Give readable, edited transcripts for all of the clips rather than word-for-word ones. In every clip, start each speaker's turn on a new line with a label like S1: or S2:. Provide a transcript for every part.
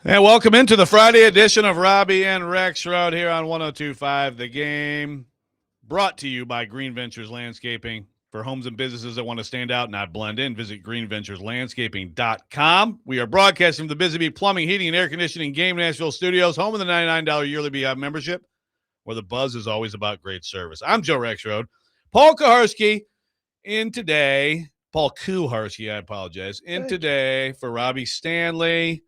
S1: And welcome into the Friday edition of Robby and Rexrode here on 102.5 The Game. Brought to you by Green Ventures Landscaping. For homes and businesses that want to stand out, not blend in, visit greenventureslandscaping.com. We are broadcasting from the Busy Bee Plumbing, Heating, and Air Conditioning Game Nashville Studios, home of the $99 yearly Beehive membership, where the buzz is always about great service. I'm Joe Rexrode. Paul Kuharsky in today. Paul Kuharsky, I apologize. In today for Robby Stanley.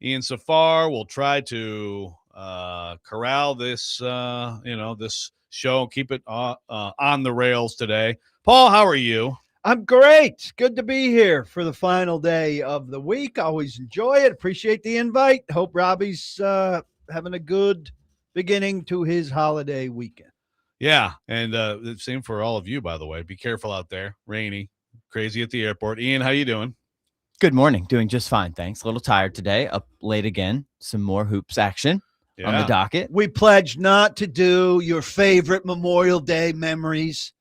S1: Ian Safar will try to corral this, this show, keep it on the rails today. Paul, how are you?
S2: I'm great. Good to be here for the final day of the week. Always enjoy it. Appreciate the invite. Hope Robby's having a good beginning to his holiday weekend.
S1: Yeah, and the same for all of you, by the way. Be careful out there. Rainy, crazy at the airport. Ian, how you doing?
S3: Good morning. Doing just fine, thanks. A little tired today. Up late again. Some more hoops action on the docket.
S2: We pledged not to do your favorite Memorial Day memories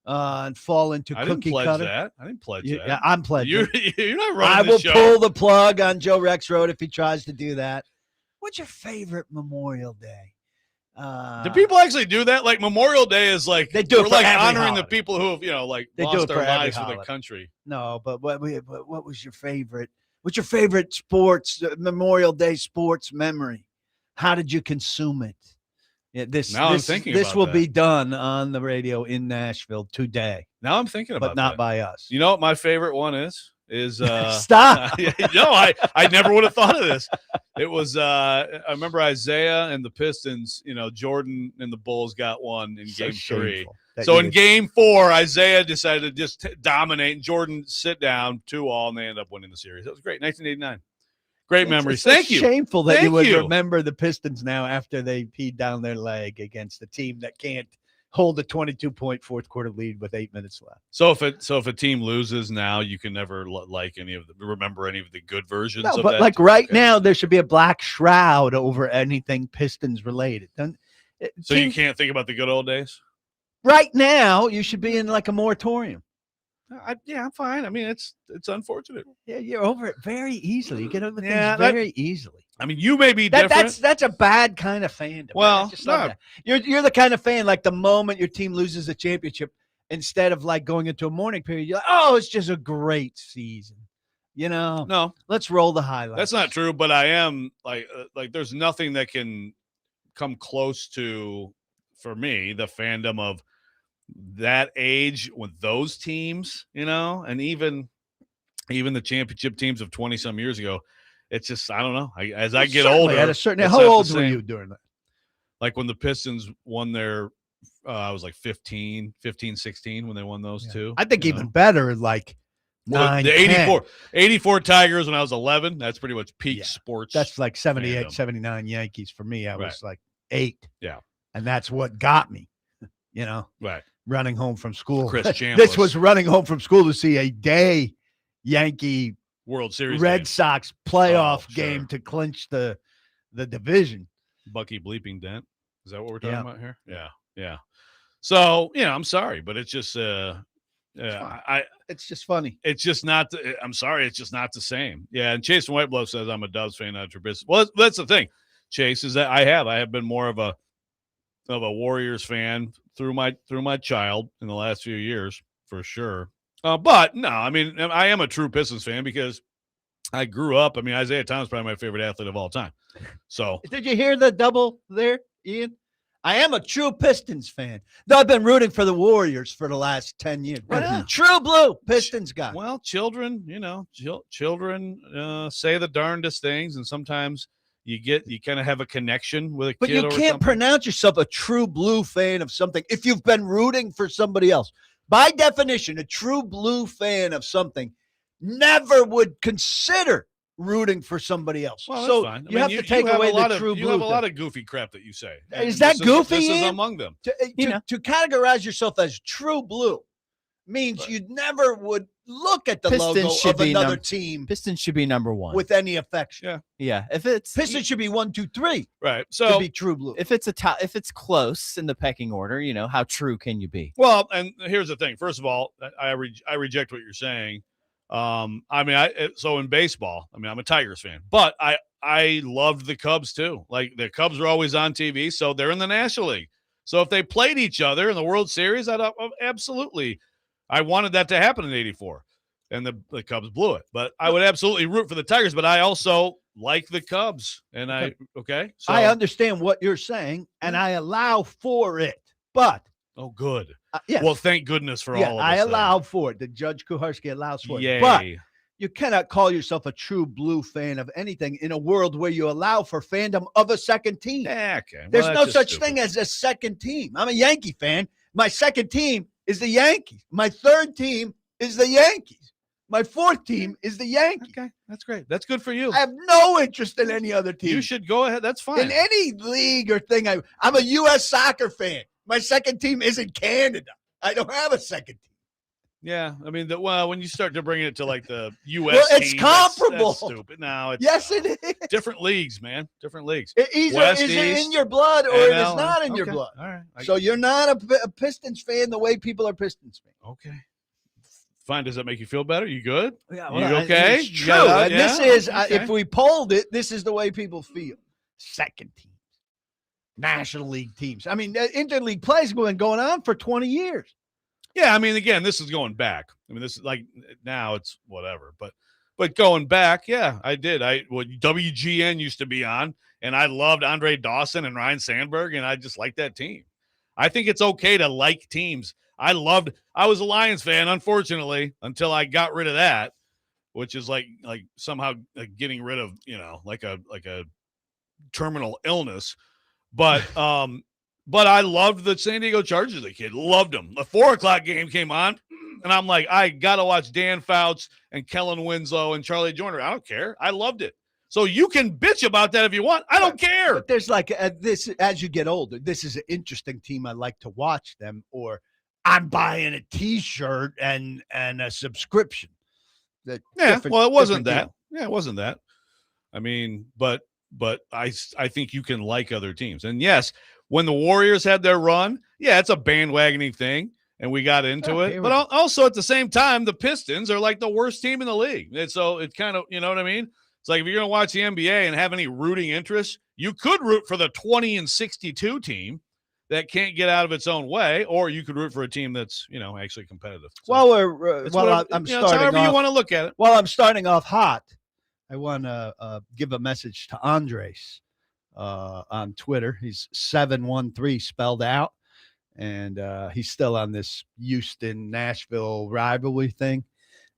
S2: and fall into cookie cutter.
S1: I didn't pledge that.
S2: Yeah, I'm pledging.
S1: You're not running
S2: I will
S1: the show.
S2: pull the plug on Joe Rexrode if he tries to do that. What's your favorite Memorial Day?
S1: Do people actually do that? Like Memorial Day is like
S2: they do it
S1: we're
S2: for
S1: like
S2: every
S1: honoring
S2: holiday.
S1: the people who have
S2: They
S1: lost
S2: do it
S1: their
S2: for every
S1: lives for the
S2: holiday.
S1: country.
S2: No, but what was your favorite? What's your favorite sports Memorial Day sports memory? How did you consume it? Yeah,
S1: I'm thinking
S2: this
S1: about
S2: will
S1: that.
S2: be done on the radio in Nashville today,
S1: Now I'm thinking about
S2: but not
S1: that.
S2: by us.
S1: You know what my favorite one is
S2: Stop.
S1: No, I never would have thought of this. It was I remember Isaiah and the Pistons, Jordan and the Bulls got one in
S2: So
S1: game 3.
S2: shameful that
S1: So
S2: you
S1: in
S2: would-
S1: game 4, Isaiah decided to just dominate and Jordan sit down 2-2 and they ended up winning the series. That was great. 1989. Great memories.
S2: It's so
S1: Thank you.
S2: Shameful that
S1: Thank
S2: you would
S1: you.
S2: remember the Pistons now after they peed down their leg against a team that can't hold a 22-point fourth quarter lead with 8 minutes left.
S1: So if a team loses now, you can never remember any of the good versions
S2: No,
S1: of
S2: but
S1: that.
S2: like right
S1: Okay.
S2: now, there should be a black shroud over anything Pistons related.
S1: So you can't think about the good old days?
S2: Right now, you should be in like a moratorium.
S1: I'm fine. I mean, it's unfortunate.
S2: Yeah, you're over it very easily. You get over things
S1: Yeah,
S2: very easily.
S1: I mean, you may be different.
S2: That's a bad kind of fandom.
S1: Well,
S2: I just love that. You're the kind of fan like the moment your team loses a championship, instead of like going into a mourning period, you're like, oh, it's just a great season.
S1: No,
S2: Let's roll the highlights.
S1: that's not true. But I am like there's nothing that can come close to, for me, the fandom of that age with those teams, and even the championship teams of 20 some years ago. It's just, I don't know. As I get older,
S2: at a certain,
S1: it's
S2: how
S1: not the
S2: old were
S1: same.
S2: you during that?
S1: Like when the Pistons won their, I was like 15, 16 when they won those two.
S2: I think even better, like
S1: Well,
S2: 9,
S1: the
S2: 10.
S1: 84 Tigers when I was 11. That's pretty much peak sports.
S2: That's like 78,
S1: fandom.
S2: 79 Yankees for me. I was
S1: Right.
S2: like 8.
S1: Yeah.
S2: And that's what got me,
S1: Right.
S2: running home from school.
S1: Chris
S2: This
S1: Chambliss.
S2: was running home from school to see a day Yankee
S1: World Series.
S2: Red
S1: game.
S2: Sox playoff
S1: Oh, sure.
S2: game to clinch the division.
S1: Bucky Bleeping Dent. Is that what we're talking
S2: Yeah.
S1: about here? Yeah. So, I'm sorry, but it's just
S2: fine. It's just funny.
S1: it's just not I'm sorry, it's just not the same. Yeah, and Chase Whiteblow says I'm a Dubs fan, not a Trubisky. Well, that's the thing, Chase, is that I have been more of a Warriors fan through my child in the last few years, for sure. But no, I mean, I am a true Pistons fan because I grew up. I mean, Isaiah Thomas is probably my favorite athlete of all time. So
S2: Did you hear the double there, Ian? I am a true Pistons fan. Though I've been rooting for the Warriors for the last 10 years. But
S1: Yeah.
S2: true blue Pistons guy.
S1: well, children, children say the darndest things, and sometimes you kind of have a connection with a
S2: But
S1: kid.
S2: you
S1: or
S2: can't
S1: something.
S2: pronounce yourself a true blue fan of something if you've been rooting for somebody else. By definition, a true blue fan of something never would consider rooting for somebody else.
S1: Well, that's
S2: so
S1: fine.
S2: you have to take
S1: have
S2: away
S1: a lot
S2: the
S1: of,
S2: true
S1: You
S2: blue
S1: have a
S2: thing.
S1: lot of goofy crap that you say.
S2: Is that goofy,
S1: This is
S2: Ian?
S1: among them.
S2: To categorize yourself as true blue means
S1: Right.
S2: you never would look at the
S3: Pistons
S2: logo
S3: should
S2: of
S3: be
S2: another team
S3: Pistons should be number one.
S2: with any affection.
S1: Yeah.
S3: Yeah, if it's
S2: Pistons should be 1, 2, 3
S1: Right.
S2: to
S1: So,
S2: be true blue.
S3: if it's if it's close in the pecking order, how true can you be?
S1: well, and here's the thing. First of all, I reject what you're saying. I mean, so in baseball, I mean, I'm a Tigers fan, but I loved the Cubs too. Like the Cubs were always on TV, so they're in the National League. So if they played each other in the World Series, I wanted that to happen in '84, and the Cubs blew it. But I would absolutely root for the Tigers. But I also like the Cubs, and so
S2: I understand what you're saying, and I allow for it. But
S1: oh, good.
S2: Yes.
S1: Well, thank goodness for all of us.
S2: I allow for it. The Judge Kuharsky allows for
S1: Yay.
S2: it. But you cannot call yourself a true blue fan of anything in a world where you allow for fandom of a second team.
S1: Yeah, okay.
S2: There's no such thing as a second team. I'm a Yankee fan. My second team is the Yankees. My third team is the Yankees. My fourth team is the Yankees.
S1: Okay, that's great. That's good for you.
S2: I have no interest in any other team.
S1: You should go ahead. That's fine.
S2: In any league or thing. I'm a U.S. soccer fan. My second team isn't Canada. I don't have a second team.
S1: Yeah, I mean, when you start to bring it to like the U.S.
S2: Well, it's
S1: team,
S2: comparable.
S1: That's stupid. No, it's
S2: yes, it is.
S1: Different leagues, man. Different leagues.
S2: Either is it in your blood or it is not in your blood.
S1: All right.
S2: So you're not a Pistons fan the way people are Pistons fans.
S1: Okay. Fine. Does that make you feel better? You good?
S2: Yeah.
S1: Well, you okay?
S2: It's true. And this is,
S1: okay.
S2: if we polled it, this is the way people feel. Second teams. National League teams. I mean, interleague play has been going on for 20 years.
S1: Yeah, I mean, again, this is going back. I mean, this is like now it's whatever, but going back, yeah, I did. WGN used to be on, and I loved Andre Dawson and Ryan Sandberg, and I just liked that team. I think it's okay to like teams. I was a Lions fan, unfortunately, until I got rid of that, which is like somehow getting rid of, like a terminal illness. But I loved the San Diego Chargers as a kid. Loved them. The 4:00 game came on, and I'm like, I got to watch Dan Fouts and Kellen Winslow and Charlie Joyner. I don't care. I loved it. So you can bitch about that if you want. I don't care.
S2: But there's like this as you get older. This is an interesting team. I like to watch them, or I'm buying a T-shirt and a subscription.
S1: Well, it wasn't that. Yeah, it wasn't that. I mean, but I think you can like other teams. And yes, when the Warriors had their run, yeah, it's a bandwagoning thing, and we got into it. But also at the same time, the Pistons are like the worst team in the league. And so it kind of, you know what I mean? It's like if you're going to watch the NBA and have any rooting interest, you could root for the 20-62 team that can't get out of its own way, or you could root for a team that's, actually competitive. So
S2: I'm starting
S1: however
S2: off,
S1: you want to look at it.
S2: While I'm starting off hot, I want to give a message to Andres on Twitter. He's 713 spelled out, and he's still on this Houston-Nashville rivalry thing.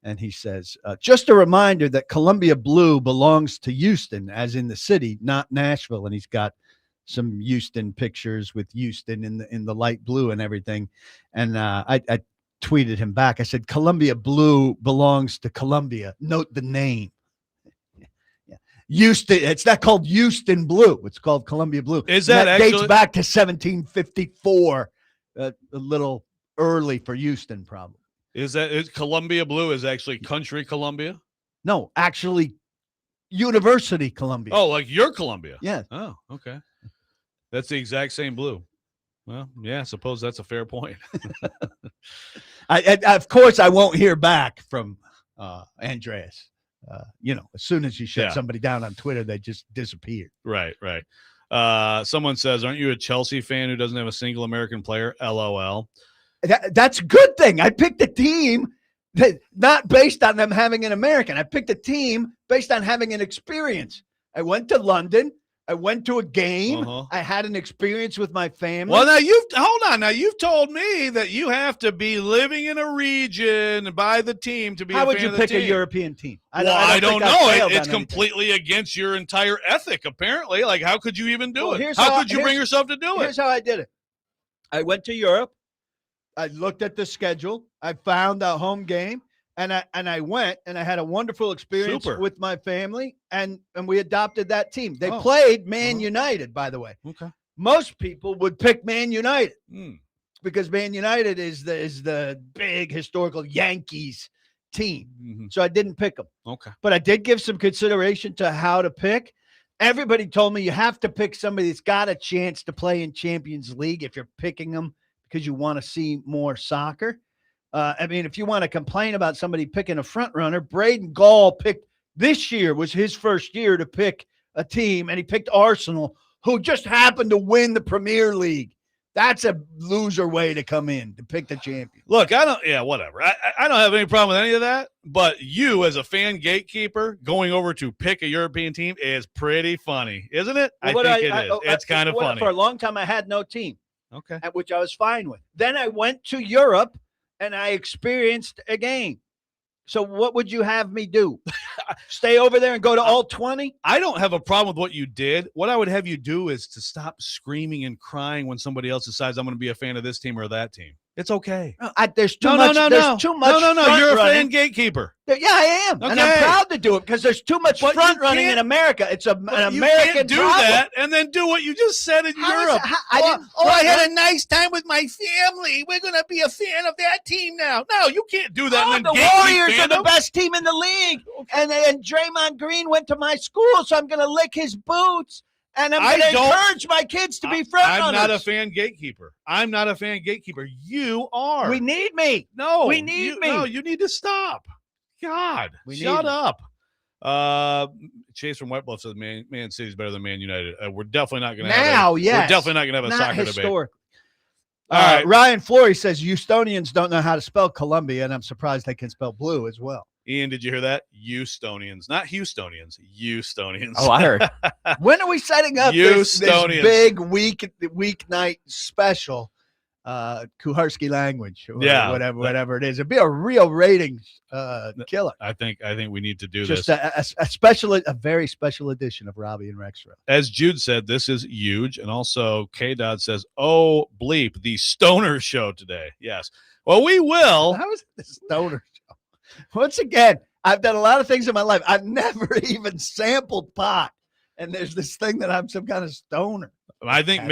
S2: And he says, just a reminder that Columbia Blue belongs to Houston, as in the city, not Nashville. And he's got some Houston pictures with Houston in the light blue and everything. And I tweeted him back. I said, Columbia Blue belongs to Columbia. Note the name. Houston, it's not called Houston Blue. It's called Columbia Blue.
S1: Is that actually
S2: dates back to 1754? A little early for Houston, probably.
S1: Is Columbia Blue is actually Country Columbia?
S2: No, actually, University Columbia.
S1: Oh, like your Columbia?
S2: Yeah.
S1: Oh, okay. That's the exact same blue. Well, yeah, I suppose that's a fair point.
S2: Of course, I won't hear back from Andreas. As soon as you shut somebody down on Twitter, they just disappear.
S1: Right. Someone says, aren't you a Chelsea fan who doesn't have a single American player? LOL.
S2: That's a good thing. I picked a team not based on them having an American. I picked a team based on having an experience. I went to London. I went to a game. Uh-huh. I had an experience with my family.
S1: Well, now hold on. Now you've told me that you have to be living in a region by the team to be.
S2: How
S1: a
S2: would
S1: fan
S2: you
S1: of
S2: pick
S1: the team.
S2: A European team?
S1: I don't know. It's completely against your entire ethic, apparently. Like, how could you even do it? How could you bring yourself to do it?
S2: Here's how I did it. I went to Europe. I looked at the schedule. I found a home game. And I went, and I had a wonderful experience with my family, and we adopted that team. They played Man United, by the way.
S1: Okay.
S2: Most people would pick Man United because Man United is the big historical Yankees team. Mm-hmm. So I didn't pick them.
S1: Okay.
S2: But I did give some consideration to how to pick. Everybody told me you have to pick somebody that's got a chance to play in Champions League if you're picking them because you want to see more soccer. I mean, if you want to complain about somebody picking a front runner, Braden Gall picked this year was his first year to pick a team, and he picked Arsenal, who just happened to win the Premier League. That's a loser way to come in to pick the champion.
S1: Look, whatever. I don't have any problem with any of that, but you as a fan gatekeeper going over to pick a European team is pretty funny, isn't it?
S2: Well,
S1: I think it is. It's kind of funny.
S2: For a long time, I had no team.
S1: Okay.
S2: Which I was fine with. Then I went to Europe and I experienced a game. So what would you have me do? Stay over there and go to all 20?
S1: I don't have a problem with what you did. What I would have you do is to stop screaming and crying when somebody else decides I'm going to be a fan of this team or that team. It's okay.
S2: There's too much. There's too much.
S1: No. You're a
S2: running.
S1: Fan gatekeeper.
S2: Yeah, I am, and I'm proud to do it because there's too much front running in America. It's an American
S1: can't do
S2: problem.
S1: that and then do what you just said in Europe. I had a nice time with my family. We're going to be a fan of that team now. No, you can't do that. And then
S2: the Warriors are the best team in the league, and Draymond Green went to my school, so I'm going to lick his boots. And I'm going to encourage my kids to be front runners.
S1: I'm not a fan gatekeeper. You are.
S2: We need me.
S1: No.
S2: We need me.
S1: No, you need to stop. God, shut up. Chase from White Bluff says Man City's better than Man United. We're definitely not going to have
S2: We're
S1: definitely not going to have a soccer debate.
S2: All right. Ryan Flory says Houstonians don't know how to spell Columbia, and I'm surprised they can spell blue as well.
S1: Ian, did you hear that? Houstonians, not Houstonians. Houstonians.
S3: Oh, I heard.
S2: When are we setting up this big weeknight special? Kuharsky language, whatever it is. It'd be a real ratings killer.
S1: I think we need to do
S2: just
S1: this.
S2: a very special edition of Robby and Rexrode.
S1: As Jude said, this is huge, and also K. Dodd says, "Oh bleep, the Stoner Show today." Yes. Well, we will.
S2: How is it the Stoner Show? Once again, I've done a lot of things in my life. I've never even sampled pot, and there's this thing that I'm some kind of stoner.
S1: I think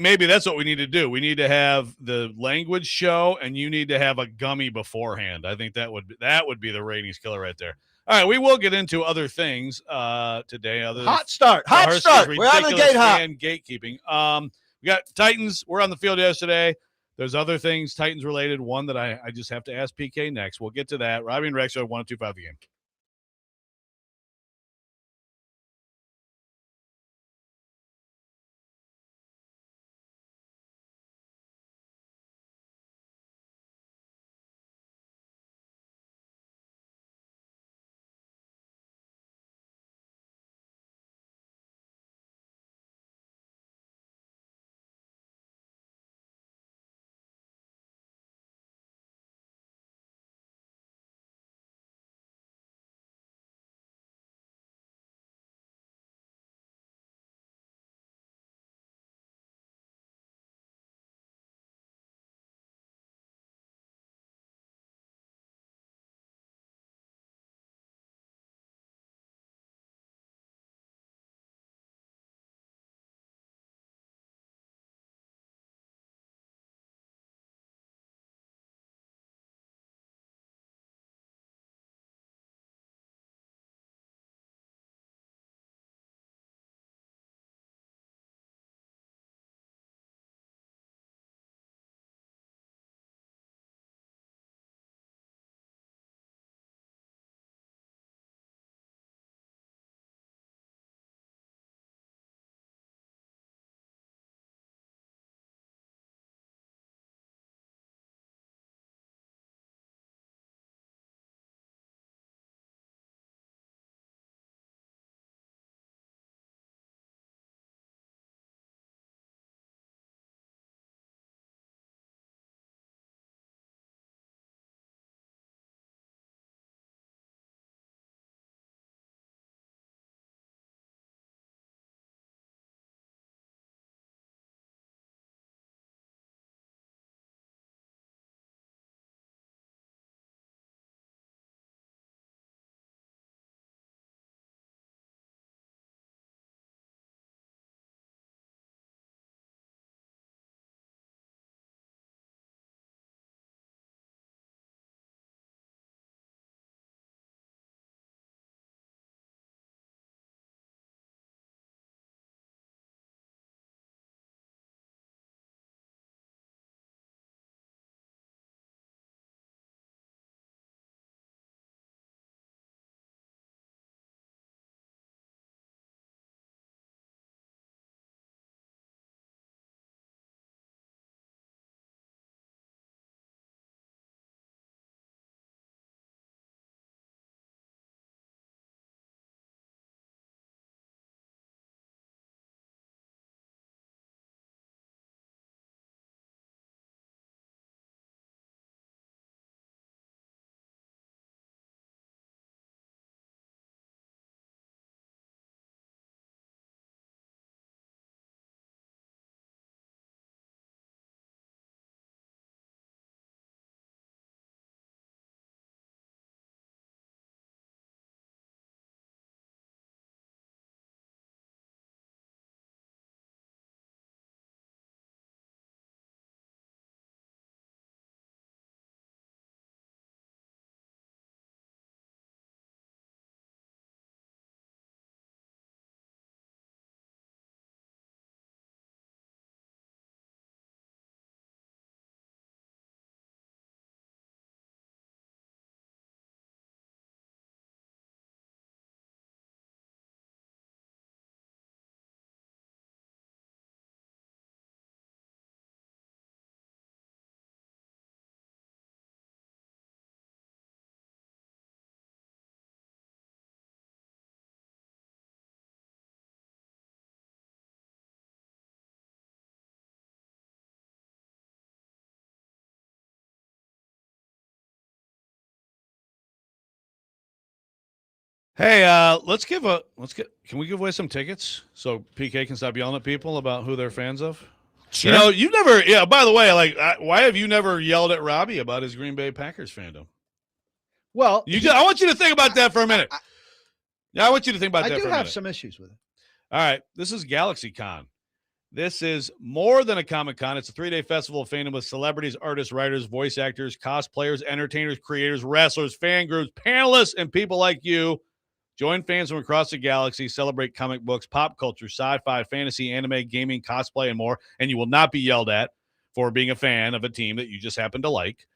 S1: maybe that's what we need to do. We need to have the language show, and you need to have a gummy beforehand. I think that would be the ratings killer right there. All right, we will get into other things today.
S2: Hot start. We're out of the gate hot.
S1: And gatekeeping. We got Titans. We're on the field yesterday. There's other things Titans related. One that I just have to ask PK next. We'll get to that. Robby and Rexrode 102.5 The Game. Hey, can we give away some tickets so PK can stop yelling at people about who they're fans of?
S3: Sure.
S1: You've never, by the way, why have you never yelled at Robby about his Green Bay Packers fandom?
S2: Well,
S1: I want you to think about that for a minute. I want you to think about that for a minute.
S2: I do have some issues with it.
S1: All right. This is GalaxyCon. This is more than a Comic-Con. It's a 3-day festival of fandom with celebrities, artists, writers, voice actors, cosplayers, entertainers, creators, wrestlers, fan groups, panelists, and people like you. Join fans from across the galaxy, celebrate comic books, pop culture, sci-fi, fantasy, anime, gaming, cosplay, and more. And you will not be yelled at for being a fan of a team that you just happen to like.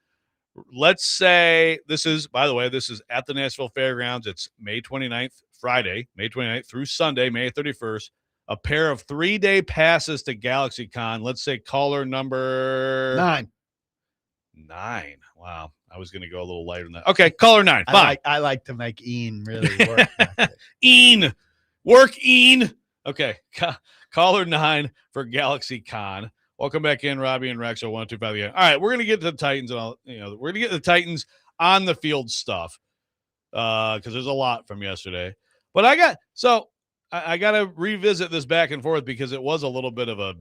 S1: Let's say this is at the Nashville Fairgrounds. It's May 29th, Friday, May 29th through Sunday, May 31st. A pair of 3-day passes to GalaxyCon. Let's say caller number 9. Wow. I was going to go a little lighter than that. Okay, caller 9. Fine.
S2: I like to make Ian really work.
S1: Ian. Work, Ian. Okay, caller 9 for GalaxyCon. Welcome back in, Robby and Rex. 125 again. All right, we're going to get to the Titans and all. We're going to get to the Titans on the field stuff because there's a lot from yesterday. But I got to revisit this back and forth because it was a little bit of a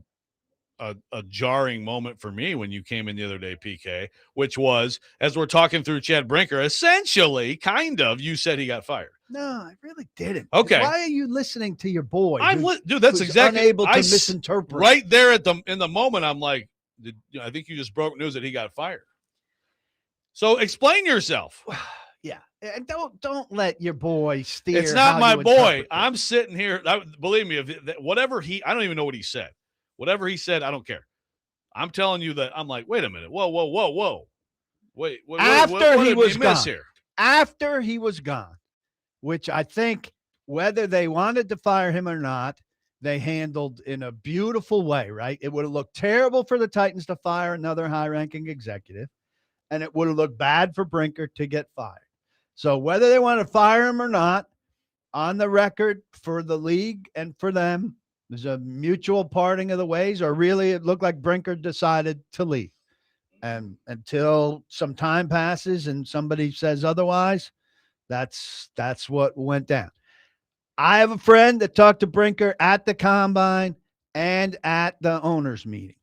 S1: jarring moment for me when you came in the other day, PK, which was, as we're talking through Chad Brinker, essentially, kind of, you said he got fired.
S2: No, I really didn't.
S1: Okay.
S2: Why are you listening to your boy?
S1: Dude, that's exactly
S2: unable to misinterpret.
S1: Right there in the moment, I'm like, I think you just broke news that he got fired. So explain yourself.
S2: Yeah, and don't let your boy steer.
S1: It's not my boy. I'm sitting here. Believe me, whatever I don't even know what he said. Whatever he said, I don't care. I'm telling you that I'm like, wait a minute. Whoa. Wait.
S2: After
S1: what
S2: he
S1: did
S2: was
S1: we miss
S2: gone.
S1: Here?
S2: After he was gone, which I think whether they wanted to fire him or not, they handled in a beautiful way, right? It would have looked terrible for the Titans to fire another high-ranking executive, and it would have looked bad for Brinker to get fired. So whether they want to fire him or not, on the record for the league and for them, there's a mutual parting of the ways, or really it looked like Brinker decided to leave. And until some time passes and somebody says otherwise, that's what went down. I have a friend that talked to Brinker at the combine and at the owners meeting.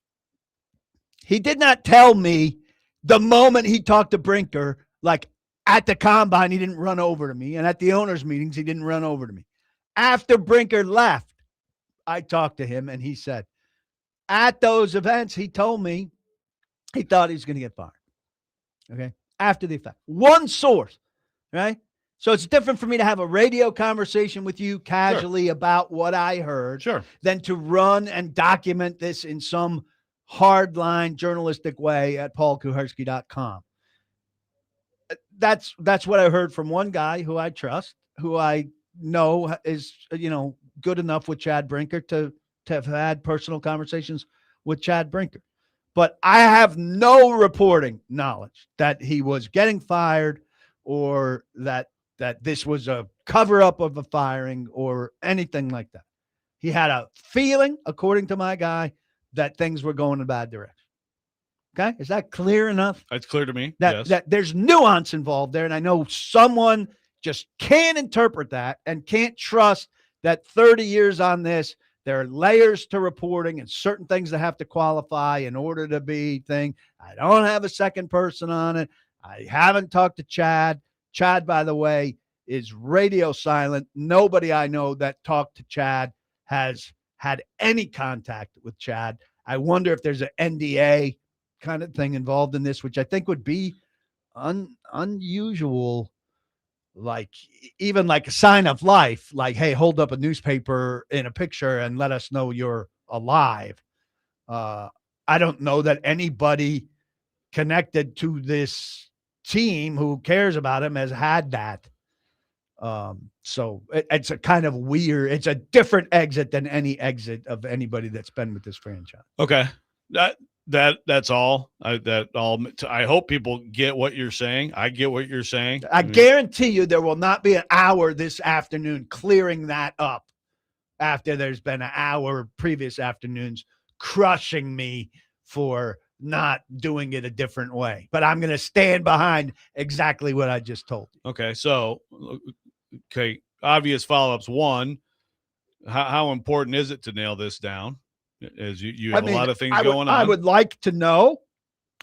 S2: He did not tell me the moment he talked to Brinker, like at the combine, he didn't run over to me. And at the owners meetings, he didn't run over to me. After Brinker left, I talked to him and he said, at those events, he told me he thought he was going to get fired. Okay. After the effect. One source, right? So it's different for me to have a radio conversation with you casually about what I heard than to run and document this in some hardline journalistic way at paulkuharsky.com. That's what I heard from one guy who I trust, who I know is, good enough with Chad Brinker to have had personal conversations with Chad Brinker. But I have no reporting knowledge that he was getting fired or that this was a cover-up of a firing or anything like that. He had a feeling, according to my guy, that things were going in a bad direction. Okay? Is that clear enough?
S1: It's clear to me,
S2: that there's nuance involved there, and I know someone just can't interpret that and can't trust that 30 years on this, there are layers to reporting and certain things that have to qualify in order to be thing. I don't have a second person on it. I haven't talked to Chad. Chad, by the way, is radio silent. Nobody I know that talked to Chad has had any contact with Chad. I wonder if there's an NDA kind of thing involved in this, which I think would be unusual. Like even like a sign of life, like, hey, hold up a newspaper in a picture and let us know you're alive. I don't know that anybody connected to this team who cares about him has had that. So it's a kind of weird, it's a different exit than any exit of anybody that's been with this franchise.
S1: Okay. That's all. I hope people get what you're saying. I get what you're saying.
S2: I guarantee you there will not be an hour this afternoon clearing that up after there's been an hour previous afternoons crushing me for not doing it a different way. But I'm going to stand behind exactly what I just told you.
S1: Okay. So Okay, obvious follow-ups. One, how important is it to nail this down? As you have a lot of things going on.
S2: I would like to know,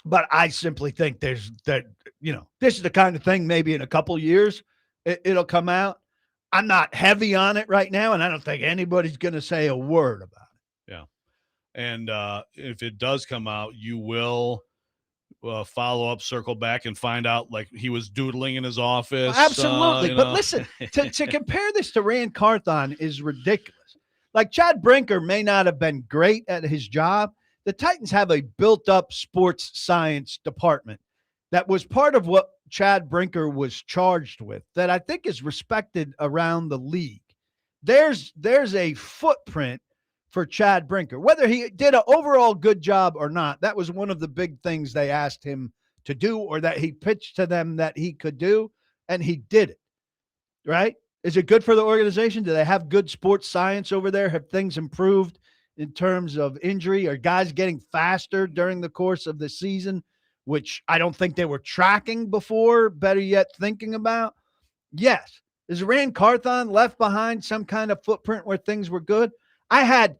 S2: but I simply think this is the kind of thing maybe in a couple years it'll come out. I'm not heavy on it right now, and I don't think anybody's going to say a word about it.
S1: Yeah. And if it does come out, you will follow up, circle back, and find out like he was doodling in his office.
S2: Absolutely. But listen, to compare this to Rand Carthon is ridiculous. Like Chad Brinker may not have been great at his job. The Titans have a built-up sports science department that was part of what Chad Brinker was charged with that I think is respected around the league. There's a footprint for Chad Brinker. Whether he did an overall good job or not, that was one of the big things they asked him to do or that he pitched to them that he could do, and he did it, right? Is it good for the organization? Do they have good sports science over there? Have things improved in terms of injury? Are guys getting faster during the course of the season, which I don't think they were tracking before, better yet thinking about? Yes. Is Rand Carthon left behind some kind of footprint where things were good? I had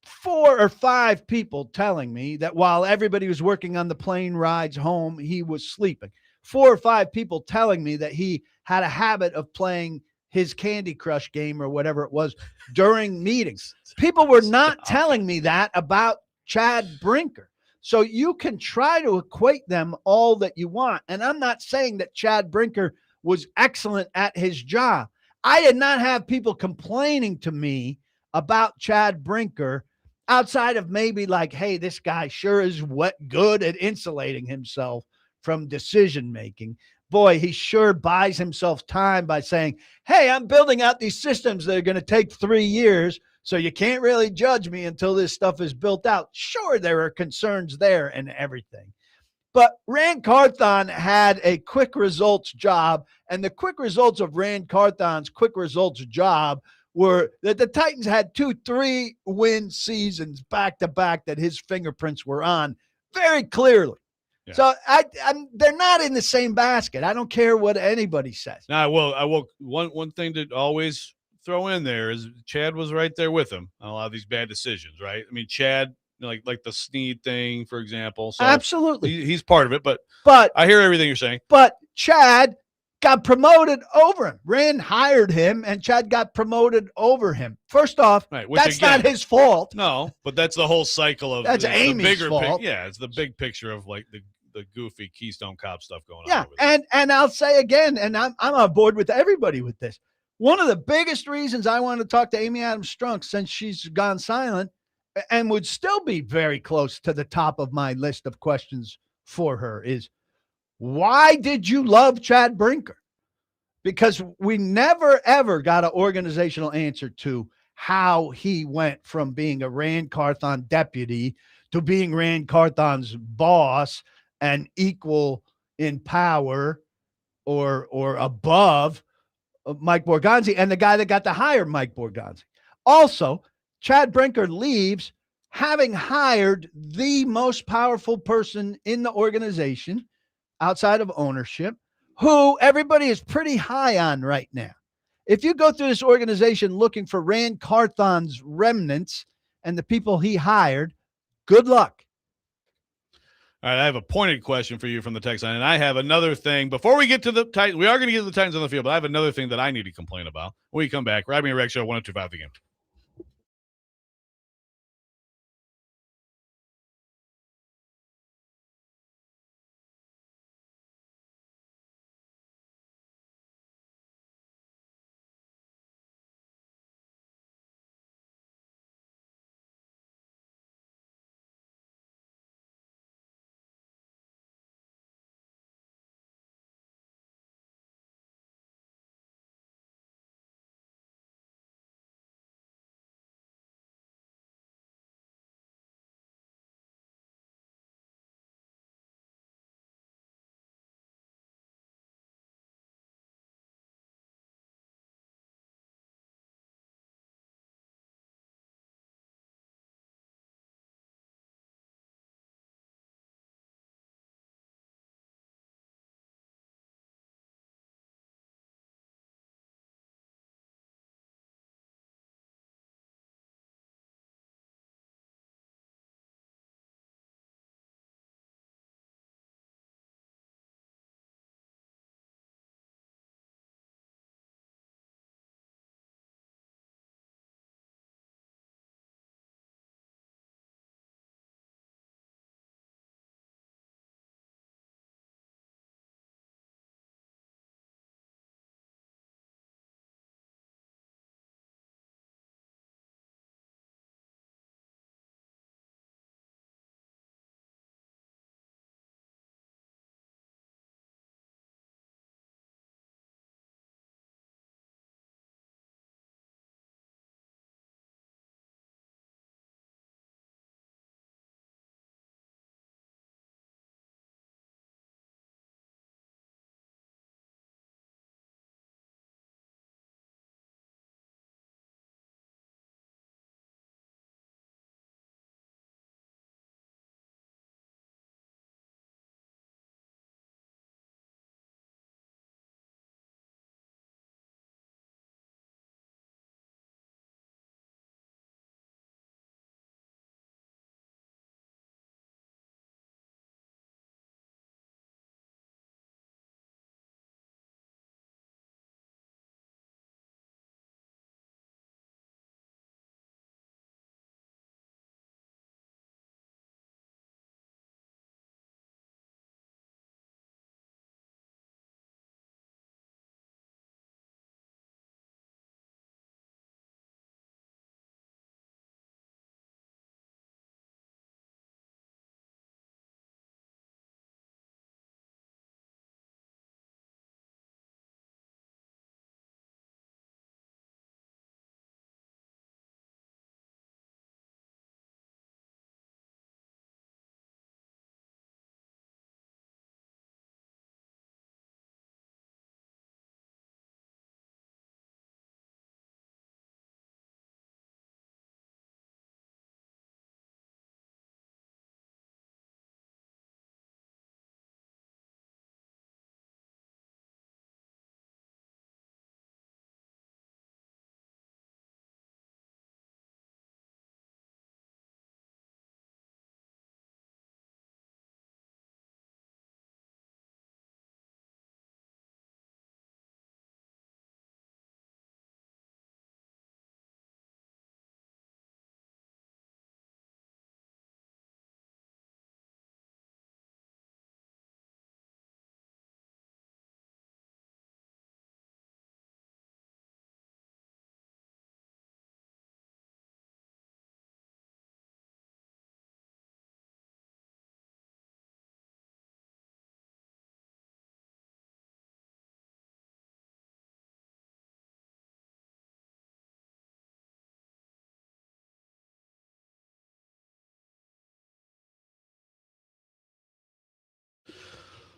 S2: 4 or 5 people telling me that while everybody was working on the plane rides home, he was sleeping. 4 or 5 people telling me that he had a habit of playing his Candy Crush game or whatever it was during meetings. People were not telling me that about Chad Brinker. So you can try to equate them all that you want. And I'm not saying that Chad Brinker was excellent at his job. I did not have people complaining to me about Chad Brinker outside of maybe like, hey, this guy sure is good at insulating himself from decision making. Boy, he sure buys himself time by saying, hey, I'm building out these systems that are going to take 3 years, so you can't really judge me until this stuff is built out. Sure, there are concerns there and everything. But Rand Carthon had a quick results job, and the quick results of Rand Carthon's quick results job were that the Titans had 2 3-win seasons back-to-back that his fingerprints were on very clearly. Yeah. So they're not in the same basket. I don't care what anybody says.
S1: Now, I will. One thing to always throw in there is Chad was right there with him on a lot of these bad decisions, right? I mean, Chad, like the Snead thing, for example. So
S2: absolutely.
S1: He's part of it, but I hear everything you're saying.
S2: But Chad got promoted over him. Rand hired him, and Chad got promoted over him. First off, right, that's not his fault.
S1: No, but that's the whole cycle of
S2: that's Amy's fault.
S1: It's the big picture of like the goofy Keystone Cop stuff going on.
S2: Yeah, and I'll say again, and I'm on board with everybody with this. One of the biggest reasons I wanted to talk to Amy Adams Strunk since she's gone silent and would still be very close to the top of my list of questions for her is, why did you love Chad Brinker? Because we never, ever got an organizational answer to how he went from being a Rand Carthon deputy to being Rand Carthon's boss and equal in power or above Mike Borgonzi and the guy that got to hire Mike Borgonzi. Also, Chad Brinker leaves having hired the most powerful person in the organization outside of ownership, who everybody is pretty high on right now. If you go through this organization looking for Rand Carthon's remnants and the people he hired, good luck.
S1: All right, I have a pointed question for you from the text line, and I have another thing. Before we get to the Titans, we are going to get to the Titans on the field, but I have another thing that I need to complain about. When we come back, Robby and Rexrode 102.5 The Game.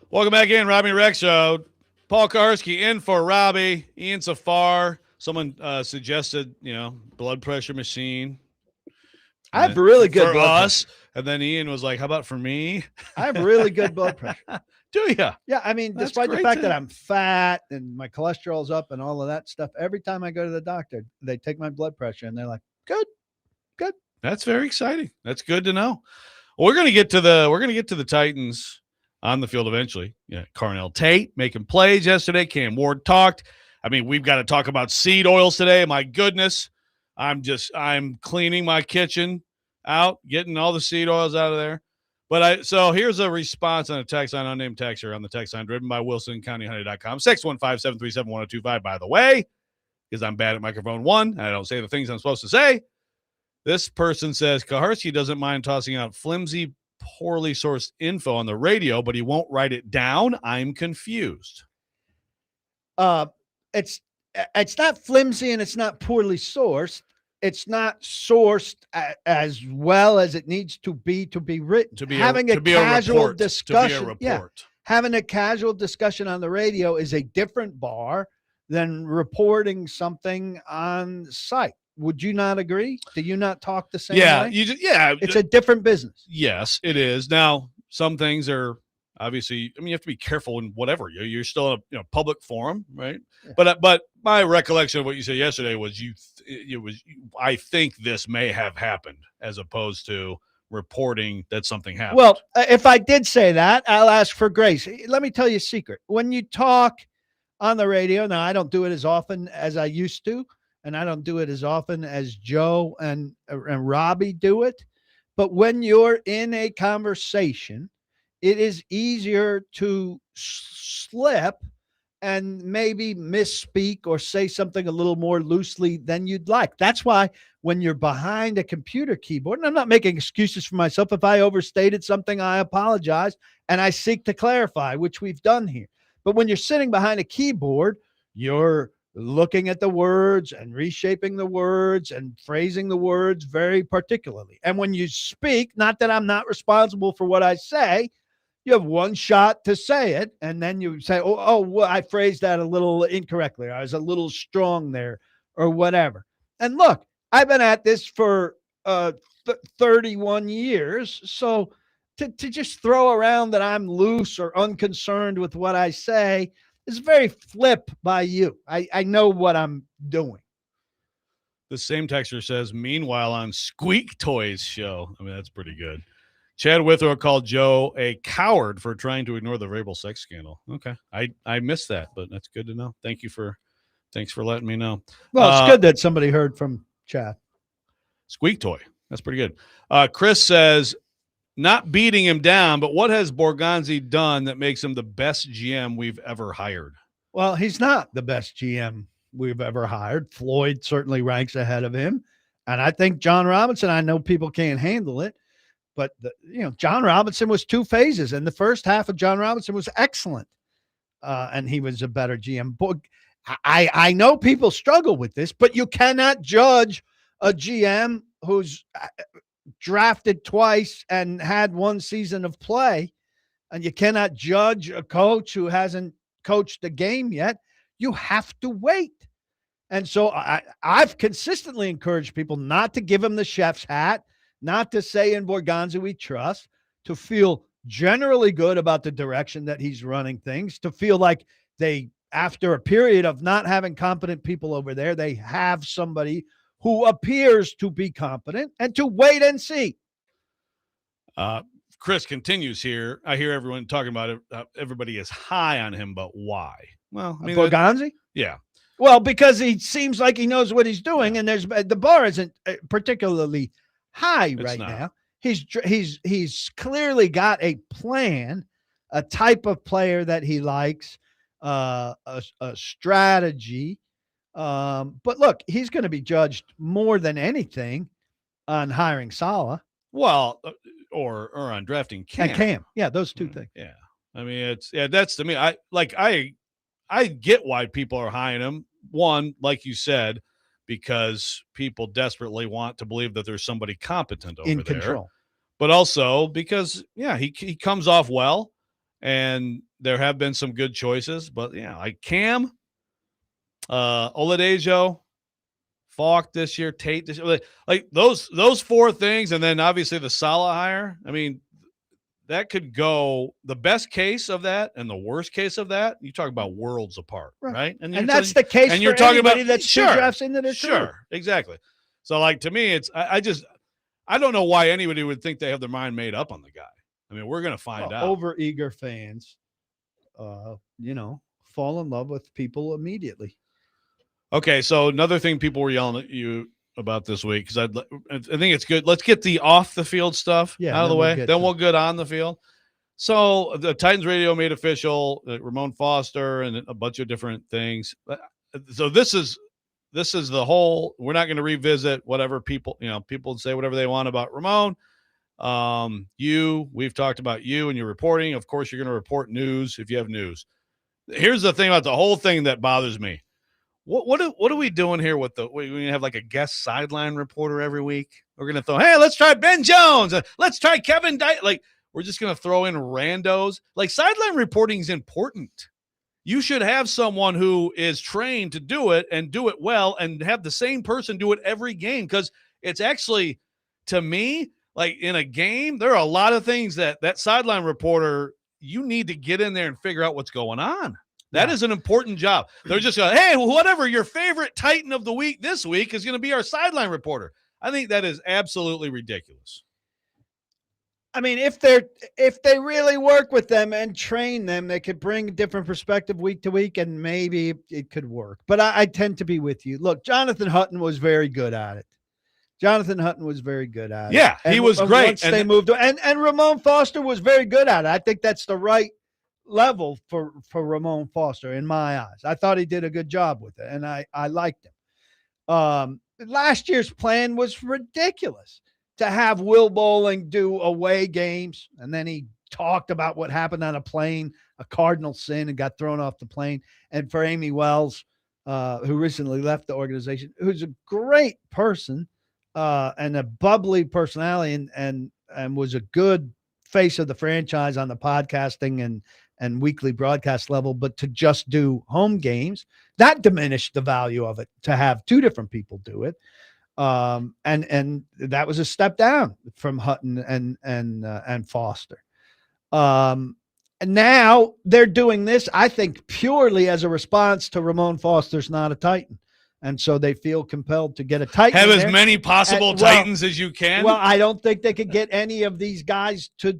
S1: Welcome back in, Robby Rexrode. Paul Kuharsky in for Robby. Ian Safar. Someone suggested, blood pressure machine.
S2: I have really good
S1: for
S2: blood
S1: us.
S2: pressure.
S1: And then Ian was like, how about for me?
S2: I have really good blood pressure.
S1: Do you?
S2: Yeah, I mean,
S1: That's
S2: despite the
S1: great
S2: fact
S1: to-
S2: that I'm fat and my cholesterol's up and all of that stuff, every time I go to the doctor, they take my blood pressure and they're like, good.
S1: That's very exciting. That's good to know. Well, we're gonna get to the Titans on the field eventually. Yeah, Carnell Tate making plays yesterday. Cam Ward talked. I mean, we've got to talk about seed oils today. My goodness. I'm cleaning my kitchen out, getting all the seed oils out of there. So here's a response on a text on unnamed texter on the text line driven by WilsonCountyHoney.com. 615-737-1025, by the way, because I'm bad at microphone 1 and I don't say the things I'm supposed to say. This person says Kuharsky doesn't mind tossing out flimsy, poorly sourced info on the radio, but he won't write it down. I'm confused.
S2: It's not flimsy and it's not poorly sourced. It's not sourced as well as it needs to be written. Having a casual discussion on the radio is a different bar than reporting something on site. Would you not agree? Do you not talk the same way?
S1: It's
S2: a different business.
S1: Yes, it is. Now, some things are obviously, you have to be careful in whatever. You're still in a public forum, right? Yeah. But my recollection of what you said yesterday was I think this may have happened as opposed to reporting that something happened.
S2: Well, if I did say that, I'll ask for grace. Let me tell you a secret. When you talk on the radio, now I don't do it as often as I used to, and I don't do it as often as Joe and Robby do it. But when you're in a conversation, it is easier to slip and maybe misspeak or say something a little more loosely than you'd like. That's why when you're behind a computer keyboard, and I'm not making excuses for myself. If I overstated something, I apologize, and I seek to clarify, which we've done here. But when you're sitting behind a keyboard, you're looking at the words and reshaping the words and phrasing the words very particularly. And when you speak, not that I'm not responsible for what I say, you have one shot to say it, and then you say, well, I phrased that a little incorrectly. I was a little strong there or whatever. And look, I've been at this for 31 years, so to just throw around that I'm loose or unconcerned with what I say is very flip by you. I know what I'm doing.
S1: The same texter says, meanwhile, on Squeak Toys show. I mean, that's pretty good. Chad Withrow called Joe a coward for trying to ignore the Vrabel sex scandal. Okay. I missed that, but that's good to know. Thanks for letting me know.
S2: Well, it's good that somebody heard from Chad.
S1: Squeak Toy. That's pretty good. Chris says, not beating him down, but what has Borgonzi done that makes him the best GM we've ever hired?
S2: Well, he's not the best GM we've ever hired. Floyd certainly ranks ahead of him. And I think John Robinson, I know people can't handle it, but John Robinson was 2 phases, and the first half of John Robinson was excellent. And he was a better GM. I know people struggle with this, but you cannot judge a GM who's drafted twice and had 1 season of play, and you cannot judge a coach who hasn't coached a game yet. You have to wait. And so I've consistently encouraged people not to give him the chef's hat, not to say in Borgonzi we trust, to feel generally good about the direction that he's running things, to feel like they, after a period of not having competent people over there, they have somebody who appears to be competent, and to wait and see.
S1: Chris continues here. I hear everyone talking about it. Everybody is high on him, but why? Well, I mean,
S2: Borgonzi?
S1: Yeah.
S2: Well, because he seems like he knows what he's doing, and the bar isn't particularly high right now. He's clearly got a plan, a type of player that he likes, a strategy. But look, he's going to be judged more than anything on hiring Saleh.
S1: Well, or on drafting Cam.
S2: And Cam. Yeah, those 2 things.
S1: Yeah. I mean, that's to me. I get why people are high on him. One, like you said, because people desperately want to believe that there's somebody competent over
S2: in
S1: there.
S2: Control.
S1: But also because, he comes off well, and there have been some good choices, but yeah, like Cam, Oladejo, Falk this year, Tate this year, like those four things, and then obviously the Salah hire. I mean, that could go the best case of that and the worst case of that. You talk about worlds apart, right?
S2: And that's the case. And you're talking about that's two drafts into their career.
S1: Exactly. So, like, to me, it's I don't know why anybody would think they have their mind made up on the guy. I mean, we're going to find out.
S2: Over-eager fans, fall in love with people immediately.
S1: Okay, so another thing people were yelling at you about this week, because I think it's good. Let's get the off-the-field stuff out of the way. Then we'll get on the field. So the Titans radio made official Ramon Foster and a bunch of different things. So this is the whole. We're not going to revisit whatever people say whatever they want about Ramon. We've talked about you and your reporting. Of course, you're going to report news if you have news. Here's the thing about the whole thing that bothers me. What are we doing here with we have like a guest sideline reporter every week? We're going to throw, hey, let's try Ben Jones. Let's try Kevin Dyke. Like, we're just going to throw in randos. Like, sideline reporting is important. You should have someone who is trained to do it and do it well, and have the same person do it every game. Because it's actually, to me, like in a game, there are a lot of things that sideline reporter, you need to get in there and figure out what's going on. That is an important job. They're just going, hey, whatever, your favorite Titan of the week this week is going to be our sideline reporter. I think that is absolutely ridiculous.
S2: I mean, if they really work with them and train them, they could bring a different perspective week to week, and maybe it could work. But I tend to be with you. Look, Jonathan Hutton was very good at it.
S1: Yeah, he was great.
S2: Once they moved on. And Ramon Foster was very good at it. I think that's the right level for Ramon Foster in my eyes. I thought he did a good job with it, and I liked him. Last year's plan was ridiculous to have Will Bowling do away games, and then he talked about what happened on a plane, a cardinal sin, and got thrown off the plane. And for Amy Wells, who recently left the organization, who's a great person and a bubbly personality, and was a good face of the franchise on the podcasting and weekly broadcast level, but to just do home games, that diminished the value of it to have two different people do it. And that was a step down from Hutton and Foster. And now they're doing this, I think, purely as a response to Ramon Foster's not a Titan. And so they feel compelled to get a Titan.
S1: Have as many possible Titans as you can.
S2: Well, I don't think they could get any of these guys to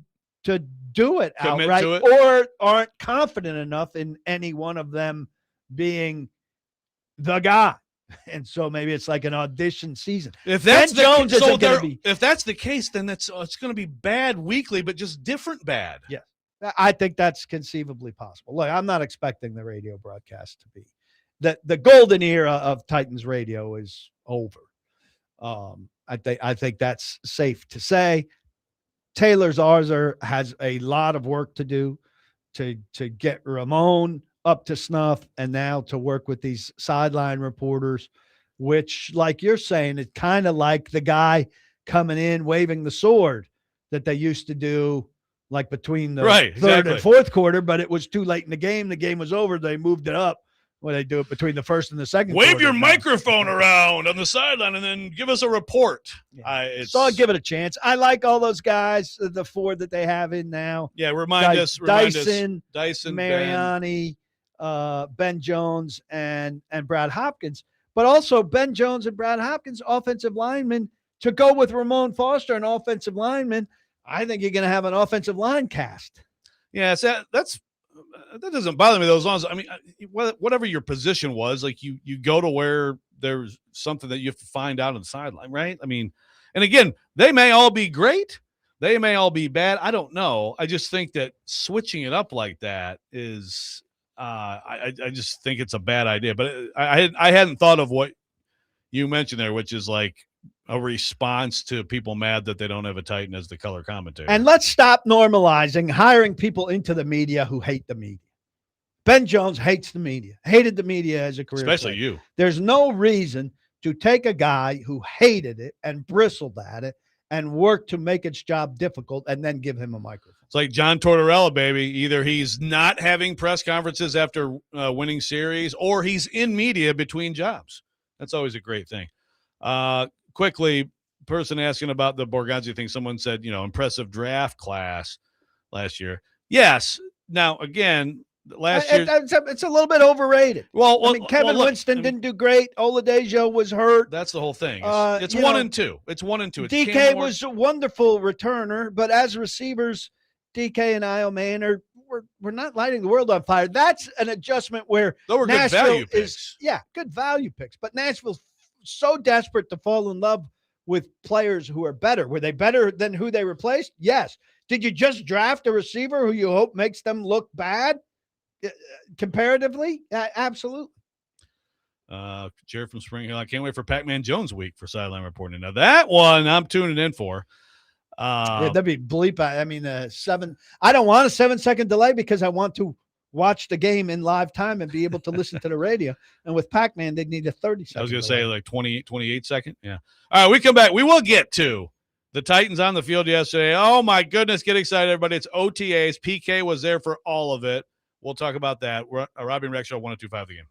S2: do it
S1: commit
S2: outright,
S1: to it,
S2: or aren't confident enough in any one of them being the guy. And so maybe it's like an audition season.
S1: If that's if that's the case, then it's going to be bad weekly, but just different bad.
S2: Yeah, I think that's conceivably possible. Look, I'm not expecting the radio broadcast to be the golden era of Titans radio is over. I think that's safe to say. Taylor Zarzer has a lot of work to do to get Ramon up to snuff, and now to work with these sideline reporters, which, like you're saying, it's kind of like the guy coming in waving the sword that they used to do, like between the third and fourth quarter, but it was too late in the game. The game was over. They moved it up. Well, they do it between the first and the second.
S1: Wave your microphone around on the sideline and then give us a report.
S2: Yeah. So I'll give it a chance. I like all those guys, the four that they have in now.
S1: Yeah, remind us.
S2: Dyson, Mariani, Ben Jones, and Brad Hopkins. But also Ben Jones and Brad Hopkins, offensive linemen, to go with Ramon Foster, an offensive lineman. I think you're going to have an offensive line cast.
S1: Yeah, so that doesn't bother me though, as long as, I mean, whatever your position was, like you go to where there's something that you have to find out on the sideline, right? I mean, and again, they may all be great, they may all be bad. I don't know. I just think that switching it up like that is, I just think it's a bad idea. But I hadn't thought of what you mentioned there, which is like a response to people mad that they don't have a Titan as the color commentator.
S2: And let's stop normalizing hiring people into the media who hate the media. Ben Jones hates the media, hated the media as a career
S1: Especially
S2: player.
S1: You.
S2: There's no reason to take a guy who hated it and bristled at it and work to make its job difficult, and then give him a microphone.
S1: It's like John Tortorella, baby. Either he's not having press conferences after winning series, or he's in media between jobs. That's always a great thing. Quickly, person asking about the Borgonzi thing, someone said, impressive draft class last year. Yes. Now, again, last year.
S2: It's a little bit overrated.
S1: Well,
S2: Kevin Winston didn't do great. Oladejo was hurt.
S1: That's the whole thing. It's 1 and 2. It's 1 and 2. It's
S2: DK was a wonderful returner, but as receivers, DK and Io we're not lighting the world on fire. That's an adjustment where Nashville
S1: good value picks.
S2: Good value picks. But Nashville's so desperate to fall in love with players who are better. Were they better than who they replaced? Yes. Did you just draft a receiver who you hope makes them look bad comparatively? Absolutely.
S1: Jared from Spring Hill. I can't wait for Pac-Man Jones week for sideline reporting. Now that one I'm tuning in for.
S2: That'd be bleep. I mean, I don't want a 7-second delay because I want to watch the game in live time and be able to listen to the radio. And with Pac-Man, they'd need a 30-second.
S1: I was going to say like 28 second. Yeah. All right, we come back. We will get to the Titans on the field yesterday. Oh my goodness, get excited, everybody! It's OTAs. PK was there for all of it. We'll talk about that. Robby and Rexrode 102.5 The Game.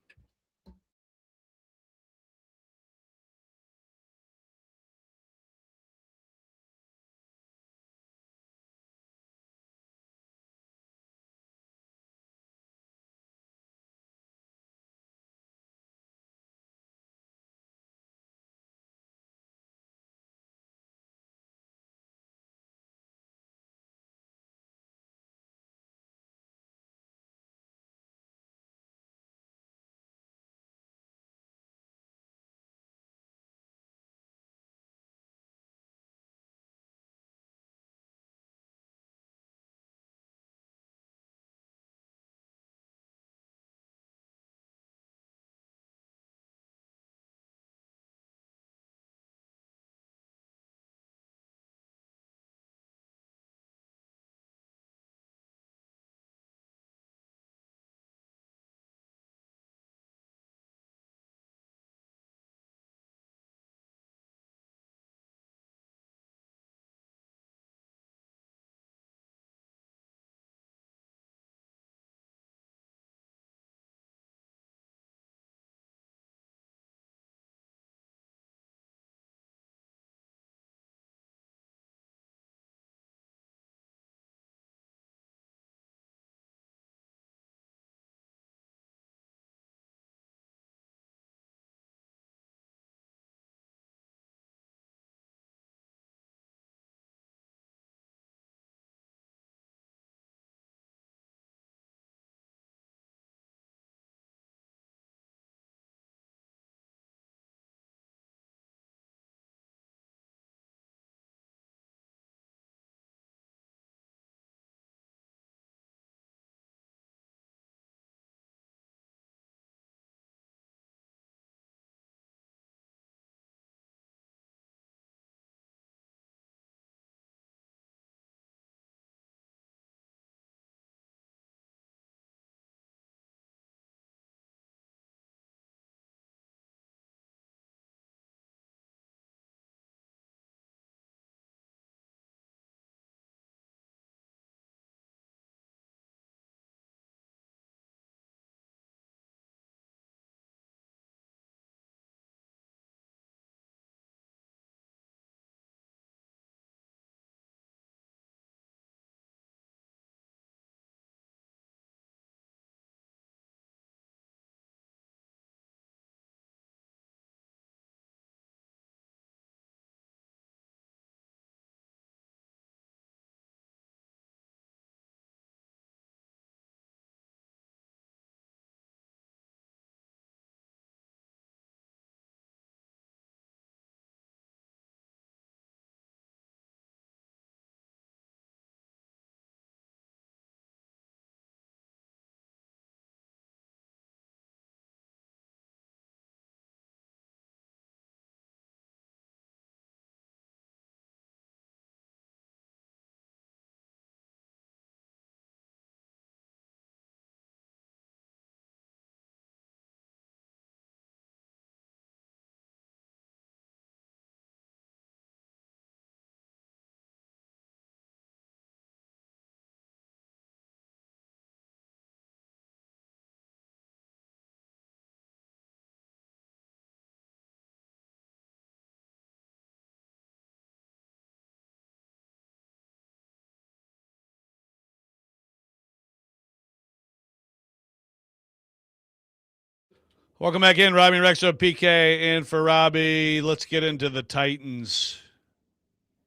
S1: Welcome back in, Robby and Rexrode, PK, and for Robby, let's get into the Titans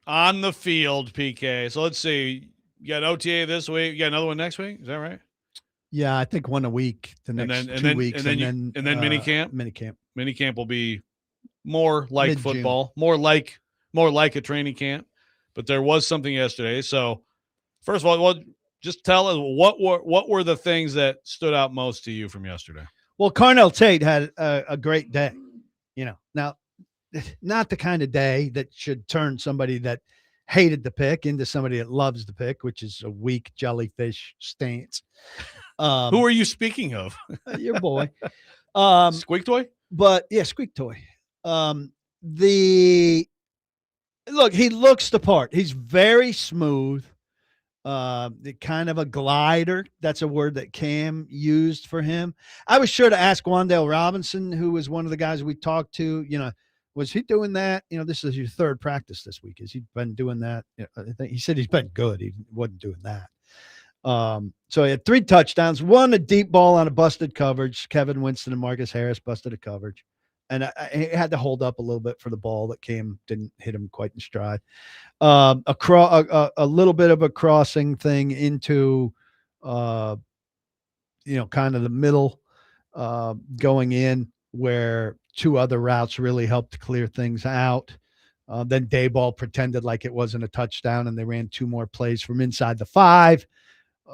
S1: on the field, PK. So let's see. You got OTA this week. You got another one next week. Is that right?
S2: Yeah, I think one a week. The next 2 weeks,
S1: and then mini camp.
S2: Mini camp.
S1: Mini camp will be more like
S2: Mid-June.
S1: football, more like a training camp. But there was something yesterday. So first of all, just tell us what were the things that stood out most to you from yesterday.
S2: Well, Carnell Tate had a great day. Now, not the kind of day that should turn somebody that hated the pick into somebody that loves the pick, which is a weak jellyfish stance.
S1: Who are you speaking of?
S2: Your boy.
S1: Squeak Toy?
S2: But yeah, Squeak Toy. He looks the part. He's very smooth. Kind of a glider. That's a word that Cam used for him. I was sure to ask Wandale Robinson, who was one of the guys we talked to, was he doing that? This is your third practice this week. Has he been doing that? I think he said he's been good. He wasn't doing that. So he had 3 touchdowns, one a deep ball on a busted coverage. Kevin Winston and Marcus Harris busted a coverage. And I had to hold up a little bit for the ball that didn't hit him quite in stride. A little bit of a crossing thing into, kind of the middle, going in where 2 other routes really helped to clear things out. Then Dayball pretended like it wasn't a touchdown, and they ran 2 more plays from inside the 5.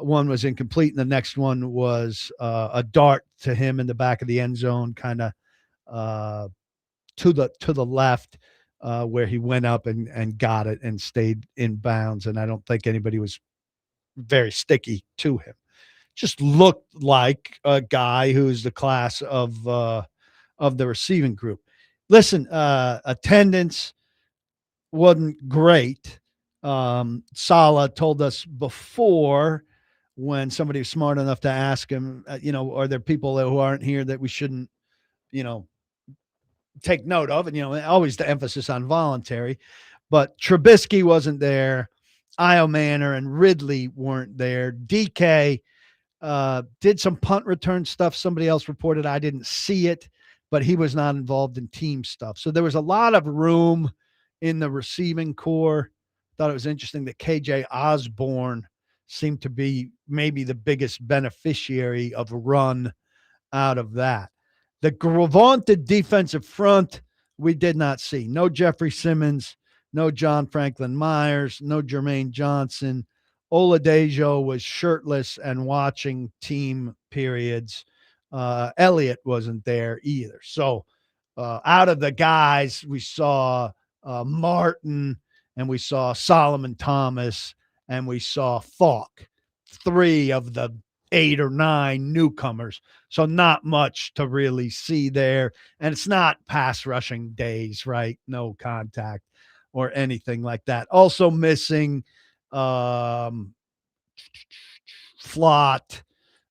S2: One was incomplete, and the next one was a dart to him in the back of the end zone, kind of to the left, where he went up and got it and stayed in bounds. And I don't think anybody was very sticky to him. Just looked like a guy who's the class of the receiving group. Listen, attendance wasn't great. Sala told us before, when somebody was smart enough to ask him, are there people who aren't here that we shouldn't, take note of? And, always the emphasis on voluntary. But Trubisky wasn't there. Io Manor and Ridley weren't there. DK did some punt return stuff. Somebody else reported. I didn't see it, but he was not involved in team stuff. So there was a lot of room in the receiving core. Thought it was interesting that KJ Osborne seemed to be maybe the biggest beneficiary of a run out of that. The vaunted defensive front, we did not see. No Jeffrey Simmons, no John Franklin Myers, no Jermaine Johnson. Oladejo was shirtless and watching team periods. Elliott wasn't there either. So out of the guys, we saw Martin, and we saw Solomon Thomas, and we saw Falk, 3 of the 8 or 9 newcomers. So not much to really see there. And it's not pass rushing days, right? No contact or anything like that. Also missing Flott,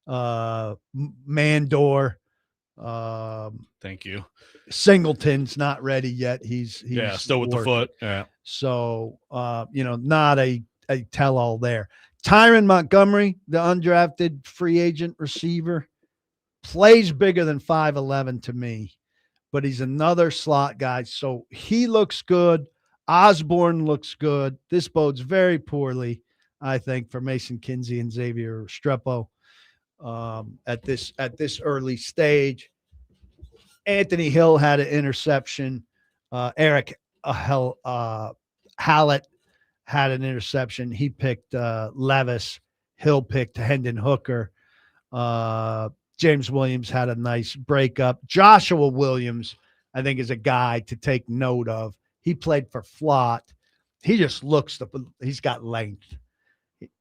S2: Mandor.
S1: Thank you.
S2: Singleton's not ready yet. He's
S1: still with the foot. Yeah.
S2: So, not a tell-all there. Tyron Montgomery, the undrafted free agent receiver, plays bigger than 5'11" to me, but he's another slot guy. So he looks good. Osborne looks good. This bodes very poorly, I think, for Mason Kinsey and Xavier Restrepo at this early stage. Anthony Hill had an interception. Eric Hallett had an interception. He picked Levis. Hill picked Hendon Hooker. James Williams had a nice breakup. Joshua Williams, I think, is a guy to take note of. He played for Flott. He just he's got length.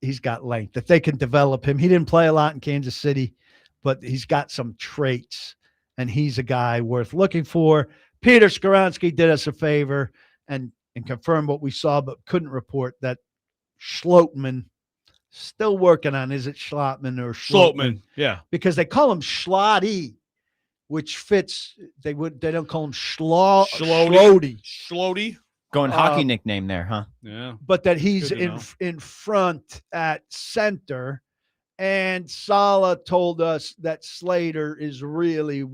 S2: He's got length. If they can develop him, he didn't play a lot in Kansas City, but he's got some traits, and he's a guy worth looking for. Peter Skoronski did us a favor and confirmed what we saw, but couldn't report that Schlotman, still working on, is it Schlotman or Schlotman?
S1: Yeah.
S2: Because they call him Schlotty, which fits. They don't call him Schlotty.
S1: Schlotty.
S3: Going hockey nickname there, huh?
S1: Yeah.
S2: But that he's in front at center. And Saleh told us that Slater is really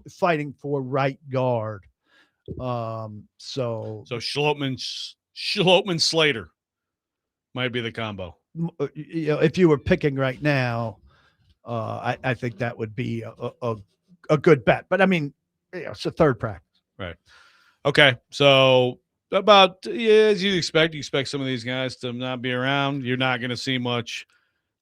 S2: fighting for right guard. So
S1: Schlottman Slater might be the combo.
S2: If you were picking right now, I think that would be a good bet. But I mean, it's a third practice.
S1: Right. Okay. So about as you expect some of these guys to not be around. You're not going to see much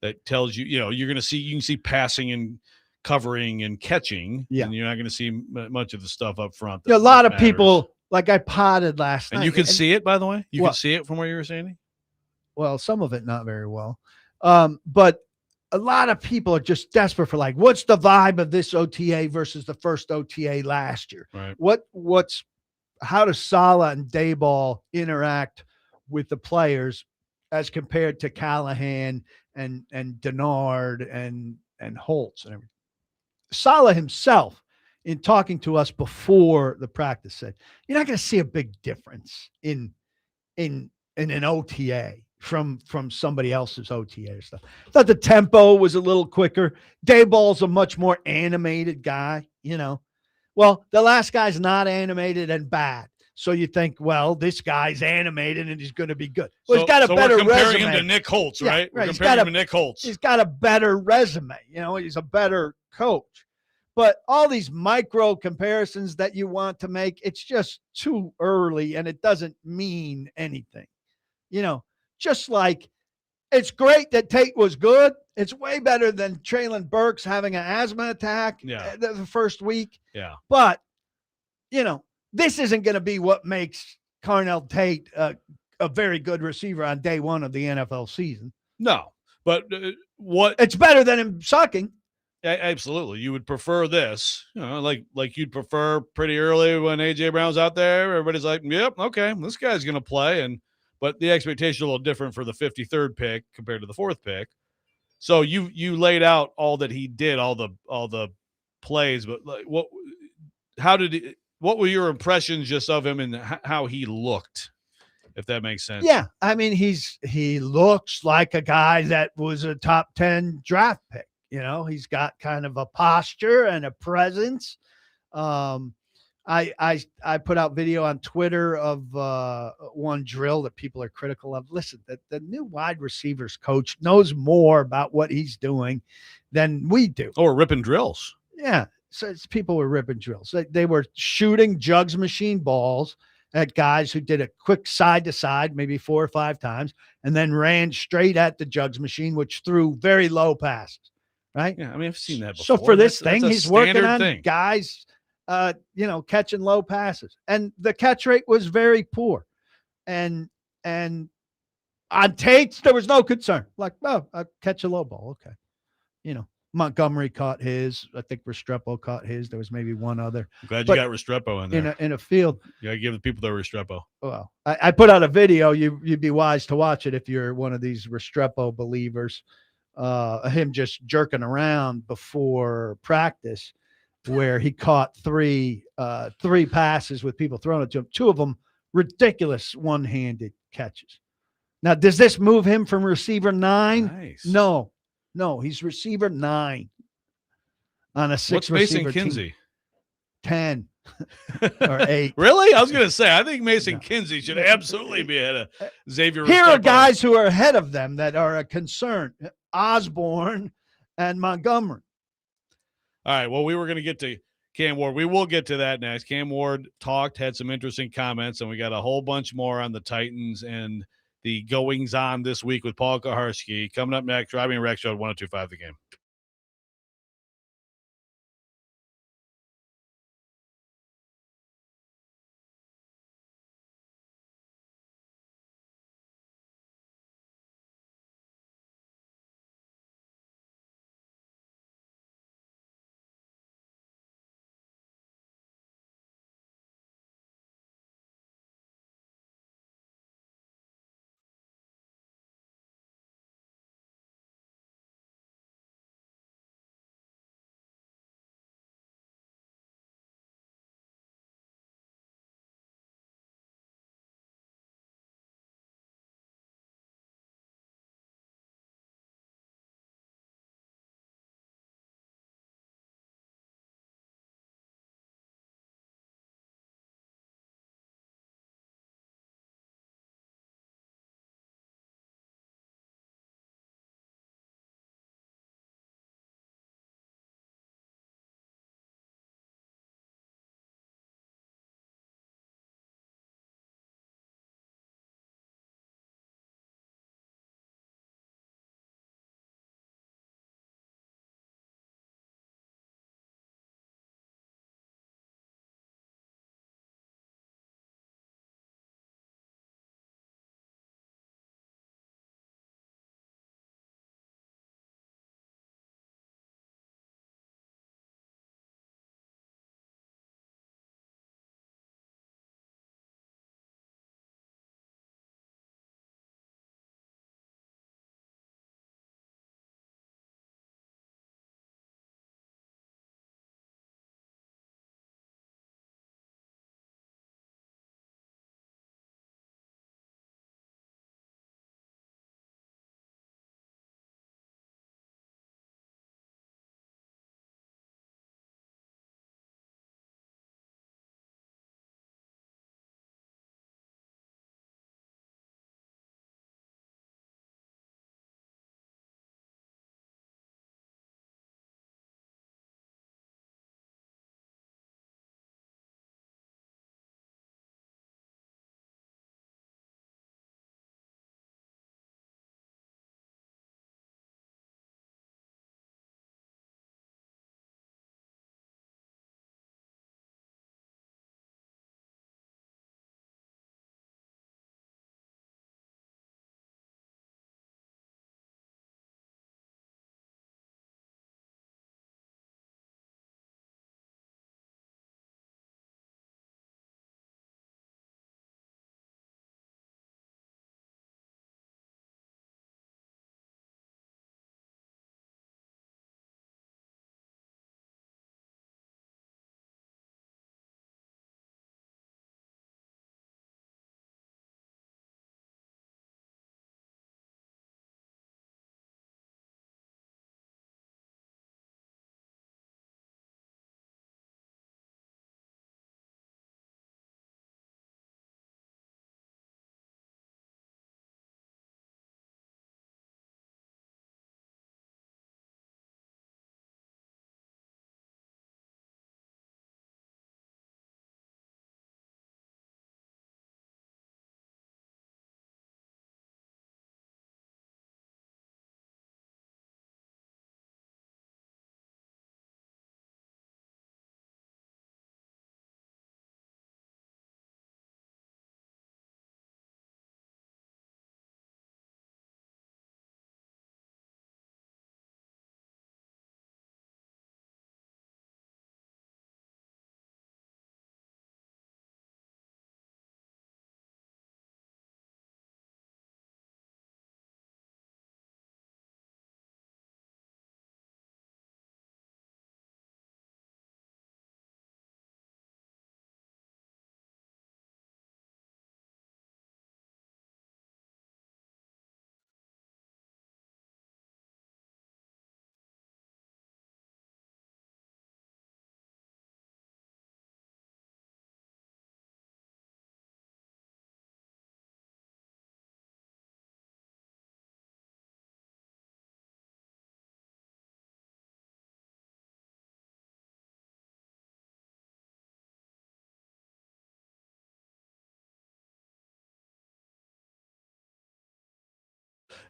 S1: that tells you, you can see passing and covering and catching.
S2: Yeah.
S1: And you're not going to see much of the stuff up front.
S2: A lot of people, like I potted last night.
S1: And you can see it, by the way? You
S2: can
S1: see it from where you were standing?
S2: Well, some of it not very well. But a lot of people are just desperate for what's the vibe of this OTA versus the first OTA last year?
S1: Right.
S2: How does Saleh and Dayball interact with the players as compared to Callahan and Denard and Holtz and everything? Saleh himself, in talking to us before the practice, said you're not going to see a big difference in an OTA from somebody else's OTA stuff. I thought the tempo was a little quicker. Dayball's a much more animated guy, Well, the last guy's not animated and bad. So you think, well, this guy's animated and he's going to be good. Well, he's got a better resume.
S1: We're comparing him to Nick Holtz, right?
S2: Right.
S1: We're comparing him to Nick Holtz.
S2: He's got a better resume. He's a better coach. But all these micro comparisons that you want to make, it's just too early and it doesn't mean anything. Just like it's great that Tate was good. It's way better than Traylon Burks having an asthma attack the first week.
S1: Yeah.
S2: But, this isn't going to be what makes Carnell Tate a very good receiver on day one of the NFL season.
S1: No, but
S2: it's better than him sucking.
S1: Absolutely. You would prefer this, like you'd prefer pretty early when AJ Brown's out there. Everybody's like, yep, okay, this guy's going to play. But the expectation is a little different for the 53rd pick compared to the 4th pick. So you laid out all that he did, all the plays, but what were your impressions just of him and how he looked, if that makes sense?
S2: Yeah. I mean, he looks like a guy that was a top 10 draft pick. He's got kind of a posture and a presence. I put out video on Twitter of one drill that people are critical of. Listen, the new wide receivers coach knows more about what he's doing than we do.
S1: Or ripping drills.
S2: Yeah. So people were ripping drills. They were shooting jugs machine balls at guys who did a quick side to side, maybe 4 or 5 times, and then ran straight at the jugs machine, which threw very low passes. Right?
S1: Yeah, I mean, I've seen that before.
S2: So for this thing, he's working on guys, catching low passes. And the catch rate was very poor. And on Tate's, there was no concern. Like, oh, I catch a low ball. Okay. Montgomery caught his. I think Restrepo caught his. There was maybe one other.
S1: I'm glad you got Restrepo in there.
S2: In a field.
S1: You got to give the people their Restrepo.
S2: Well, I put out a video. You'd be wise to watch it if you're one of these Restrepo believers. Him just jerking around before practice where he caught three passes with people throwing it to him. 2 of them ridiculous one-handed catches. Now, does this move him from receiver 9?
S1: Nice.
S2: No, he's receiver 9 on a 6
S1: What's
S2: receiver
S1: Mason Kinsey?
S2: Team. 10 or 8.
S1: Really? I was going to say, I think Mason Kinsey should absolutely be ahead of Xavier.
S2: Here are guys who are ahead of them that are a concern. Osborne and Montgomery.
S1: All right. Well, we were going to get to Cam Ward. We will get to that next. Cam Ward had some interesting comments, and we got a whole bunch more on the Titans and the goings on this week with Paul Kuharsky. Coming up next, Robby and Rexrode 102.5 The Game.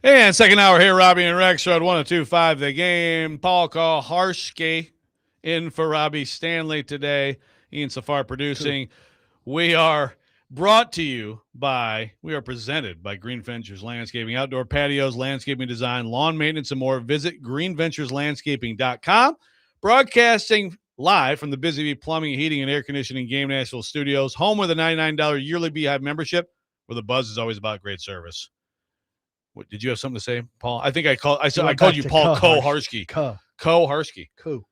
S1: And second hour here, Robby and Rexrode, 102.5 The Game. Paul Kuharsky in for Robby Stanley today. Ian Safar producing. Cool. We are brought to you by, we are presented by Green Ventures Landscaping, outdoor patios, landscaping design, lawn maintenance, and more. Visit greenventureslandscaping.com. Broadcasting live from the Busy Bee Plumbing, Heating, and Air Conditioning Game Nashville Studios, home with a $99 yearly Beehive membership, where the buzz is always about great service. What, did you have something to say, Paul? I think I called you Paul Kuharsky. Kuharsky.
S2: Ku.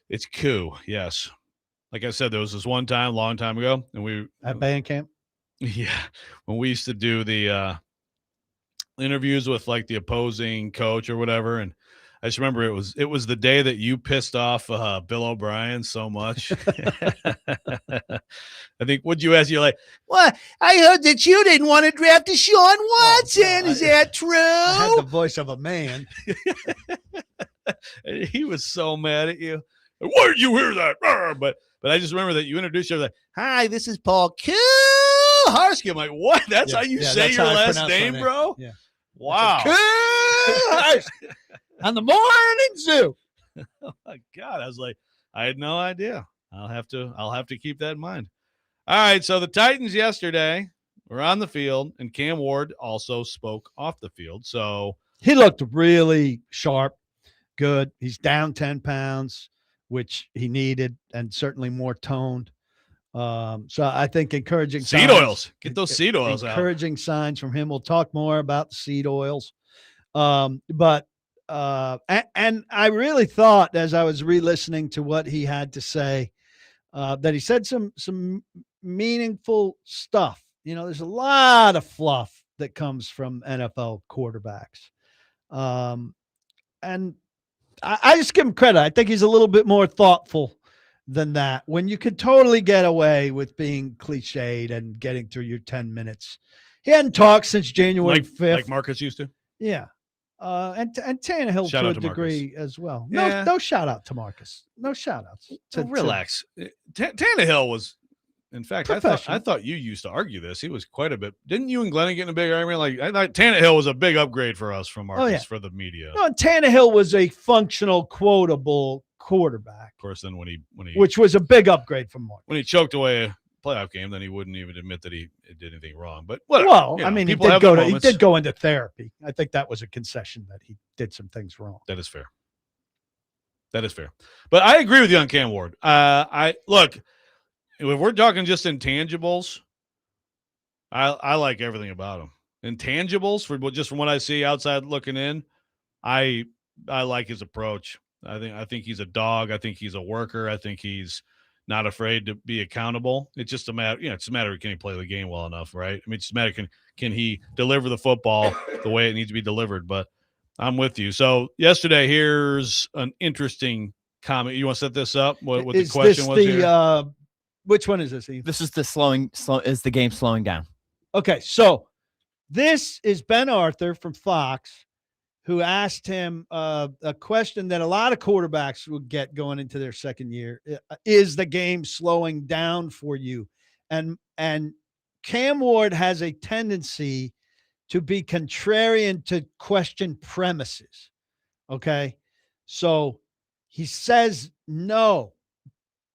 S1: It's Ku, yes. Like I said, there was this one time, long time ago, and we
S2: at band camp.
S1: Yeah, when we used to do the interviews with like the opposing coach or whatever, and I just remember it was the day that you pissed off Bill O'Brien so much. I think, what'd you ask? You're like, what? I heard that you didn't want to draft Deshaun Watson. Is that true?
S2: I had the voice of a man.
S1: And he was so mad at you. Why did you hear that? But I just remember that you introduced yourself like, hi, this is Paul Kuharsky. I'm like, what? That's how you say your last name, bro?
S2: Yeah.
S1: Wow.
S2: Kuharsky. On the morning zoo.
S1: Oh my God. I was like, I had no idea. I'll have to keep that in mind. All right. So the Titans yesterday were on the field, and Cam Ward also spoke off the field. So
S2: he looked really sharp, good. He's down 10 pounds, which he needed, and certainly more toned. So I think encouraging
S1: seed oils. Get those seed oils out.
S2: Encouraging signs from him. We'll talk more about the seed oils. And I really thought, as I was re-listening to what he had to say, that he said some meaningful stuff. You know, there's a lot of fluff that comes from NFL quarterbacks. And I just give him credit. I think he's a little bit more thoughtful than that, when you could totally get away with being cliched and getting through your 10 minutes. He hadn't talked since January 5th.
S1: Like Marcus used to?
S2: Yeah. And Tannehill
S1: shout
S2: to a
S1: to
S2: degree as well.
S1: Yeah.
S2: No shout out to Marcus. No shout outs.
S1: Relax. Tannehill was, in fact, I
S2: Professional.
S1: thought you used to argue this. He was quite a bit. Didn't you and Glennon get in a big argument? Like, I thought Tannehill was a big upgrade for us from Marcus for the media.
S2: No, and Tannehill was a functional, quotable quarterback.
S1: Of course, then when he
S2: which was a big upgrade from Marcus.
S1: When he choked away a playoff game, then he wouldn't even admit that he did anything wrong. But whatever.
S2: Well,
S1: you know,
S2: I mean, he did go into therapy. I think that was a concession that he did some things wrong.
S1: That is fair. But I agree with you on Cam Ward. I look, if we're talking just intangibles, I like everything about him. Intangibles, from what I see outside looking in, I like his approach. I think he's a dog. I think he's a worker. I think he's not afraid to be accountable. It's just a matter, it's a matter of, can he play the game well enough, right? I mean, it's a matter, can he deliver the football the way it needs to be delivered? But I'm with you. So yesterday, here's an interesting comment. You want to set this up? What the question was here?
S2: Which one is this, Eve?
S3: This is is the game slowing down?
S2: Okay, so this is Ben Arthur from Fox, who asked him a question that a lot of quarterbacks would get going into their second year. Is the game slowing down for you? And Cam Ward has a tendency to be contrarian to question premises. Okay. So he says no,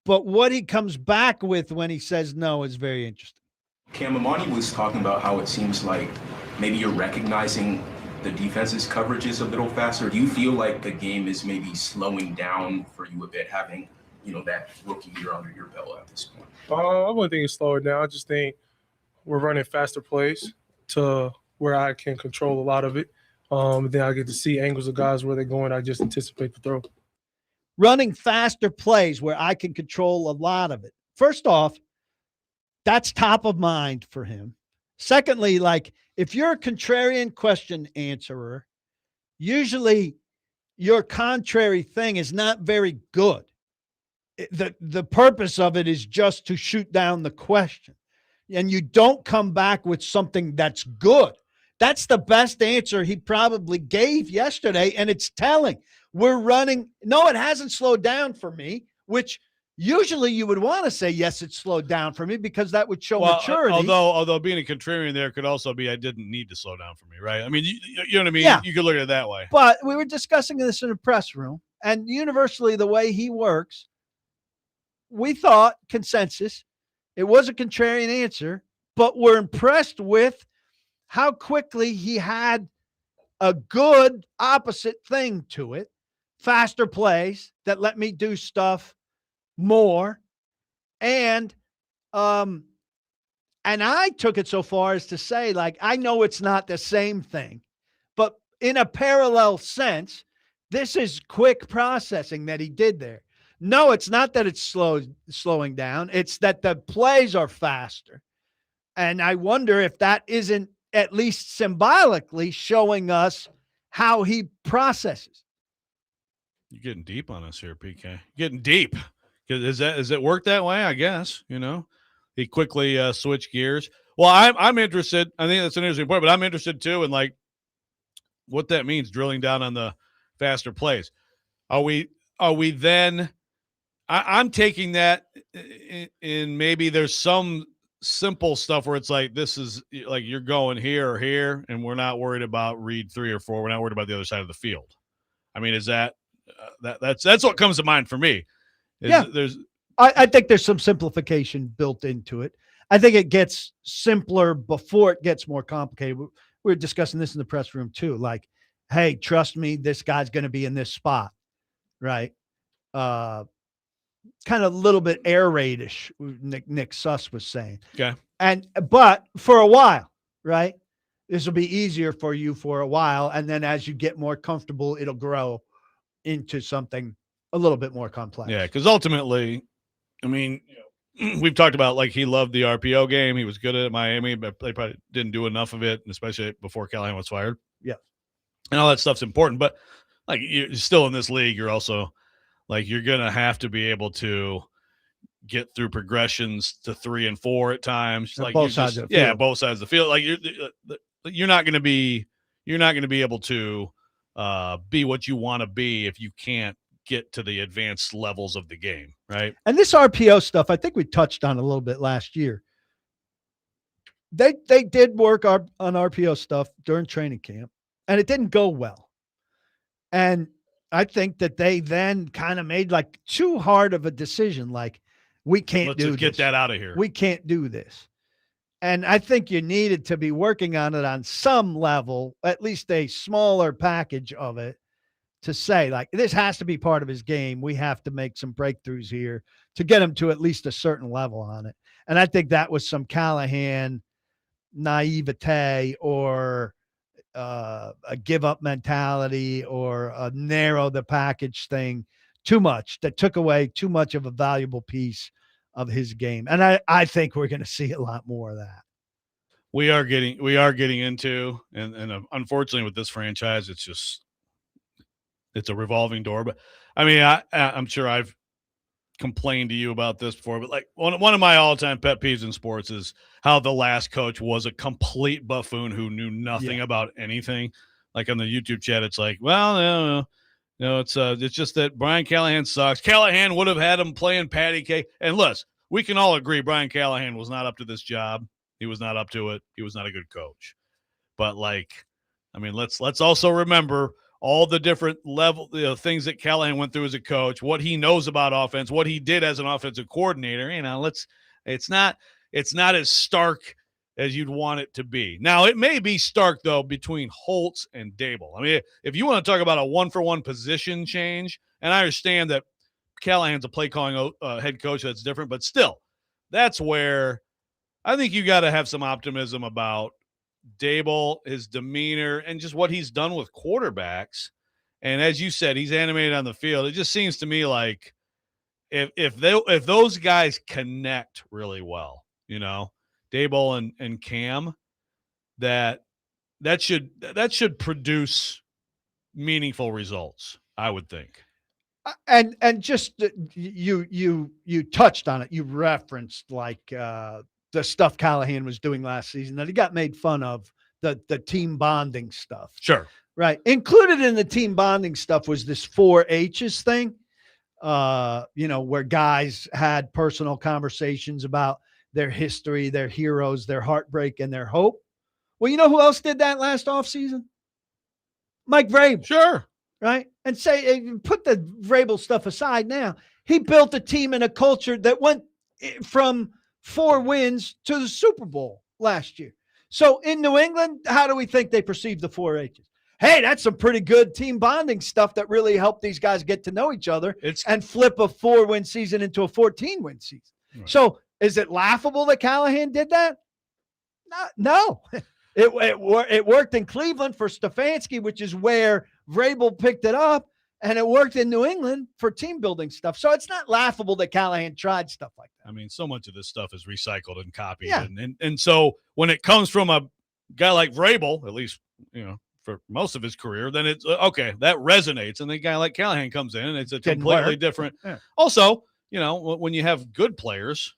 S2: but what he comes back with when he says no is very interesting.
S4: Cam, Amani was talking about how it seems like maybe you're recognizing the defense's coverage is a little faster. Do you feel like the game is maybe slowing down for you a bit, having, that rookie year under your belt at this point?
S5: I wouldn't think it's slowing down. I just think we're running faster plays to where I can control a lot of it. Then I get to see angles of guys where they're going. I just anticipate the throw.
S2: Running faster plays where I can control a lot of it. First off, that's top of mind for him. Secondly, if you're a contrarian question answerer, usually your contrary thing is not very good. The purpose of it is just to shoot down the question. And you don't come back with something that's good. That's the best answer he probably gave yesterday, and it's telling. We're running. No, it hasn't slowed down for me, which Usually you would want to say, yes, it slowed down for me because that would show
S1: Well,
S2: maturity.
S1: although being a contrarian there could also be I didn't need to slow down for me, right? I mean, you know what I mean?
S2: Yeah.
S1: You could look at it that way.
S2: But we were discussing this in the press room, and universally the way he works, we thought consensus, it was a contrarian answer, but we're impressed with how quickly he had a good opposite thing to it. Faster plays that let me do stuff more. And I took it so far as to say, like, I know it's not the same thing, but in a parallel sense, this is quick processing that he did there. No, it's not that it's slowing down. It's that the plays are faster. And I wonder if that isn't at least symbolically showing us how he processes.
S1: You're getting deep on us here, PK. Getting deep. Is it work that way? I guess, he quickly switched gears. Well, I'm interested. I think that's an interesting point, but I'm interested too in like what that means, drilling down on the faster plays. Are we then? I'm taking that in maybe there's some simple stuff where it's like this is like you're going here or here, and we're not worried about read 3 or 4. We're not worried about the other side of the field. I mean, is that that's what comes to mind for me?
S2: I think there's some simplification built into it. I think it gets simpler before it gets more complicated. We were discussing this in the press room too. Like, hey, trust me, this guy's going to be in this spot, right? Kind of a little bit air raid-ish, Nick Suss was saying.
S1: Okay.
S2: But for a while, right? This will be easier for you for a while. And then as you get more comfortable, it'll grow into something a little bit more complex.
S1: Yeah, because ultimately, I mean, we've talked about like he loved the RPO game. He was good at it at Miami, but they probably didn't do enough of it, especially before Callahan was fired.
S2: Yeah.
S1: And all that stuff's important. But like you're still in this league, you're also like you're going to have to be able to get through progressions to 3 and 4 at times. Like
S2: both sides of the field.
S1: both sides of the field. Like you're not going to be able to be what you want to be if you can't get to the advanced levels of the game, right?
S2: And this RPO stuff, I think we touched on a little bit last year. They did work on RPO stuff during training camp, and it didn't go well. And I think that they then kind of made like too hard of a decision. Like, we can't
S1: Let's
S2: do
S1: just
S2: this.
S1: get that out of here.
S2: We can't do this. And I think you needed to be working on it on some level, at least a smaller package of it, to say, like, this has to be part of his game. We have to make some breakthroughs here to get him to at least a certain level on it. And I think that was some Callahan naivete or a give up mentality or a narrow the package thing too much that took away too much of a valuable piece of his game. And I think we're going to see a lot more of that.
S1: We are getting into, and unfortunately with this franchise, it's a revolving door. But I mean, I'm sure I've complained to you about this before, but like one of my all-time pet peeves in sports is how the last coach was a complete buffoon who knew nothing about anything. Like on the YouTube chat, it's like, well, no, it's just that Brian Callahan sucks. Callahan would have had him playing patty cake. And listen, we can all agree Brian Callahan was not up to this job. He was not up to it. He was not a good coach. But like, I mean, let's also remember all the different things that Callahan went through as a coach, what he knows about offense, what he did as an offensive coordinator. It's not as stark as you'd want it to be. Now, it may be stark, though, between Holtz and Dable. I mean, if you want to talk about a one-for-one position change, and I understand that Callahan's a play-calling head coach that's different, but still, that's where I think you got to have some optimism about Dable, his demeanor, and just what he's done with quarterbacks. And as you said, he's animated on the field. It just seems to me like if those guys connect really well, Dable and Cam, that should produce meaningful results, I would think.
S2: And just you touched on it. You referenced like the stuff Callahan was doing last season that he got made fun of, the team bonding stuff.
S1: Sure.
S2: Right. Included in the team bonding stuff was this 4 H's thing. where guys had personal conversations about their history, their heroes, their heartbreak, and their hope. Well, you know who else did that last offseason? Mike Vrabel.
S1: Sure.
S2: Right? And put the Vrabel stuff aside now. He built a team and a culture that went from 4 wins to the Super Bowl last year. So in New England, how do we think they perceive the 4 H's? Hey, that's some pretty good team bonding stuff that really helped these guys get to know each other and flip a 4-win season into a 14-win season. Right. So is it laughable that Callahan did that? No. It worked in Cleveland for Stefanski, which is where Vrabel picked it up, and it worked in New England for team building stuff. So it's not laughable that Callahan tried stuff like that.
S1: I mean, so much of this stuff is recycled and copied. Yeah. And so when it comes from a guy like Vrabel, at least, for most of his career, then it's okay, that resonates. And the guy like Callahan comes in and it's a completely different. Yeah. Also, when you have good players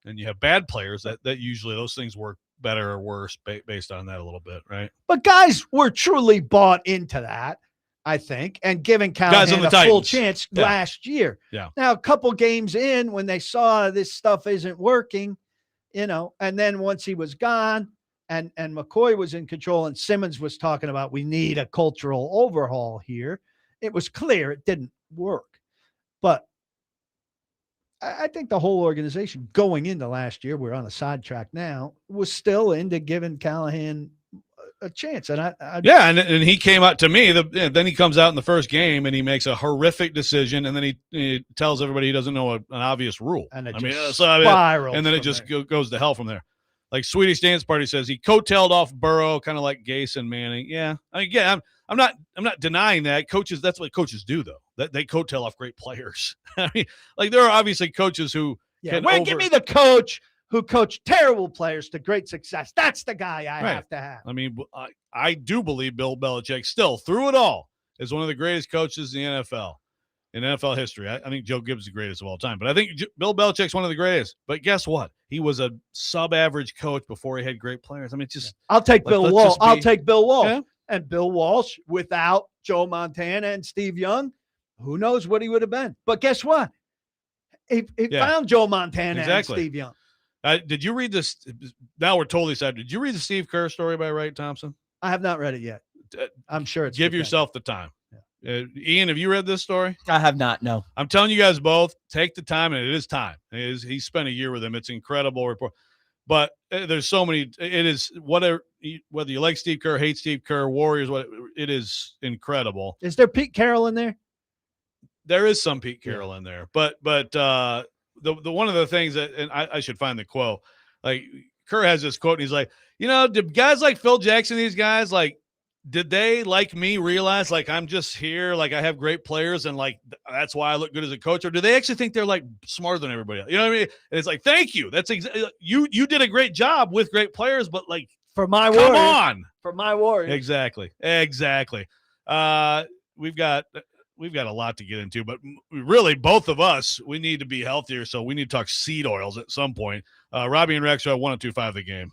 S1: and you have bad players, that usually those things work better or worse based on that a little bit, right?
S2: But guys were truly bought into that, I think, and giving Callahan a full chance last year.
S1: Yeah.
S2: Now, a couple games in, when they saw this stuff isn't working, and then once he was gone and McCoy was in control and Simmons was talking about we need a cultural overhaul here, it was clear it didn't work. But I think the whole organization going into last year, we're on a sidetrack now, was still into giving Callahan a chance. And
S1: and he came out to me. Then he comes out in the first game and he makes a horrific decision, and then he tells everybody he doesn't know an obvious rule.
S2: And it spirals.
S1: And then it just goes to hell from there. Like Swedish Dance Party says, he coattailed off Burrow, kind of like Gase and Manning. Yeah, I'm not denying that. Coaches, that's what coaches do, though. That they coattail off great players. I mean, like there are obviously coaches who
S2: give me the coach who coached terrible players to great success. That's the guy I have to have.
S1: I mean, I do believe Bill Belichick still, through it all, is one of the greatest coaches in the NFL, in NFL history. I think Joe Gibbs is the greatest of all time, but I think Bill Belichick's one of the greatest. But guess what? He was a sub-average coach before he had great players. I mean,
S2: I'll take Bill Walsh. I'll take Bill Walsh. Yeah. And Bill Walsh, without Joe Montana and Steve Young, who knows what he would have been. But guess what? He found Joe Montana and Steve Young.
S1: Did you read this? Now we're totally sad. Did you read the Steve Kerr story by Wright Thompson?
S2: I have not read it yet. I'm sure it's
S1: give yourself the time. Yeah. Ian, have you read this story?
S3: I have not. No.
S1: I'm telling you guys both, take the time, and it is time. He spent a year with him. It's an incredible report. But there's so many. It is whether you like Steve Kerr, hate Steve Kerr, Warriors. It is incredible.
S2: Is there Pete Carroll in there?
S1: There is some Pete Carroll in there, but the one of the things that, and I should find the quote. Like Kerr has this quote, and he's like, did guys like Phil Jackson, these guys, like, did they, like me, realize like I'm just here, like I have great players, and like that's why I look good as a coach, or do they actually think they're like smarter than everybody else? You know what I mean? And it's like, thank you. That's you did a great job with great players, but like
S2: for my
S1: Warriors,
S2: come on, for my Warriors,
S1: exactly. We've got a lot to get into, but really both of us, we need to be healthier, so we need to talk seed oils at some point. Robby and Rexrode 102.5 The Game.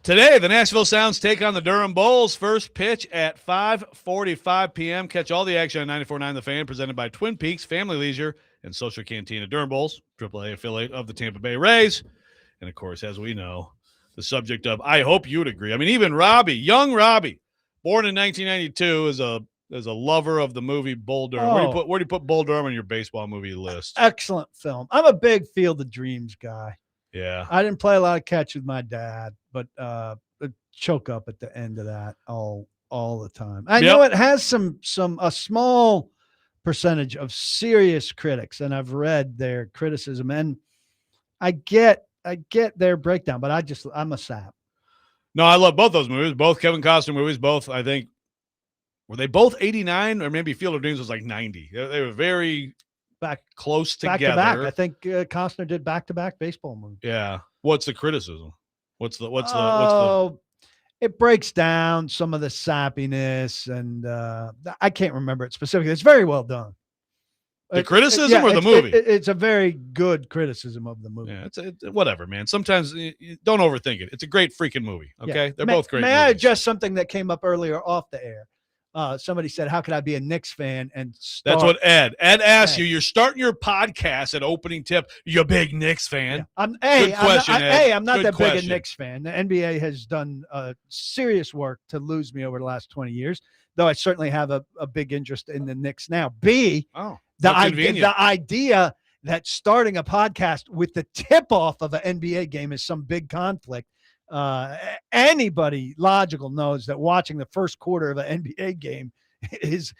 S1: Today, the Nashville Sounds take on the Durham Bulls. First pitch at 5:45 p.m. Catch all the action on 94.9 The Fan, presented by Twin Peaks Family Leisure and Social Cantina. Durham Bulls, AAA affiliate of the Tampa Bay Rays. And, of course, as we know, the subject of, I hope you'd agree. I mean, even Robby, young Robby, born in 1992, is a lover of the movie Bull Durham. Where do you put Bull Durham on your baseball movie list?
S2: Excellent film. I'm a big Field of Dreams guy.
S1: Yeah.
S2: I didn't play a lot of catch with my dad, but choke up at the end of that all the time. I know it has a small percentage of serious critics, and I've read their criticism, and I get their breakdown, but I'm a sap.
S1: No, I love both those movies, both Kevin Costner movies, both, I think, were they both 89, or maybe Field of Dreams was like 90? They were very close together.
S2: Back to back. I think Costner did back-to-back baseball movies.
S1: Yeah. What's the criticism? What's the
S2: it breaks down some of the sappiness, and I can't remember it specifically. It's very well done.
S1: The criticism or the movie?
S2: It's a very good criticism of the movie.
S1: Yeah, it's whatever, man. Sometimes you don't overthink it. It's a great freaking movie. Okay,
S2: yeah.
S1: They're both great.
S2: May
S1: movies.
S2: I adjust something that came up earlier off the air? Somebody said, "How could I be a Knicks fan?" And
S1: that's what Ed asked you. You're starting your podcast at opening tip. You a big Knicks fan?
S2: Yeah. I'm not that big a Knicks fan. The NBA has done serious work to lose me over the last 20 years, though I certainly have a big interest in the Knicks now. The idea that starting a podcast with the tip-off of an NBA game is some big conflict. Anybody logical knows that watching the first quarter of an NBA game is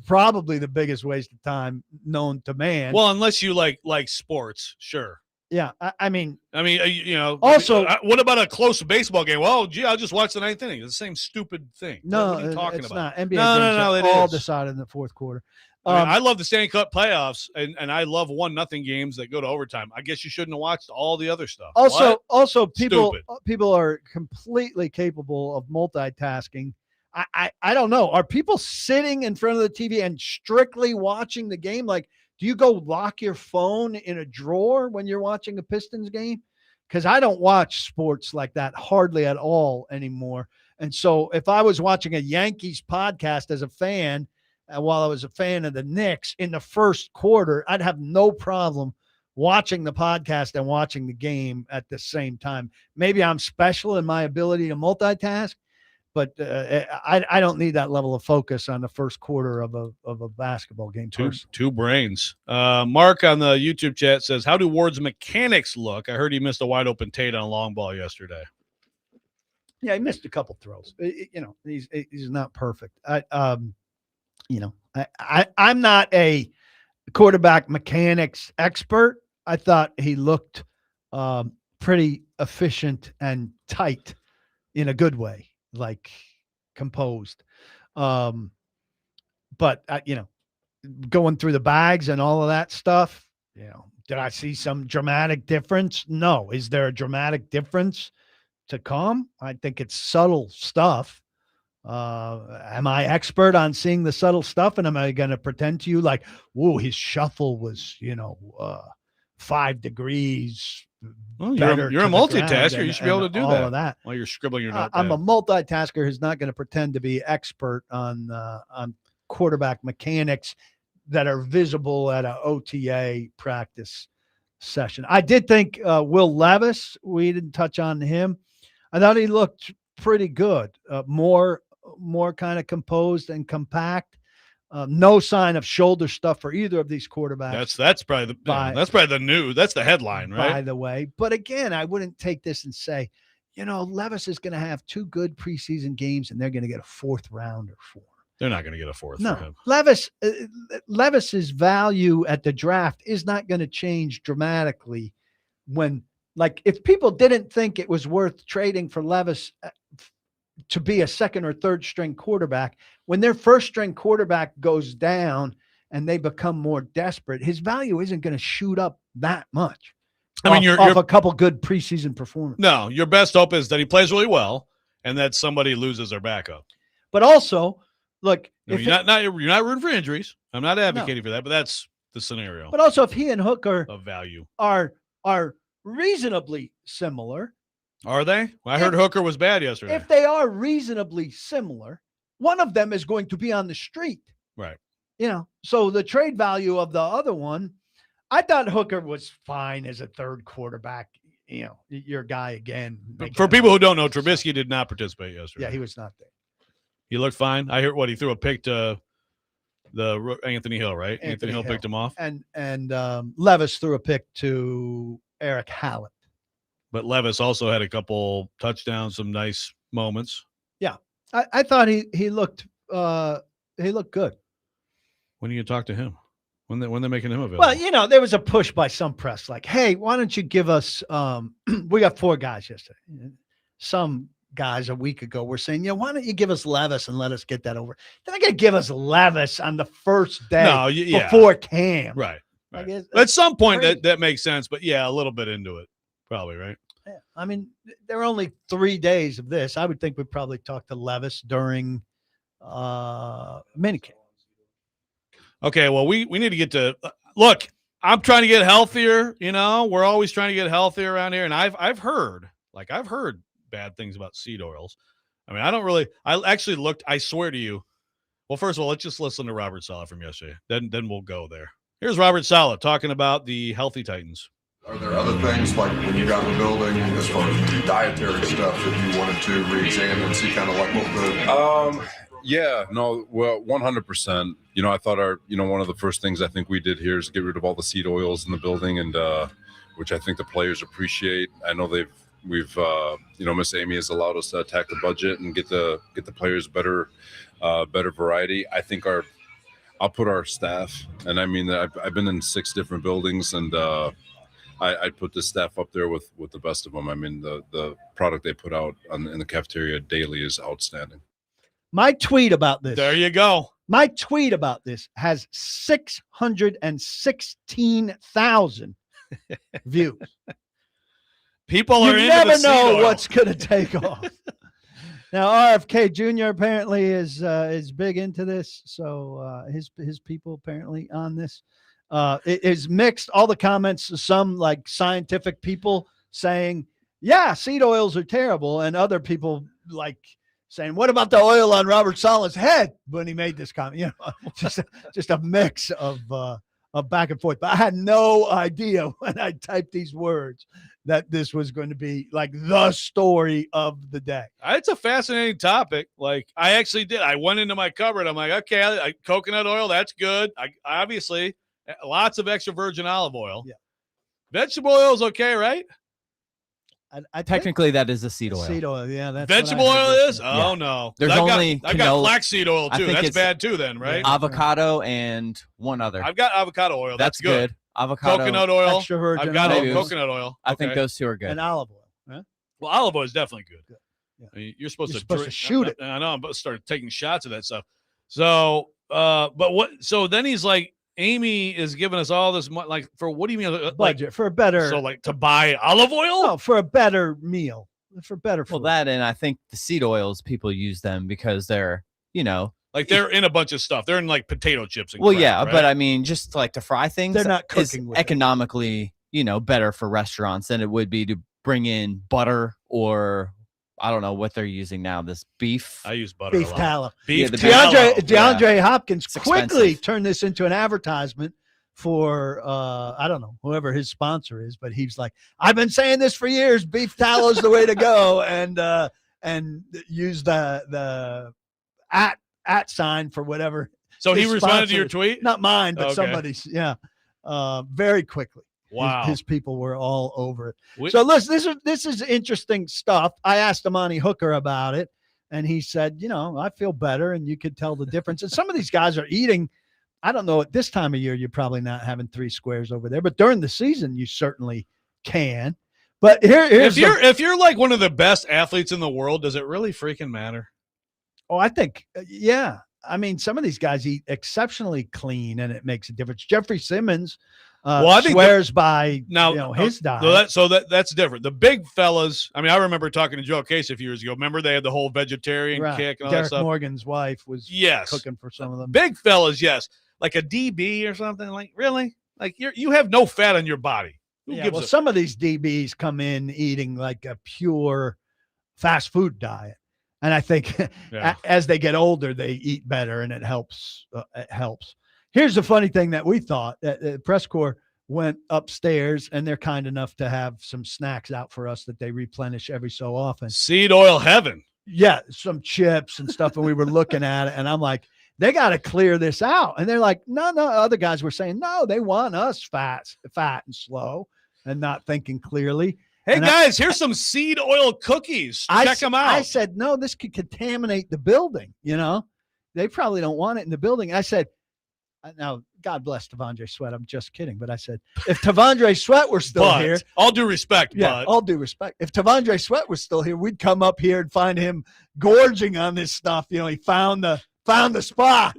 S2: probably the biggest waste of time known to man.
S1: Well, unless you like sports, sure.
S2: Yeah, I mean,
S1: Also, what about a close baseball game? Well, gee, I'll just watch the ninth inning. It's the same stupid thing.
S2: No,
S1: what are you talking
S2: it's
S1: about?
S2: not. NBA games
S1: it
S2: all
S1: is.
S2: decided in the fourth quarter.
S1: I love the Stanley Cup playoffs, and I love 1-0 games that go to overtime. I guess you shouldn't have watched all the other stuff.
S2: Also, people
S1: Stupid.
S2: Are completely capable of multitasking. I don't know. Are people sitting in front of the TV and strictly watching the game? Like, do you go lock your phone in a drawer when you're watching a Pistons game? Because I don't watch sports like that hardly at all anymore. And so if I was watching a Yankees podcast as a fan, while I was a fan of the Knicks in the first quarter, I'd have no problem watching the podcast and watching the game at the same time. Maybe I'm special in my ability to multitask, but I don't need that level of focus on the first quarter of a basketball game.
S1: Two brains. Mark on the YouTube chat says, how do Ward's mechanics look? I heard he missed a wide open Tate on a long ball yesterday.
S2: Yeah, he missed a couple throws. He's not perfect. I'm not a quarterback mechanics expert. I thought he looked pretty efficient and tight in a good way, like composed. But going through the bags and all of that stuff, did I see some dramatic difference? No. Is there a dramatic difference to come? I think it's subtle stuff. Am I expert on seeing the subtle stuff? And am I going to pretend to you like, whoa, his shuffle was, 5 degrees.
S1: Well, you're a multitasker. You should be able to do
S2: all of that
S1: while you're scribbling your notepad.
S2: I'm a multitasker who's not going to pretend to be expert on quarterback mechanics that are visible at an OTA practice session. I did think Will Levis, we didn't touch on him. I thought he looked pretty good, more kind of composed and compact. No sign of shoulder stuff for either of these quarterbacks.
S1: That's probably the news. That's the headline, right?
S2: By the way, but again, I wouldn't take this and say, Levis is going to have 2 good preseason games and they're going to get a 4th rounder for him.
S1: They're not going to get a 4th for him.
S2: Levis's value at the draft is not going to change dramatically when, like, if people didn't think it was worth trading for Levis to be a 2nd or 3rd string quarterback, when their 1st string quarterback goes down and they become more desperate, his value isn't going to shoot up that much. I mean, you're a couple good preseason performances.
S1: No, your best hope is that he plays really well and that somebody loses their backup.
S2: But also, look,
S1: you're not rooting for injuries. I'm not advocating for that, but that's the scenario.
S2: But also, if he and Hooker
S1: of value
S2: are reasonably similar,
S1: Are they? I heard Hooker was bad yesterday.
S2: If they are reasonably similar, one of them is going to be on the street.
S1: Right.
S2: So the trade value of the other one, I thought Hooker was fine as a third quarterback. Your guy again.
S1: For people who don't know, Trubisky did not participate yesterday.
S2: Yeah, he was not there.
S1: He looked fine. I heard he threw a pick to the Anthony Hill, right? Anthony Hill picked him off.
S2: And Levis threw a pick to Eric Hallett.
S1: But Levis also had a couple touchdowns, some nice moments.
S2: Yeah, I thought he looked good.
S1: When are you gonna talk to him? When they're making him available?
S2: Well, there was a push by some press, like, hey, why don't you give us? We got 4 guys yesterday. Some guys a week ago were saying, why don't you give us Levis and let us get that over? They're not gonna give us Levis on the first day before camp,
S1: right?
S2: Like,
S1: at some point that makes sense, but a little bit into it, probably, right?
S2: Yeah. I mean, there are only 3 days of this. I would think we'd probably talk to Levis during minicamp.
S1: Okay, well, we need to get to look. I'm trying to get healthier. We're always trying to get healthier around here, and I've heard bad things about seed oils. I mean, I actually looked. I swear to you. Well, first of all, let's just listen to Robert Saleh from yesterday. Then we'll go there. Here's Robert Saleh talking about the healthy Titans.
S6: Are there other things, like when you got in the building, as far as dietary stuff, that you wanted to re-examine, see kind of like what the...
S7: Yeah, no, well, 100%. I thought one of the first things I think we did here is get rid of all the seed oils in the building, and which I think the players appreciate. I know we've Miss Amy has allowed us to attack the budget and get the players better variety. I think I'll put our staff, and I mean that I've been in 6 different buildings, and I'd put the staff up there with the best of them. I mean, the product they put out in the cafeteria daily is outstanding.
S2: My tweet about this.
S1: There you go.
S2: My tweet about this has 616,000 views.
S1: People are
S2: you
S1: into
S2: never
S1: the seed
S2: know
S1: oil.
S2: what's going to take off. Now, RFK Jr. apparently is big into this, so his people apparently on this. It is mixed. All the comments, some like scientific people saying, yeah, seed oils are terrible, and other people like saying, what about the oil on Robert Saleh's head when he made this comment? Just a mix of back and forth. But I had no idea when I typed these words that this was going to be like the story of the day.
S1: It's a fascinating topic. Like, I actually did. I went into my cupboard. I'm like, okay, coconut oil, that's good. I obviously lots of extra virgin olive oil.
S2: Yeah.
S1: Vegetable oil is okay, right?
S3: I technically that is a seed oil.
S2: Seed oil, yeah. That's
S1: vegetable oil is? Oh,
S3: yeah.
S1: no.
S3: There's
S1: I've got flaxseed oil, too. That's bad, too, then, right?
S3: Avocado and one other.
S1: I've got avocado oil. That's good.
S3: Avocado.
S1: Coconut oil.
S2: Extra virgin
S1: I've got
S3: olive oil.
S1: coconut oil.
S3: I think those 2 are good.
S2: And olive oil. Huh?
S1: Well, olive oil is definitely good.
S2: Yeah.
S1: I mean, you're supposed
S2: to shoot it.
S1: I know. I'm supposed to start taking shots of that stuff. So, but what? So then he's like, Amy is giving us all this money. Like, for what do you mean?
S2: Budget for a better.
S1: So, like, to buy olive oil?
S2: No, for a better meal. For better food.
S3: Well, that, and I think the seed oils, people use them because they're,
S1: like they're in a bunch of stuff. They're in like potato chips. And
S3: well,
S1: crap,
S3: yeah,
S1: right?
S3: but I mean, just like to fry things,
S2: they're not
S3: is
S2: cooking with it.
S3: economically, better for restaurants than it would be to bring in butter or I don't know what they're using now. This beef.
S1: I use butter.
S2: Beef tallow.
S1: Beef
S3: tallow.
S2: DeAndre Hopkins
S3: It's
S2: quickly
S3: expensive.
S2: turned this into an advertisement for I don't know, whoever his sponsor is, but he's like, I've been saying this for years, beef tallow is the way to go, and use the at sign for whatever.
S1: So he
S2: his
S1: responded to
S2: sponsor
S1: your
S2: is.
S1: tweet?
S2: Not mine, but
S1: Okay.
S2: somebody's. Yeah, very quickly.
S1: Wow.
S2: His people were all over it.
S1: We-
S2: So listen, this is interesting stuff. I asked Amani Hooker about it, and he said, I feel better, and you could tell the difference. And some of these guys are eating. I don't know, at this time of year, you're probably not having 3 squares over there, but during the season, you certainly can. But here's
S1: if you're like one of the best athletes in the world, does it really freaking matter?
S2: I think, yeah. I mean, some of these guys eat exceptionally clean, and it makes a difference. Jeffrey Simmons
S1: I think
S2: swears by his diet.
S1: So that's different. The big fellas. I mean, I remember talking to Joe Case a few years ago. Remember they had the whole vegetarian kick and all
S2: Derek
S1: that stuff.
S2: Morgan's wife was
S1: Yes,
S2: cooking for some of them.
S1: big fellas. Yes, like a DB or something. Like really, like you have no fat on your body. Who
S2: Yeah,
S1: gives
S2: well,
S1: a
S2: some of these DBs come in eating like a pure fast food diet. And I think
S1: Yeah.
S2: as they get older, they eat better and it helps. It helps. Here's the funny thing that we thought that the press corps went upstairs and they're kind enough to have some snacks out for us that they replenish every so often.
S1: seed oil heaven?
S2: Yeah, some chips and stuff. And we were looking at it and I'm like, they got to clear this out. And they're like, no. Other guys were saying, no, they want us fat and slow and not thinking clearly.
S1: Hey,
S2: And
S1: guys, here's some seed oil cookies. Check them out.
S2: I said, no, this could contaminate the building. They probably don't want it in the building. I said, now, God bless Tavondre Sweat. I'm just kidding. But I said, if Tavondre Sweat were still here,
S1: all due respect,
S2: yeah, all due respect. If Tavondre Sweat was still here, we'd come up here and find him gorging on this stuff. He found the spot.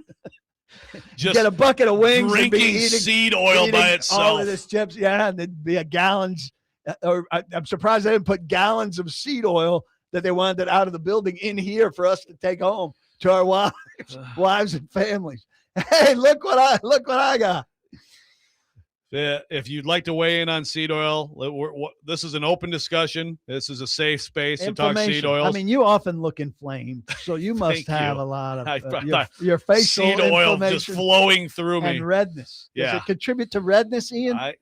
S1: just
S2: get a bucket of wings, and be
S1: drinking
S2: eating
S1: seed oil by itself.
S2: all of this chips, yeah, and there'd be a gallons. I'm surprised they didn't put gallons of seed oil that they wanted out of the building in here for us to take home to our wives and families. Hey, look what I got.
S1: If you'd like to weigh in on seed oil, this is an open discussion. This is a safe space to talk seed oils.
S2: I mean, you often look inflamed, so you must have a lot of your facial
S1: seed oil
S2: inflammation
S1: just flowing through me.
S2: and redness.
S1: Yeah.
S2: Does it contribute to redness, Ian?
S1: I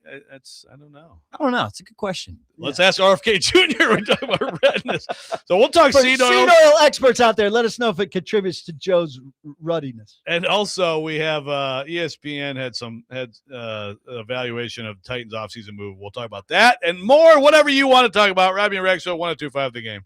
S1: don't know.
S3: I don't know. It's a good question.
S1: Let's ask RFK Jr. We're talking about redness. So we'll talk
S2: For
S1: seed oil.
S2: Seed oil experts out there, let us know if it contributes to Joe's ruddiness.
S1: And also, we have ESPN had evaluation of Titans offseason move. We'll talk about that and more, whatever you want to talk about. Robby and Rexrode, 102.5 The Game.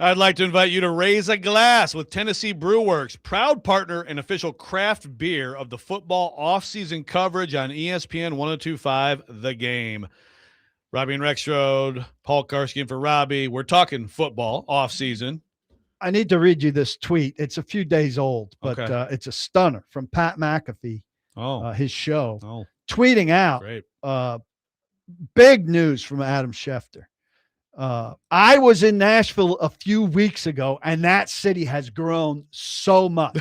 S1: I'd like to invite you to raise a glass with Tennessee Brew Works, proud partner and official craft beer of the football offseason coverage on ESPN 102.5 The Game. Robby and Rexrode, Paul Kuharsky for Robby. We're talking football offseason.
S2: I need to read you this tweet. It's a few days old, but
S1: Okay.
S2: it's a stunner from Pat McAfee, his show, tweeting out
S1: Great.
S2: big news from Adam Schefter. I was in Nashville a few weeks ago, and that city has grown so much.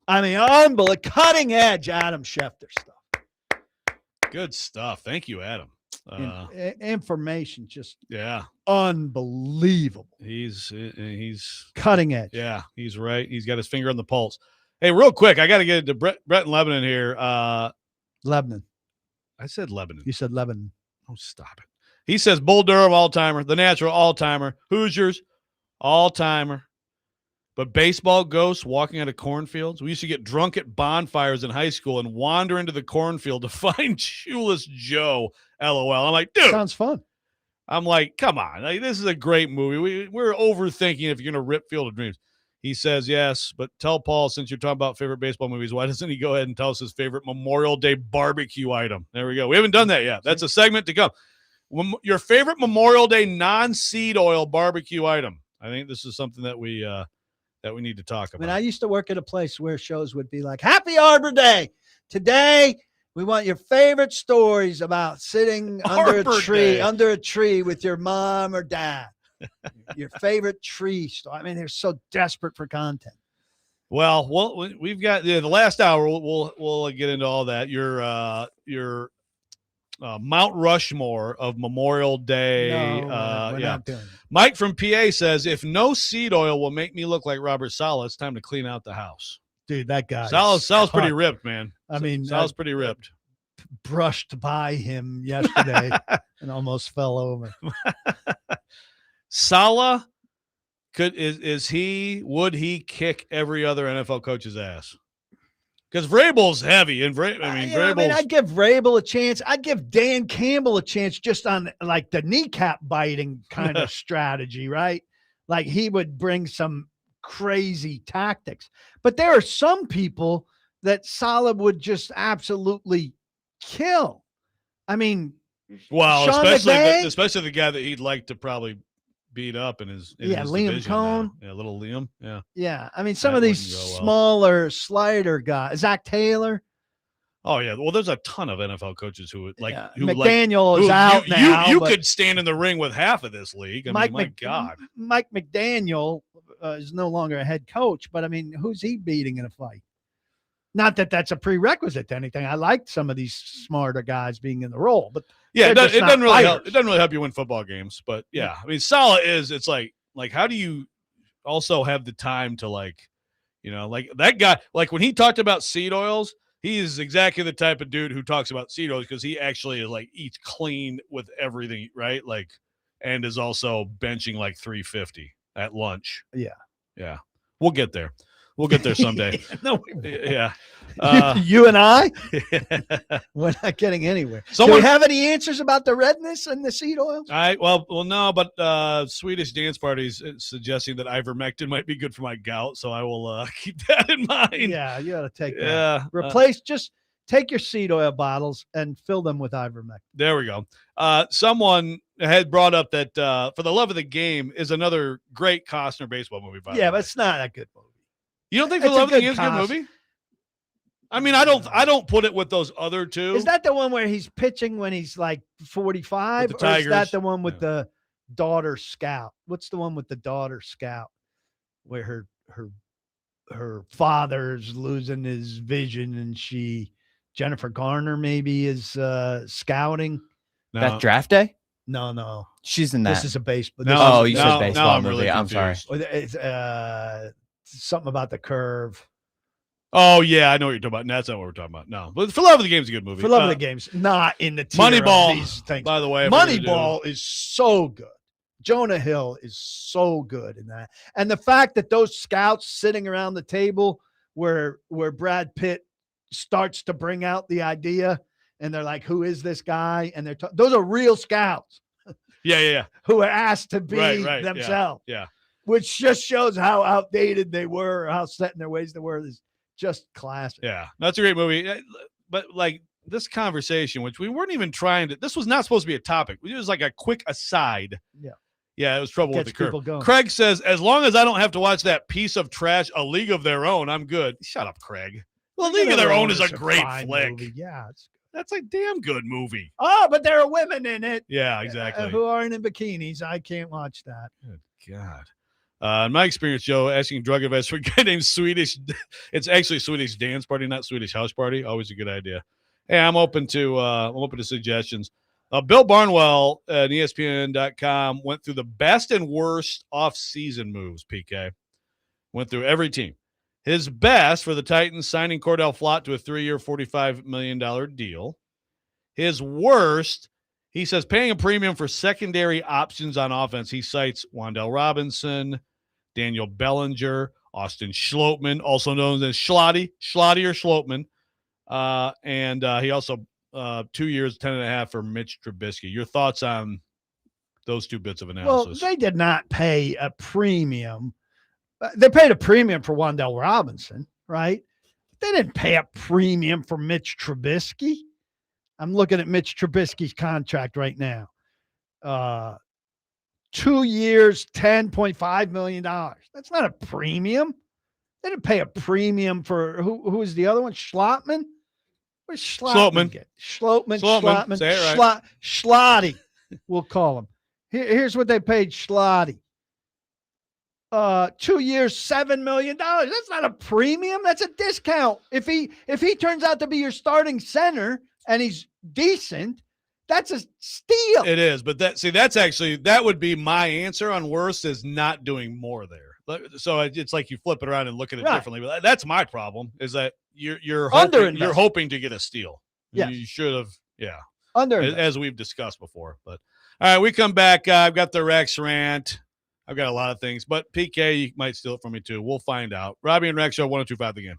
S2: I mean, unbelievable, cutting edge Adam Schefter stuff.
S1: Good stuff. Thank you, Adam.
S2: Information just
S1: Yeah,
S2: unbelievable.
S1: he's
S2: Cutting edge.
S1: Yeah, he's right. He's got his finger on the pulse. Hey, real quick, I got to get into Brett in Lebanon here.
S2: Lebanon.
S1: I said Lebanon.
S2: You said Lebanon.
S1: Oh, stop it. He says Bull Durham all-timer, the Natural all-timer, Hoosiers all-timer. But baseball ghosts walking out of cornfields. We used to get drunk at bonfires in high school and wander into the cornfield to find Shoeless Joe. LOL. I'm like, dude.
S2: Sounds fun.
S1: I'm like, come on. Like, this is a great movie. We're overthinking if you're going to rip Field of Dreams. He says, yes, but tell Paul, since you're talking about favorite baseball movies, why doesn't he go ahead and tell us his favorite Memorial Day barbecue item? There we go. We haven't done that yet. That's a segment to come. Your favorite Memorial Day non-seed oil barbecue item. I think this is something that we need to talk about.
S2: I mean, I used to work at a place where shows would be like, Happy Arbor Day. Today, we want your favorite stories about sitting under a tree with your mom or dad. Your favorite tree story. I mean, they're so desperate for content.
S1: Well, we've got the last hour. We'll get into all that. Your Mount Rushmore of Memorial Day.
S2: No, we're not doing it.
S1: Mike from PA says, if no seed oil will make me look like Robert Saleh, it's time to clean out the house.
S2: Dude, that guy.
S1: Saleh's pretty ripped, man.
S2: I mean,
S1: Saleh's pretty ripped.
S2: Brushed by him yesterday and almost fell over.
S1: Saleh would he kick every other NFL coach's ass? Because Vrabel's heavy, and
S2: I'd give Vrabel a chance. I'd give Dan Campbell a chance just on like the kneecap biting kind of strategy, right? Like he would bring some crazy tactics. But there are some people that Saleh would just absolutely kill. I mean,
S1: well,
S2: Sean
S1: especially the guy that he'd like to probably beat up in his
S2: Liam Cohn.
S1: Yeah, little Liam.
S2: Yeah. I mean, some of these smaller slider guys, Zach Taylor.
S1: Oh yeah. Well, there's a ton of NFL coaches who would like.
S2: Yeah.
S1: Who
S2: McDaniel is out now.
S1: You could stand in the ring with half of this league. I mean, my God.
S2: Mike McDaniel is no longer a head coach, but I mean, who's he beating in a fight? Not that that's a prerequisite to anything. I liked some of these smarter guys being in the role, but
S1: yeah, it doesn't really help. It doesn't really help you win football games, but yeah, I mean, Saleh it's like how do you also have the time to like that guy, like when he talked about seed oils, he is exactly the type of dude who talks about seed oils because he actually like eats clean with everything, right? Like, and is also benching like 350 at lunch. Yeah. We'll get there. We'll get there someday.
S2: No,
S1: yeah.
S2: You and I, we're not getting anywhere. Do we have any answers about the redness and the seed oil?
S1: Well, no, but Swedish Dance Party's suggesting that ivermectin might be good for my gout, so I will keep that in mind.
S2: Yeah, you got to take that.
S1: Yeah.
S2: Replace, just take your seed oil bottles and fill them with ivermectin.
S1: There we go. Someone had brought up that For the Love of the Game is another great Costner baseball movie. By the way.
S2: But it's not a good movie.
S1: You don't think For the Love of the Game is a good movie? I mean, I don't put it with those other two.
S2: Is that the one where he's pitching when he's like 45?
S1: Or
S2: is that the one with the daughter scout? What's the one with the daughter scout where her father's losing his vision and Jennifer Garner maybe is scouting?
S1: No.
S3: That Draft Day?
S2: No.
S3: She's in that.
S2: This is a baseball.
S1: No,
S3: you said baseball movie.
S1: Really
S3: I'm sorry.
S2: It's something about the curve.
S1: Oh, yeah, I know what you're talking about. That's not what we're talking about. No, but For Love of the Game is a good movie.
S2: For Love of the Game's not in the tier
S1: Moneyball,
S2: of these things.
S1: by the way.
S2: Moneyball is so good. Jonah Hill is so good in that. And the fact that those scouts sitting around the table where Brad Pitt starts to bring out the idea and they're like, who is this guy? And those are real scouts.
S1: Yeah.
S2: who are asked to be
S1: Right, yeah,
S2: themselves.
S1: yeah.
S2: Which just shows how outdated they were, or how set in their ways they were. Is just classic.
S1: Yeah, that's a great movie. But like this conversation, which we weren't even trying to, this was not supposed to be a topic. It was like a quick aside. Yeah, it was trouble with
S2: Gets
S1: the
S2: people
S1: curve.
S2: going.
S1: Craig says, as long as I don't have to watch that piece of trash, A League of Their Own, I'm good. Shut up, Craig. Well, League of Their Own is a great flick.
S2: Movie. Yeah,
S1: that's a damn good movie.
S2: Oh, but there are women in it.
S1: Yeah, exactly.
S2: Who aren't in bikinis. I can't watch that.
S1: Good God. In my experience, Joe, asking drug advice for a guy named Swedish, it's actually Swedish dance party, not Swedish house party. Always a good idea. Hey, I'm open to suggestions. Bill Barnwell at ESPN.com went through the best and worst off-season moves, PK. Went through every team. His best for the Titans, signing Cordell Flott to a 3-year, $45 million deal. His worst, he says, paying a premium for secondary options on offense. He cites Wan'Dale Robinson, Daniel Bellinger, Austin Schlottman, also known as Schlotty or Schlottman. And he also 2 years, 10.5 for Mitch Trubisky. Your thoughts on those two bits of analysis?
S2: Well, they did not pay a premium. They paid a premium for Wan'Dale Robinson, right? They didn't pay a premium for Mitch Trubisky. I'm looking at Mitch Trubisky's contract right now. 2 years, $10.5 million. That's not a premium. They didn't pay a premium for who is the other one? Schlottman? Where's Schlottman? Schlottman.
S1: Say it right.
S2: Schlotty, we'll call him. Here's what they paid Schlotty. 2 years, $7 million. That's not a premium. That's a discount. If he turns out to be your starting center and he's decent, that's a steal.
S1: It is, but that would be my answer on worst, is not doing more there. So it's like you flip it around and look at it differently. But that's my problem, is that you're hoping to get a steal.
S2: Yes.
S1: You should have, as we've discussed before. But all right, we come back. I've got the Rex rant. I've got a lot of things, but PK, you might steal it from me too. We'll find out. Robby and Rex Show 102.5 The Game.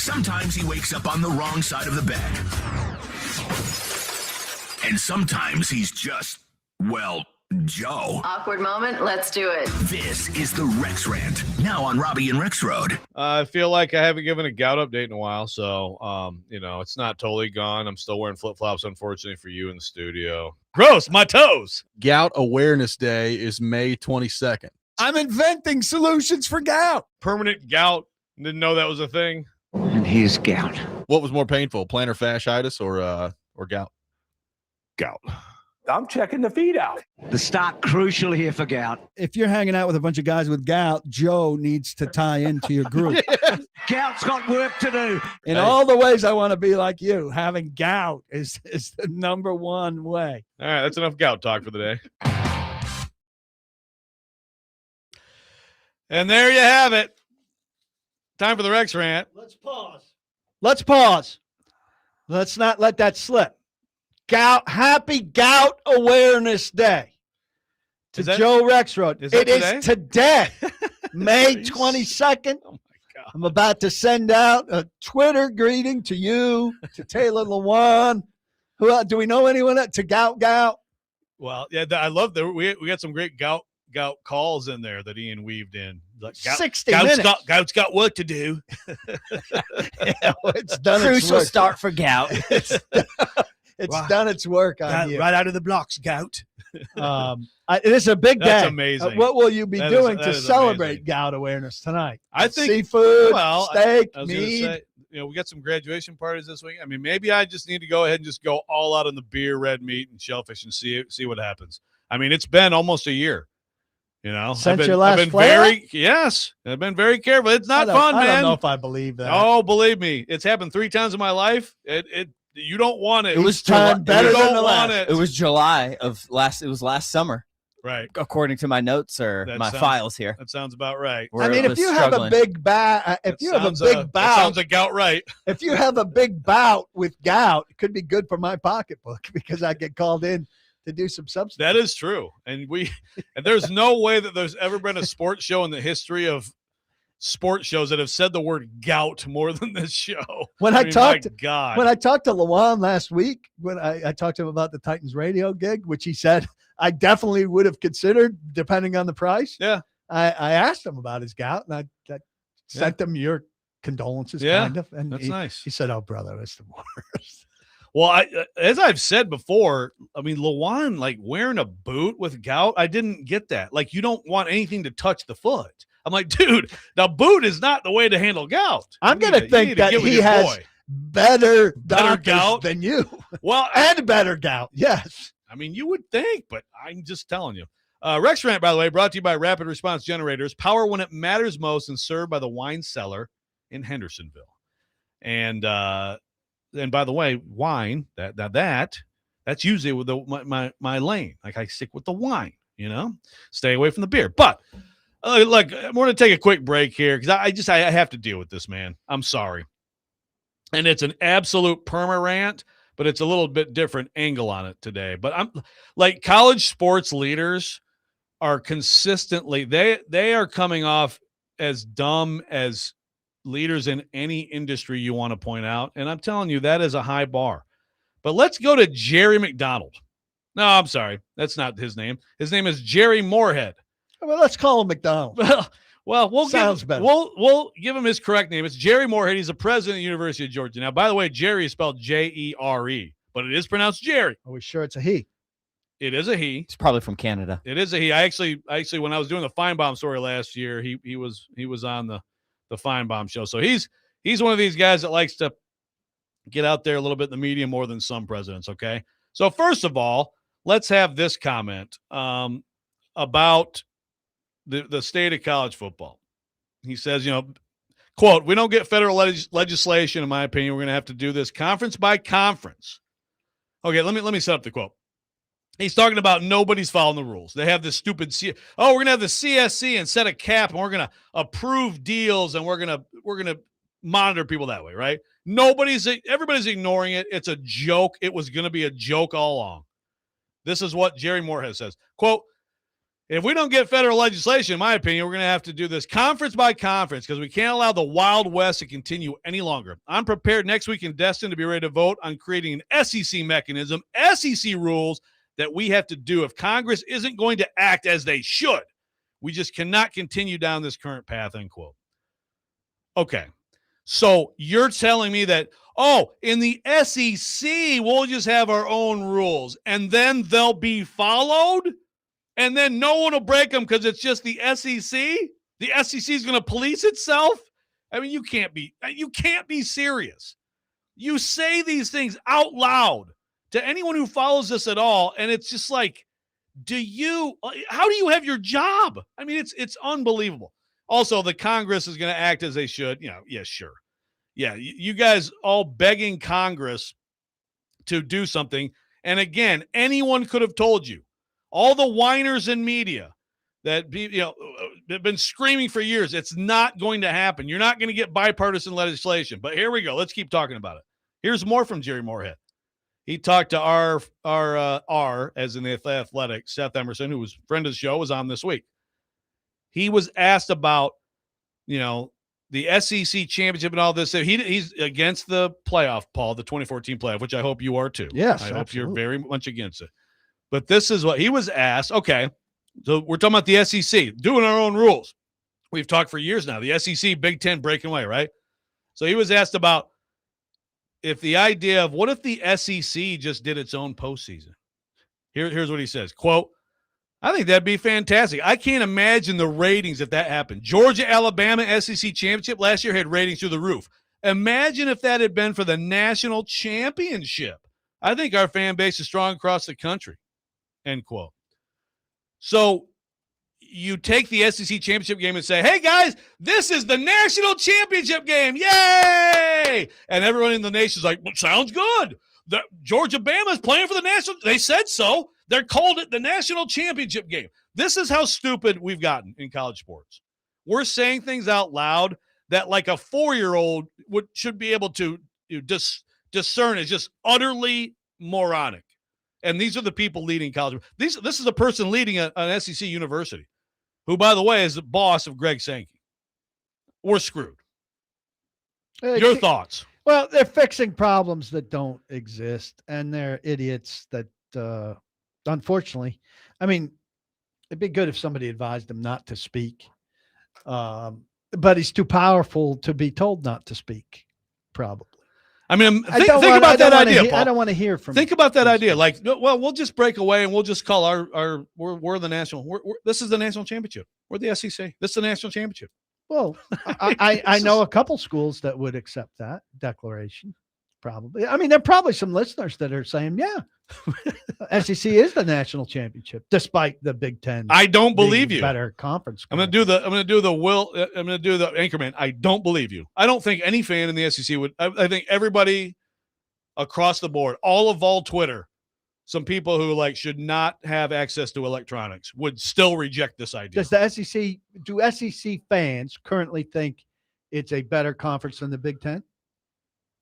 S8: Sometimes he wakes up on the wrong side of the bed. And sometimes he's just, well, Joe.
S9: Awkward moment. Let's do it.
S8: This is the Rex Rant, now on Robby and Rexrode.
S1: I feel like I haven't given a gout update in a while, so it's not totally gone. I'm still wearing flip-flops, unfortunately, for you in the studio. Gross, my toes.
S10: Gout Awareness Day is May 22nd.
S2: I'm inventing solutions for gout.
S1: Permanent gout. Didn't know that was a thing.
S11: And here's gout.
S10: What was more painful, plantar fasciitis or gout?
S1: Gout.
S12: I'm checking the feed out.
S11: The start crucial here for gout.
S2: If you're hanging out with a bunch of guys with gout, Joe needs to tie into your group.
S11: Gout's got work to do.
S2: In all the ways I want to be like you, having gout is the number one way.
S1: All right, that's enough gout talk for the day. And there you have it. Time for the Rex Rant.
S2: Let's pause. Let's not let that slip. Happy Gout Awareness Day to Joe Rexrode. It is today, May 22nd.
S1: Oh my God.
S2: I'm about to send out a Twitter greeting to you, to Taylor Lewan. Who else? Do we know anyone to Gout?
S1: Well, yeah, I love that. We got some great gout calls in there that Ian weaved in. Like,
S2: 60 minutes.
S1: Gout's got work to do.
S2: Yeah, well, it's done.
S3: Crucial start for gout.
S2: It's done its work on you.
S12: Right out of the blocks, gout.
S2: It is a big day.
S1: That's amazing.
S2: What will you be doing to
S1: is
S2: celebrate
S1: amazing.
S2: Gout Awareness tonight?
S1: I think
S2: seafood, steak,
S1: I was gonna
S2: meat.
S1: say, we got some graduation parties this week. I mean, maybe I just need to go ahead and just go all out on the beer, red meat, and shellfish and see what happens. I mean, it's been almost a year.
S2: Since your last
S1: I've been very careful. It's not fun, man.
S2: I don't know if I believe that.
S1: Oh, believe me, it's happened 3 times in my life. You don't want it.
S3: It was
S2: time better
S1: you
S2: than
S1: don't
S2: the
S1: want
S2: last.
S1: it.
S3: It was July of last. It was last summer,
S1: right?
S3: According to my notes or
S1: That
S3: my
S1: sounds-
S3: files here.
S1: That sounds about right.
S2: I mean, if you have a big bout,
S1: That sounds a gout right.
S2: if you have a big bout with gout, it could be good for my pocketbook because I get called in to do some substance.
S1: That is true, and there's no way that there's ever been a sports show in the history of sports shows that have said the word gout more than this show.
S2: When I talked to
S1: Lewan
S2: last week, when I talked to him about the Titans radio gig, which he said I definitely would have considered depending on the price.
S1: Yeah.
S2: I asked him about his gout and I sent him your condolences, kind of. And
S1: that's nice.
S2: He said, "Oh, brother, it's the worst."
S1: Well, as I've said before, I mean, Lewan, like wearing a boot with gout, I didn't get that. Like, you don't want anything to touch the foot. I'm like, dude, the boot is not the way to handle gout.
S2: I'm going to think that he has better gout than you.
S1: Well,
S2: and better gout. Yes.
S1: I mean, you would think, but I'm just telling you. Rex Rant, by the way, brought to you by Rapid Response Generators. Power when it matters most and served by the Wine Cellar in Hendersonville. And by the way, wine, that's usually with my lane. Like, I stick with the wine, stay away from the beer. But look, I'm going to take a quick break here because I have to deal with this, man. I'm sorry. And it's an absolute perma rant, but it's a little bit different angle on it today. But I'm like, college sports leaders are consistently, they are coming off as dumb as leaders in any industry you want to point out. And I'm telling you, that is a high bar. But let's go to Jerry McDonald. No, I'm sorry. That's not his name. His name is Jerry Moorhead.
S2: Well, let's call him McDonald.
S1: Well,
S2: better.
S1: We'll give him his correct name. It's Jerry Moorhead. He's the president of the University of Georgia. Now, by the way, Jerry is spelled Jere, but it is pronounced Jerry.
S2: Are we sure it's a he?
S1: It is a he.
S3: He's probably from Canada.
S1: It is a he. I actually, when I was doing the Feinbaum story last year, he was on the Feinbaum show. So he's one of these guys that likes to get out there a little bit in the media more than some presidents. Okay. So first of all, let's have this comment about the state of college football. He says, quote, "We don't get federal legislation, in my opinion. We're going to have to do this conference by conference." Okay, let me set up the quote. He's talking about nobody's following the rules. They have this stupid we're going to have the CSC and set a cap, and we're going to approve deals, and we're going to monitor people that way, right? Everybody's ignoring it. It's a joke. It was going to be a joke all along. This is what Jerry Moorhead says. Quote, If we don't get federal legislation, in my opinion, we're going to have to do this conference by conference because we can't allow the Wild West to continue any longer. I'm prepared next week in Destin to be ready to vote on creating an SEC mechanism, SEC rules that we have to do if Congress isn't going to act as they should. We just cannot continue down this current path, end quote. Okay, so you're telling me that, in the SEC, we'll just have our own rules, and then they'll be followed? And then no one will break them because it's just the SEC? The SEC is going to police itself? I mean, you can't be serious. You say these things out loud to anyone who follows this at all, and it's just like, how do you have your job? I mean, it's unbelievable. Also, the Congress is going to act as they should. Yeah, sure. Yeah, you guys all begging Congress to do something. And again, anyone could have told you. All the whiners in media that have been screaming for years, it's not going to happen. You're not going to get bipartisan legislation. But here we go. Let's keep talking about it. Here's more from Jerry Moorhead. He talked to our as in the Athletic, Seth Emerson, who was a friend of the show, was on this week. He was asked about, the SEC championship and all this. He's against the playoff, Paul, the 2014 playoff, which I hope you are too.
S2: Yes,
S1: I hope
S2: absolutely.
S1: you're very much against it. But this is what he was asked. Okay, so we're talking about the SEC, doing our own rules. We've talked for years now. The SEC, Big Ten breaking away, right? So he was asked about what if the SEC just did its own postseason? Here's what he says, quote, I think that'd be fantastic. I can't imagine the ratings if that happened. Georgia, Alabama SEC championship last year had ratings through the roof. Imagine if that had been for the national championship. I think our fan base is strong across the country, end quote. So you take the SEC championship game and say, hey, guys, this is the national championship game. Yay! And everyone in the nation is like, well, sounds good. The Georgia Bama is playing for the national. They said so. They're called it the national championship game. This is how stupid we've gotten in college sports. We're saying things out loud that like a 4-year-old should be able to discern is just utterly moronic. And these are the people leading college. This is a person leading an SEC university, who, by the way, is the boss of Greg Sankey. We're screwed. Your thoughts?
S2: Well, they're fixing problems that don't exist, and they're idiots that, unfortunately, I mean, it'd be good if somebody advised him not to speak. But he's too powerful to be told not to speak, probably.
S1: I mean, think about that idea, Paul.
S2: I don't want to hear from.
S1: Think about that idea. Like, well, we'll just break away and we'll just call we're the national. This is the national championship. We're the SEC. This is the national championship.
S2: Well, I know a couple schools that would accept that declaration. Probably. I mean, there are probably some listeners that are saying, yeah, SEC is the national championship, despite the Big Ten.
S1: I don't believe you.
S2: Better conference.
S1: I'm going to do the Anchorman. I don't believe you. I don't think any fan in the SEC would. I think everybody across the board, all Twitter, some people who should not have access to electronics would still reject this idea.
S2: Does the SEC fans currently think it's a better conference than the Big Ten?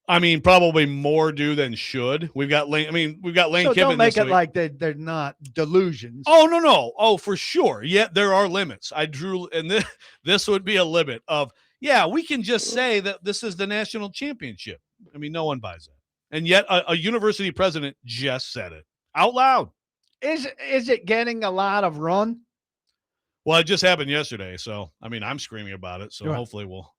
S1: I mean, probably more do than should. We've got Lane. So
S2: don't make it like they're not delusions.
S1: Oh, no. Oh, for sure. Yeah, there are limits. And this would be a limit of, yeah, we can just say that this is the national championship. I mean, no one buys that. And yet a university president just said it out loud.
S2: Is it getting a lot of run?
S1: Well, it just happened yesterday. So, I mean, I'm screaming about it. So hopefully we'll,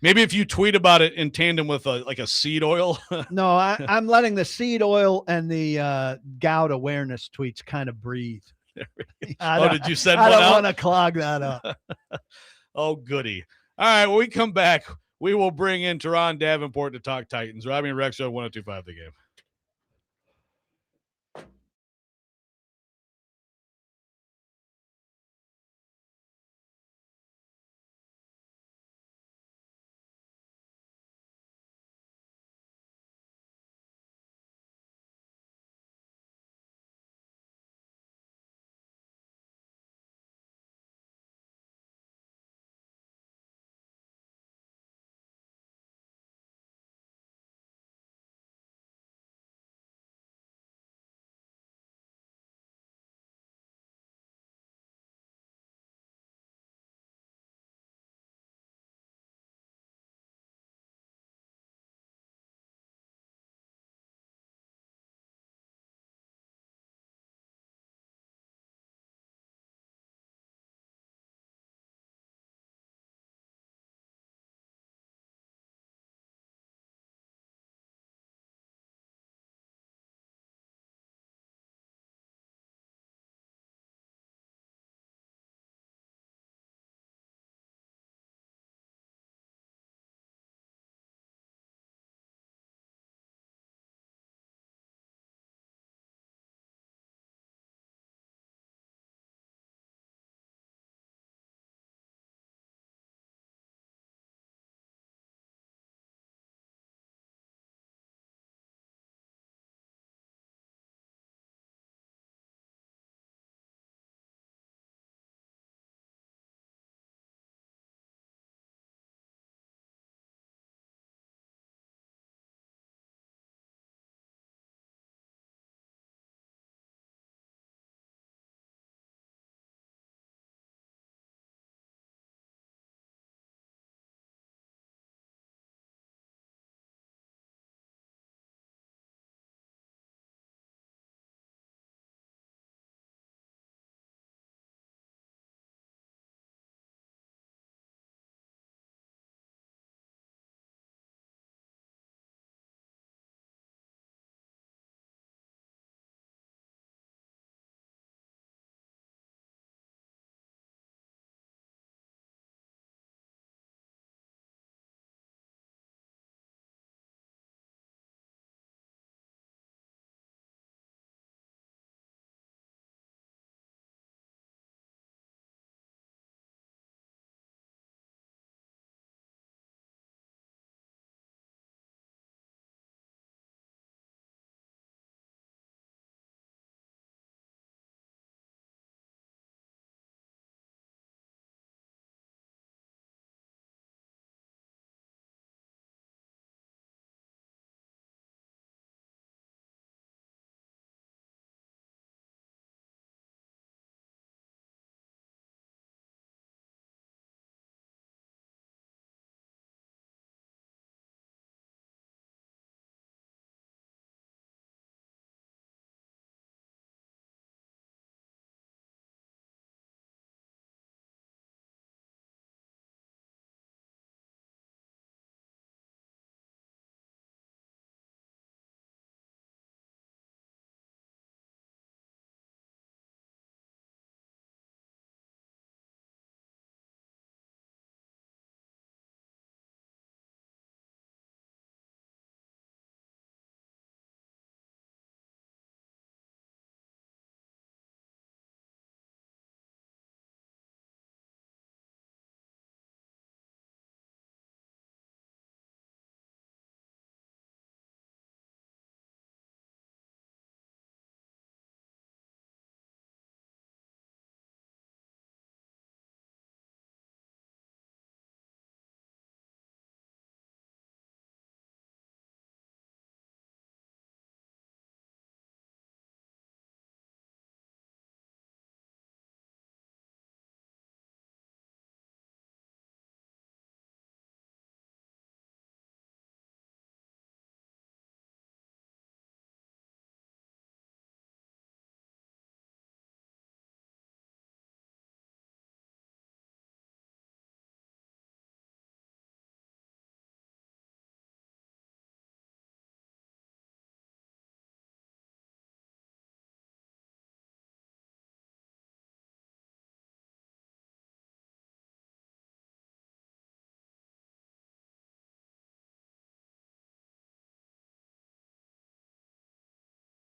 S1: maybe if you tweet about it in tandem with a seed oil.
S2: No, I'm letting the seed oil and the gout awareness tweets kind of breathe.
S1: Did you send one out?
S2: I don't want to clog that up.
S1: Oh, goody. All right, when we come back, we will bring in Turron Davenport to talk Titans. Robby and Rexrode 102.5 The Game.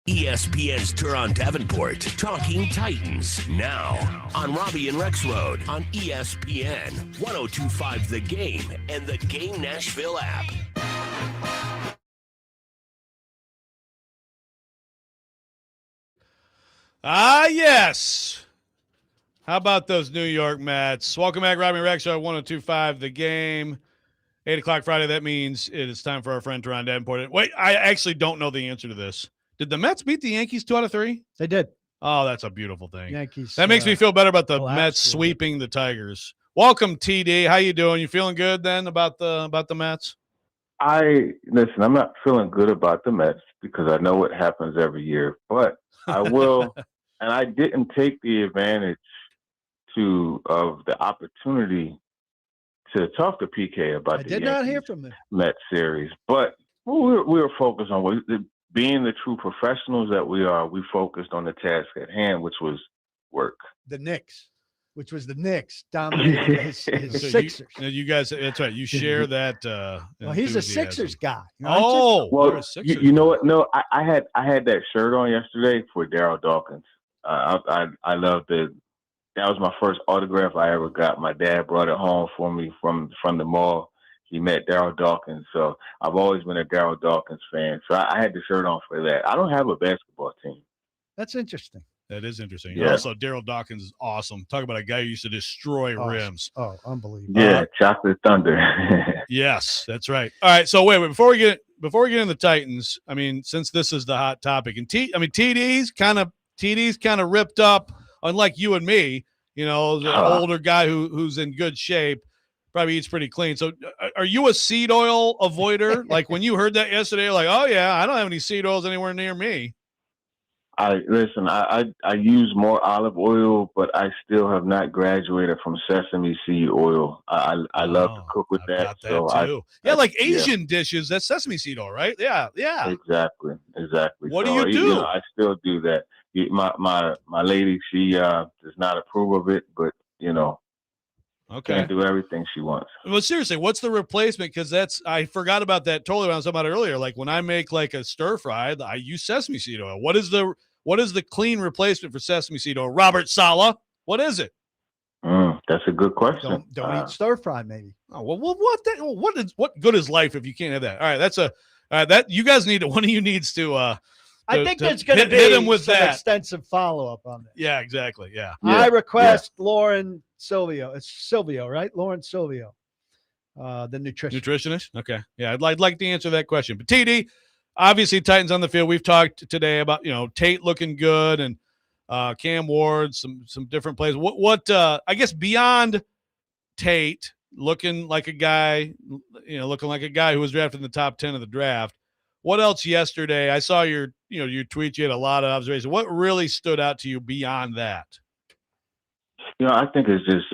S8: ESPN's Turron Davenport talking Titans now on Robby and Rexrode on ESPN 102.5 The Game and the Game Nashville app.
S1: Ah, yes. How about those New York Mets? Welcome back, Robby and Rexrode 102.5 The Game. 8 o'clock Friday. That means it is time for our friend Turron Davenport. Wait, I actually don't know the answer to this. Did the Mets beat the Yankees 2 out of 3?
S2: They did.
S1: Oh, that's a beautiful thing.
S2: Yankees.
S1: That makes me feel better about the Mets
S2: collapsed.
S1: sweeping the Tigers. Welcome, TD. How you doing? You feeling good then about the Mets?
S13: Listen, I'm not feeling good about the Mets because I know what happens every year, but I will, and I didn't take the advantage of the opportunity to talk to PK about
S2: I
S13: the
S2: did not hear
S13: Yankees
S2: from him.
S13: Mets series, but we were focused on being the true professionals that we are. We focused on the task at hand, which was work.
S2: The Knicks, which was the Knicks dominating his Sixers.
S1: You guys, that's right. You share that.
S2: Well, he's a
S1: enthusiasm.
S2: Sixers guy.
S1: Oh,
S13: well,
S1: you're a Sixers
S13: you know
S1: guy.
S13: what? No, I had that shirt on yesterday for Daryl Dawkins. I love the. That was my first autograph I ever got. My dad brought it home for me from the mall. He met Daryl Dawkins, so I've always been a Daryl Dawkins fan. So I had the shirt on for that. I don't have a basketball team.
S2: That's interesting.
S1: That is interesting.
S13: Yeah.
S1: Also, Daryl Dawkins is awesome. Talk about a guy who used to destroy rims.
S2: Oh, unbelievable.
S13: Yeah, Chocolate Thunder.
S1: Yes, that's right. All right, so wait, before we get into the Titans, I mean, since this is the hot topic, and TD's kind of ripped up, unlike you and me. You know, the older guy who's in good shape, probably eats pretty clean. So, are you a seed oil avoider? Like when you heard that yesterday, you're like, oh yeah, I don't have any seed oils anywhere near me.
S13: I use more olive oil, but I still have not graduated from sesame seed oil. I love to cook with that.
S1: Got that too. Like Asian dishes, that's sesame seed oil, right? Yeah.
S13: Exactly.
S1: What do you do?
S13: You know, I still do that. My lady, she does not approve of it, but you know, can't do everything she wants.
S1: Well, seriously, what's the replacement? Because I forgot about that totally when I was talking about it earlier. Like when I make like a stir fry, I use sesame seed oil. What is the clean replacement for sesame seed oil? Robert Saleh, what is it?
S13: That's a good question.
S2: Don't eat stir fry, maybe.
S1: Oh well, what good is life if you can't have that? All right, that you guys need. One of you needs to.
S2: I think there's going to be
S1: hit him with
S2: some
S1: that
S2: extensive follow-up on this.
S1: Yeah, exactly. Yeah.
S2: I request Lauren Silvio. It's Silvio, right? Lauren Silvio, the
S1: nutritionist. Okay. Yeah, I'd like to answer that question. But TD, obviously Titans on the field. We've talked today about Tate looking good and Cam Ward, some different plays. What I guess beyond Tate looking like a guy who was drafted in the top 10 of the draft. What else yesterday? I saw your tweets. You had a lot of observations. What really stood out to you beyond that?
S13: I think it's just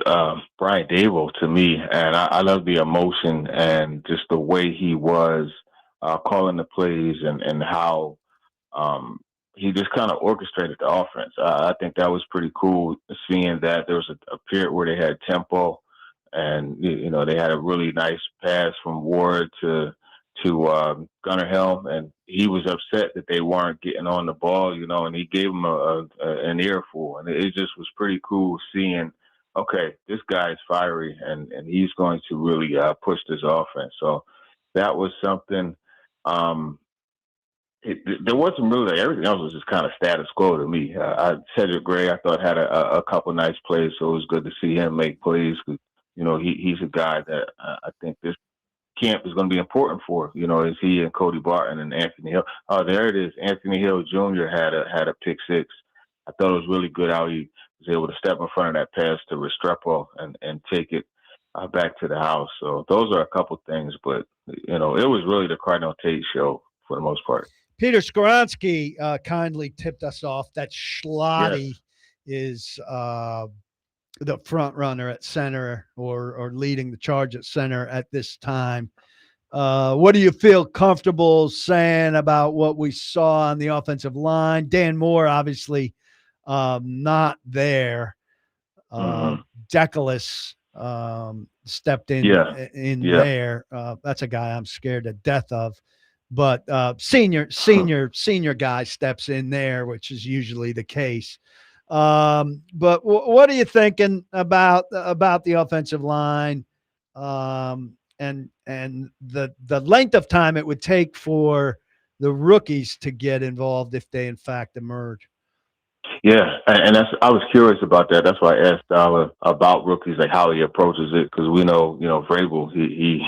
S13: Brian Dable to me, and I love the emotion and just the way he was calling the plays and how he just kind of orchestrated the offense. I think that was pretty cool, seeing that there was a period where they had tempo, and they had a really nice pass from Ward to Gunnar Helm, and he was upset that they weren't getting on the ball, and he gave him an earful, and it just was pretty cool seeing, okay, this guy is fiery, and he's going to really push this offense. So that was something. There wasn't really everything else was just kind of status quo to me. Cedric Gray, I thought had a couple nice plays, so it was good to see him make plays. He's a guy that I think this camp is going to be important for. Is he and Cody Barton and Anthony Hill? Oh, there it is. Anthony Hill Jr. had a pick six. I thought it was really good how he was able to step in front of that pass to Restrepo and take it back to the house. So those are a couple things, but it was really the Carnell Tate show for the most part.
S2: Peter Skoronski kindly tipped us off that Schlotty is the front runner at center or leading the charge at center at this time. What do you feel comfortable saying about what we saw on the offensive line? Dan Moore, obviously not there. Decolis stepped in there. That's a guy I'm scared to death of. but senior guy steps in there, which is usually the case. But what are you thinking about the offensive line, and the length of time it would take for the rookies to get involved if they in fact emerge?
S13: Yeah, and I was curious about that. That's why I asked Dollar about rookies, like how he approaches it, because we know, Vrabel, he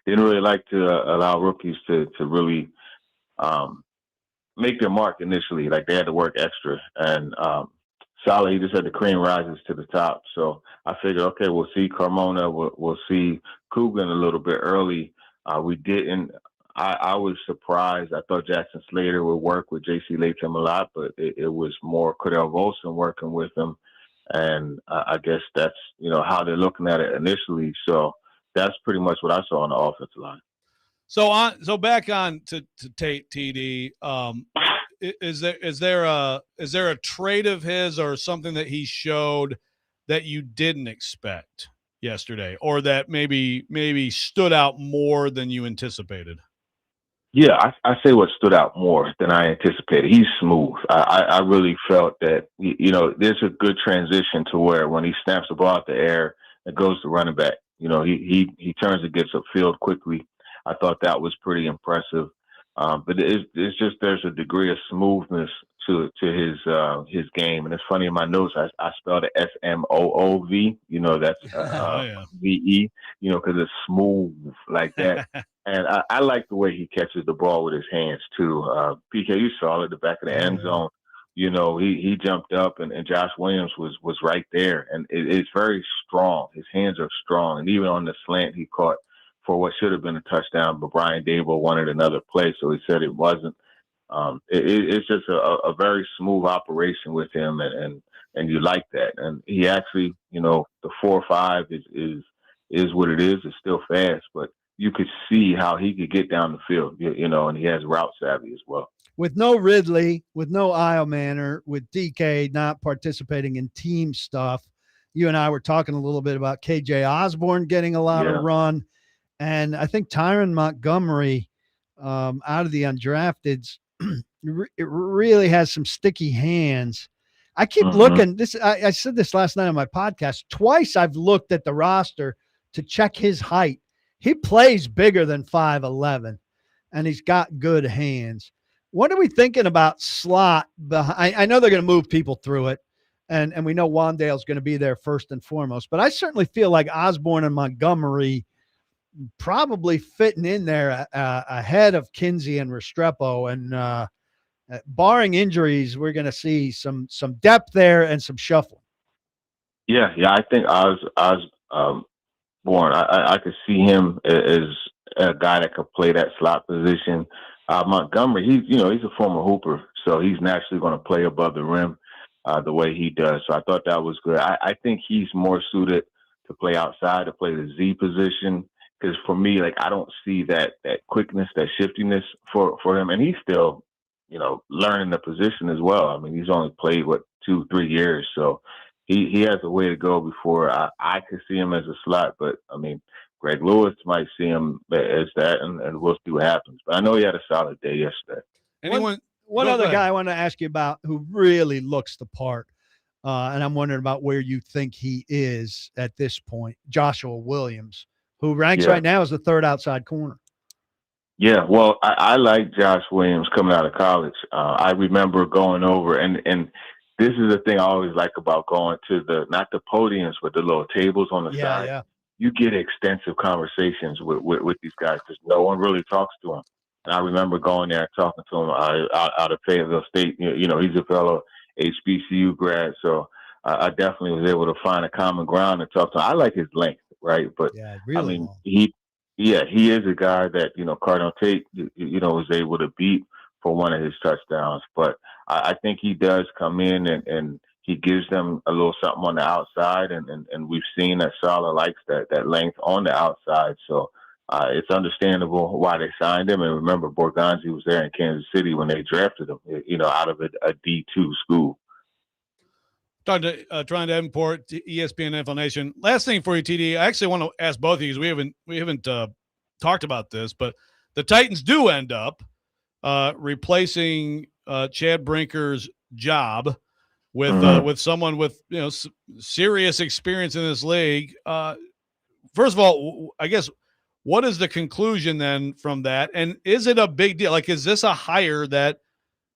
S13: didn't really like to allow rookies to really make their mark initially. Like they had to work extra, and Saleh, he just had the cream rises to the top. So I figured, okay, we'll see Carmona, we'll see Coogan a little bit early. We didn't. I was surprised. I thought Jackson Slater would work with J.C. Latham a lot, but it was more Cordell Volson working with him. And I guess that's, how they're looking at it initially. So that's pretty much what I saw on the offensive line.
S1: So back on to Tate, TD. Is there a trait of his or something that he showed that you didn't expect yesterday, or that maybe stood out more than you anticipated?
S13: Yeah, I say what stood out more than I anticipated. He's smooth. I really felt that, there's a good transition to where when he snaps the ball out the air, it goes to running back. He turns and gets upfield quickly. I thought that was pretty impressive. But it's just there's a degree of smoothness to his game. And it's funny, in my notes, I spelled it SMOOV. That's VE, because it's smooth like that. And I like the way he catches the ball with his hands, too. PK, you saw it at the back of the end zone. He jumped up, and Josh Williams was right there. And it's very strong. His hands are strong. And even on the slant he caught for what should have been a touchdown, but Brian Dable wanted another play, so he said it wasn't. It's just a very smooth operation with him, and you like that. And he actually, the 4.5 is what it is. It's still fast, but you could see how he could get down the field, and he has route savvy as well.
S2: With no Ridley, with no Isle Manor, with DK not participating in team stuff, you and I were talking a little bit about KJ Osborne getting a lot of run. And I think Tyron Montgomery, out of the undrafteds, it really has some sticky hands. I keep looking. I said this last night on my podcast. Twice I've looked at the roster to check his height. He plays bigger than 5'11", and he's got good hands. What are we thinking about slot behind? I know they're going to move people through it, and we know Wandale's going to be there first and foremost. But I certainly feel like Osborne and Montgomery probably fitting in there ahead of Kinsey and Restrepo, and barring injuries, we're going to see some depth there and some shuffling. Yeah. I think Osborne, I could see him as a guy that could play that slot position. Montgomery, he's a former hooper, so he's naturally going to play above the rim the way he does. So I thought that was good. I think he's more suited to play outside, to play the Z position. Because for me, I don't see that quickness, that shiftiness for him. And he's still, learning the position as well. I mean, he's only played, 2-3 years. So he has a way to go before I could see him as a slot. But, I mean, Greg Lewis might see him as that, and we'll see what happens. But I know he had a solid day yesterday. One other guy I want to ask you about who really looks the part, and I'm wondering about where you think he is at this point, Joshua Williams, who ranks right now as the third outside corner.
S13: Yeah, well, I like Josh Williams coming out of college. I remember going over, and this is the thing I always like about going to not the podiums, but the little tables on the side. Yeah. You get extensive conversations with these guys because no one really talks to them. And I remember going there and talking to him out of Fayetteville State. He's a fellow HBCU grad, so I definitely was able to find a common ground and talk to him. I like his length. Right. But really, I mean, he is a guy that, Carnell Tate, was able to beat for one of his touchdowns. But I think he does come in and he gives them a little something on the outside. And we've seen that Saleh likes that length on the outside. So it's understandable why they signed him. And remember, Borgonzi was there in Kansas City when they drafted him, out of a D2 school.
S1: Talking to Turron Davenport, ESPN NFL Nation. Last thing for you, TD. I actually want to ask both of you because we haven't talked about this, but the Titans do end up replacing Chad Brinker's job with someone with serious experience in this league. First of all, I guess, what is the conclusion then from that? And is it a big deal? Like, is this a hire that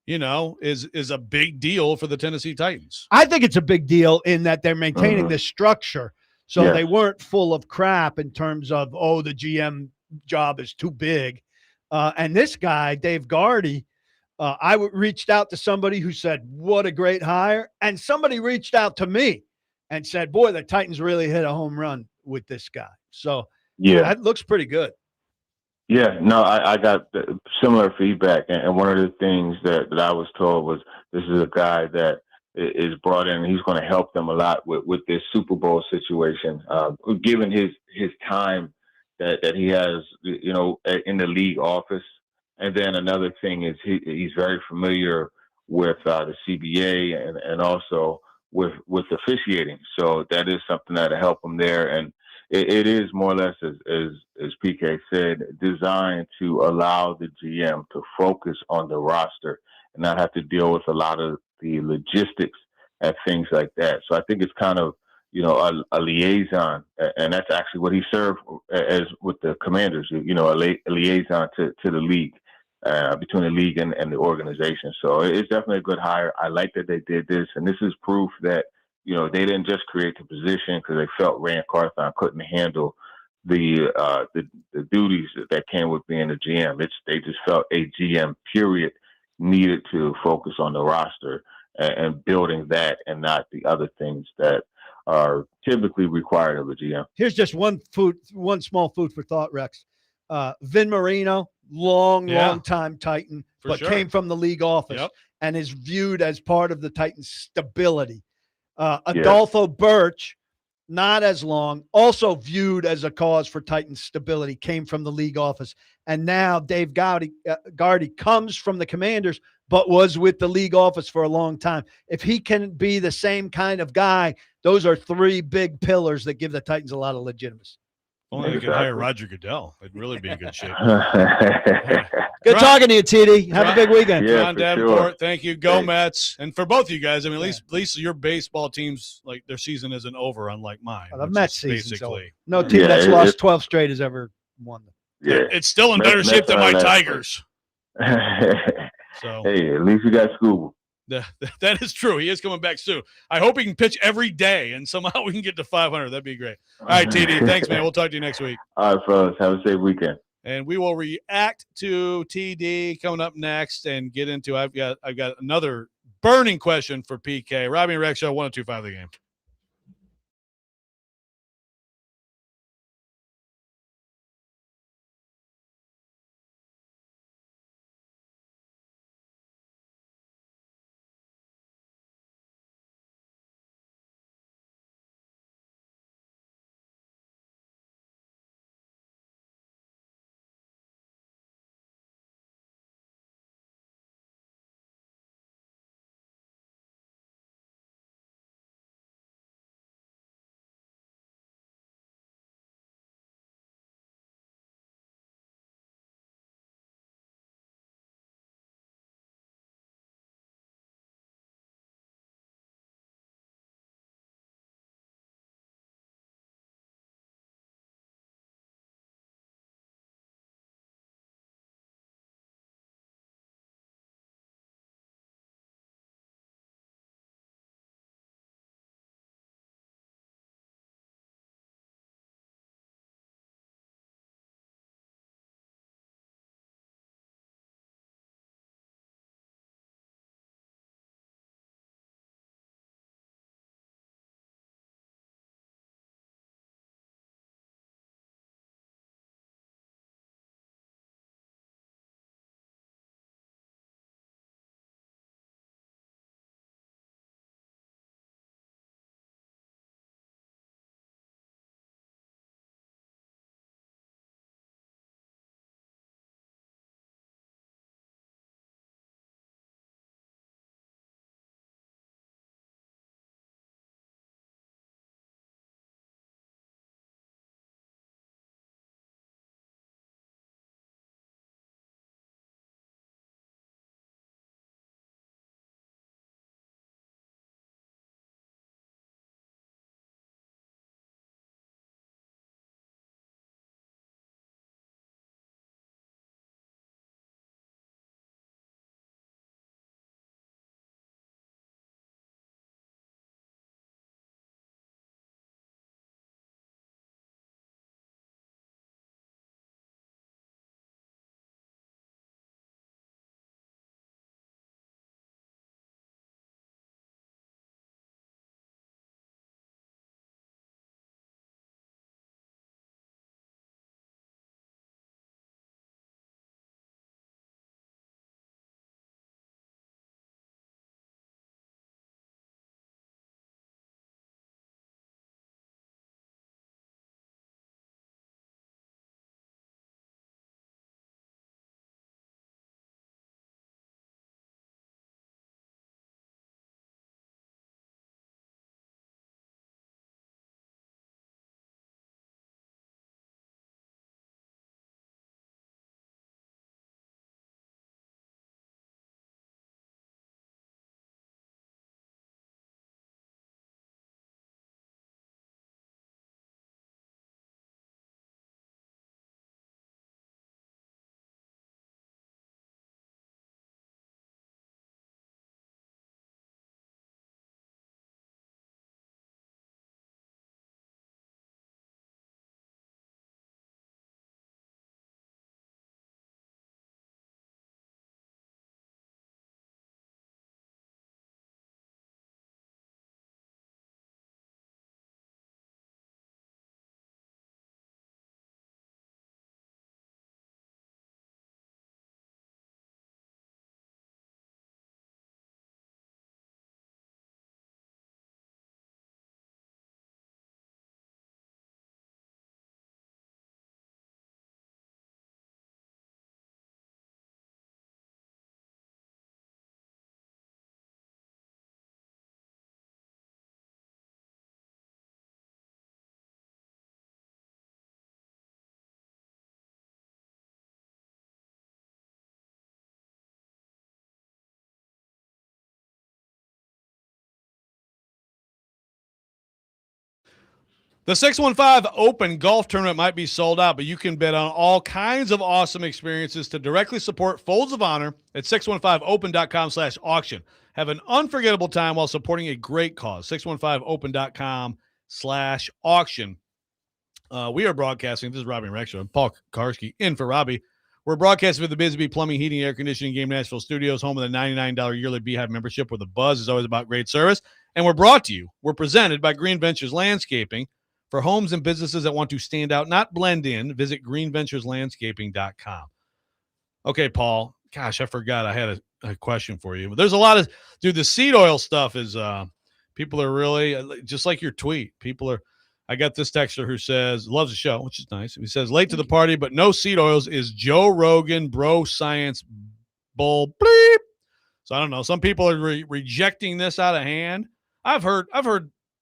S1: is a big deal for the Tennessee Titans?
S2: I think it's a big deal in that they're maintaining this structure. So they weren't full of crap in terms of, the GM job is too big. And this guy, Dave Gardy, I reached out to somebody who said, what a great hire. And somebody reached out to me and said, boy, the Titans really hit a home run with this guy. So that looks pretty good.
S13: Yeah, no, I got similar feedback. And one of the things that I was told was this is a guy that is brought in, and he's going to help them a lot with this Super Bowl situation, given his time that he has, in the league office. And then another thing is he's very familiar with the CBA and also with officiating. So that is something that'll help him there. And it is more or less, as PK said, designed to allow the GM to focus on the roster and not have to deal with a lot of the logistics and things like that. So I think it's kind of, a liaison, and that's actually what he served as with the Commanders, a liaison to the league, between the league and the organization. So it's definitely a good hire. I like that they did this, and this is proof that, they didn't just create the position because they felt Rand Carthon couldn't handle the duties that came with being a GM. They just felt a GM, period, needed to focus on the roster and building that and not the other things that are typically required of a GM.
S2: Here's just one small food for thought, Rex. Vin Marino, long time Titan, but came from the league office and is viewed as part of the Titans' stability. Adolfo Birch, not as long, also viewed as a cause for Titans' stability, came from the league office. And now Dave Gardy comes from the Commanders, but was with the league office for a long time. If he can be the same kind of guy, those are three big pillars that give the Titans a lot of legitimacy.
S1: Only they could hire Roger Goodell. It'd really be in good shape.
S2: Good talking to you, TD. Have a big weekend.
S1: Turron Davenport, thank you. Go Mets. And for both of you guys, I mean, at least your baseball teams, like, their season isn't over, unlike mine.
S2: The Mets season, basically. No team that's lost 12 straight has ever won them.
S13: Yeah.
S1: It's still in better shape than my Tigers. So
S13: hey, at least you got Scooby.
S1: That is true. He is coming back soon. I hope he can pitch every day, and somehow we can get to 500. That'd be great. All right, TD. Thanks, man. We'll talk to you next week.
S13: All right, fellas. Have a safe weekend.
S1: And we will react to TD coming up next and get into. I've got another burning question for PK. Robby and Rex Show 102.5 The Game. The 615 Open Golf Tournament might be sold out, but you can bet on all kinds of awesome experiences to directly support Folds of Honor at 615open.com/auction. Have an unforgettable time while supporting a great cause. 615open.com/auction. We are broadcasting. This is Robby and Rexrode. Paul Kuharsky in for Robby. We're broadcasting with the Bisbee Plumbing, Heating, Air Conditioning Game Nashville Studios, home of the $99 yearly Beehive membership, where the buzz is always about great service. And we're presented by Green Ventures Landscaping. For homes and businesses that want to stand out, not blend in, visit greenventureslandscaping.com. Okay, Paul. Gosh, I forgot I had a question for you. There's a lot of – the seed oil stuff is people are really – just like your tweet. I got this texter who says – loves the show, which is nice. He says, late to the party, but no seed oils is Joe Rogan, bro science, bull, bleep. So I don't know. Some people are rejecting this out of hand. I've heard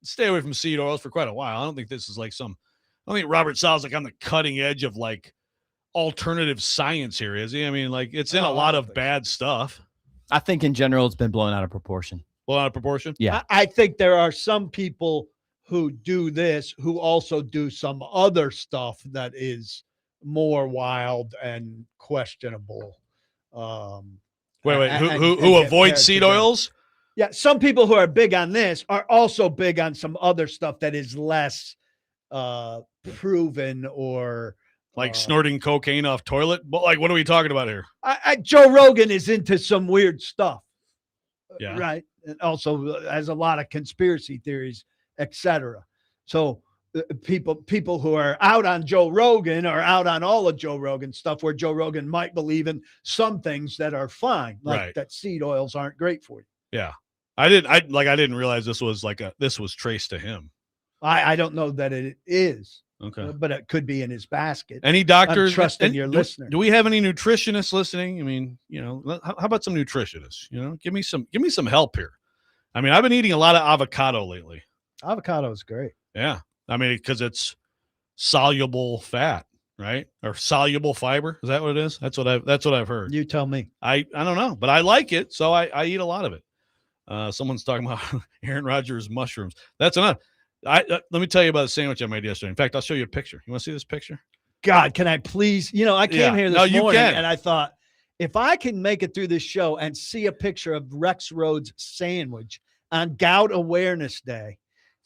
S1: stay away from seed oils for quite a while. I don't think this is like I don't think Robert Sala's like on the cutting edge of like alternative science here, is he? I mean, like it's in a lot of bad stuff.
S3: I think in general it's been blown out of proportion.
S1: Blown out of proportion?
S3: Yeah.
S2: I think there are some people who do this who also do some other stuff that is more wild and questionable.
S1: Wait, who avoid seed oils?
S2: Yeah, some people who are big on this are also big on some other stuff that is less proven or
S1: like snorting cocaine off toilet. But like, what are we talking about here?
S2: Joe Rogan is into some weird stuff.
S1: Yeah.
S2: Right. And also has a lot of conspiracy theories, etc. So people who are out on Joe Rogan are out on all of Joe Rogan stuff where Joe Rogan might believe in some things that are fine, like that seed oils aren't great for you.
S1: Yeah. I didn't realize this was traced to him.
S2: I don't know that it is.
S1: Okay.
S2: But it could be in his basket.
S1: Any doctors?
S2: Trusting your listener.
S1: Do we have any nutritionists listening? I mean, how about some nutritionists? Give me some help here. I mean, I've been eating a lot of avocado lately.
S2: Avocado is great.
S1: Yeah. I mean, because it's soluble fat, right? Or soluble fiber. Is that what it is? That's what I've heard.
S2: You tell me.
S1: I don't know, but I like it, so I eat a lot of it. Someone's talking about Aaron Rodgers mushrooms. That's enough. Let me tell you about a sandwich I made yesterday. In fact, I'll show you a picture. You want to see this picture?
S2: God, can I please? I came here this morning and I thought, if I can make it through this show and see a picture of Rexrode's sandwich on Gout Awareness Day,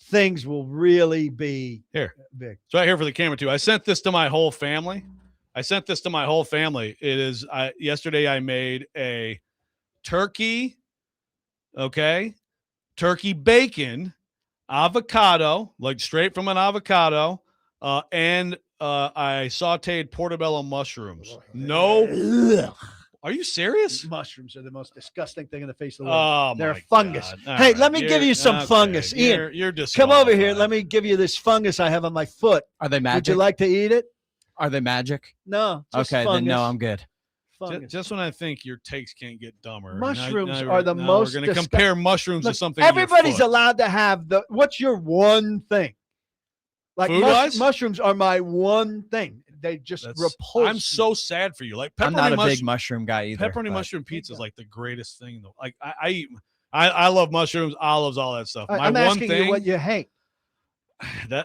S2: things will really be
S1: here.
S2: Big.
S1: It's right here for the camera too. I sent this to my whole family. It is yesterday I made a turkey, turkey bacon, avocado, like straight from an avocado, and I sauteed portobello mushrooms. No. Are you serious?
S2: Mushrooms are the most disgusting thing in the face of the
S1: Oh,
S2: world. They're fungus. Hey, let me give you some fungus. Ian,
S1: you're just
S2: come over here. Let me give you this fungus I have on my foot.
S3: Are they magic?
S2: Would you like to eat it?
S3: Are they magic?
S2: No.
S3: Okay,
S2: fungus.
S3: then no, I'm good.
S1: Just when I think your takes can't get dumber.
S2: Mushrooms are the most.
S1: We're going to compare mushrooms to something.
S2: Everybody's allowed to have what's your one thing? Like mushrooms are my one thing. They just repulse.
S1: I'm so sad for you. Like
S3: I'm not a big mushroom guy either.
S1: Pepperoni mushroom pizza is like the greatest thing though. Like I love mushrooms, olives, all that stuff.
S2: I'm asking you what you hate.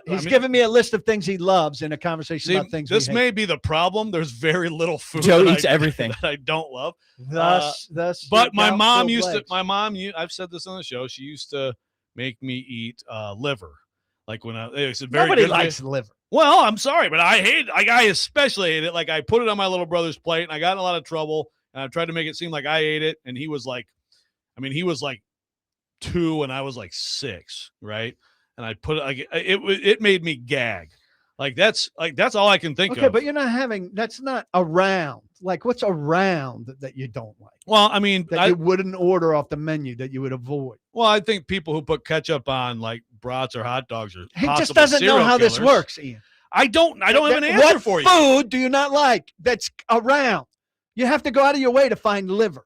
S2: He's giving me a list of things he loves in a conversation about things.
S1: This may be the problem. There's very little food.
S3: Joe eats everything
S1: that I don't love.
S2: Thus.
S1: But my mom used to. I've said this on the show. She used to make me eat liver. Like when
S2: nobody likes liver.
S1: Well, I'm sorry, but I hate. Like I especially hate it. Like I put it on my little brother's plate, and I got in a lot of trouble. And I tried to make it seem like I ate it, and he was like, he was like 2, and I was like 6, right? And I put it like it made me gag. That's all I can think of.
S2: Okay, but you're not having. That's not around. Like what's around that you don't like?
S1: Well, I mean,
S2: you wouldn't order off the menu that you would avoid.
S1: Well, I think people who put ketchup on like brats or hot dogs are.
S2: He just doesn't know how this works, Ian.
S1: I don't have an answer for you.
S2: What food do you not like that's around? You have to go out of your way to find liver.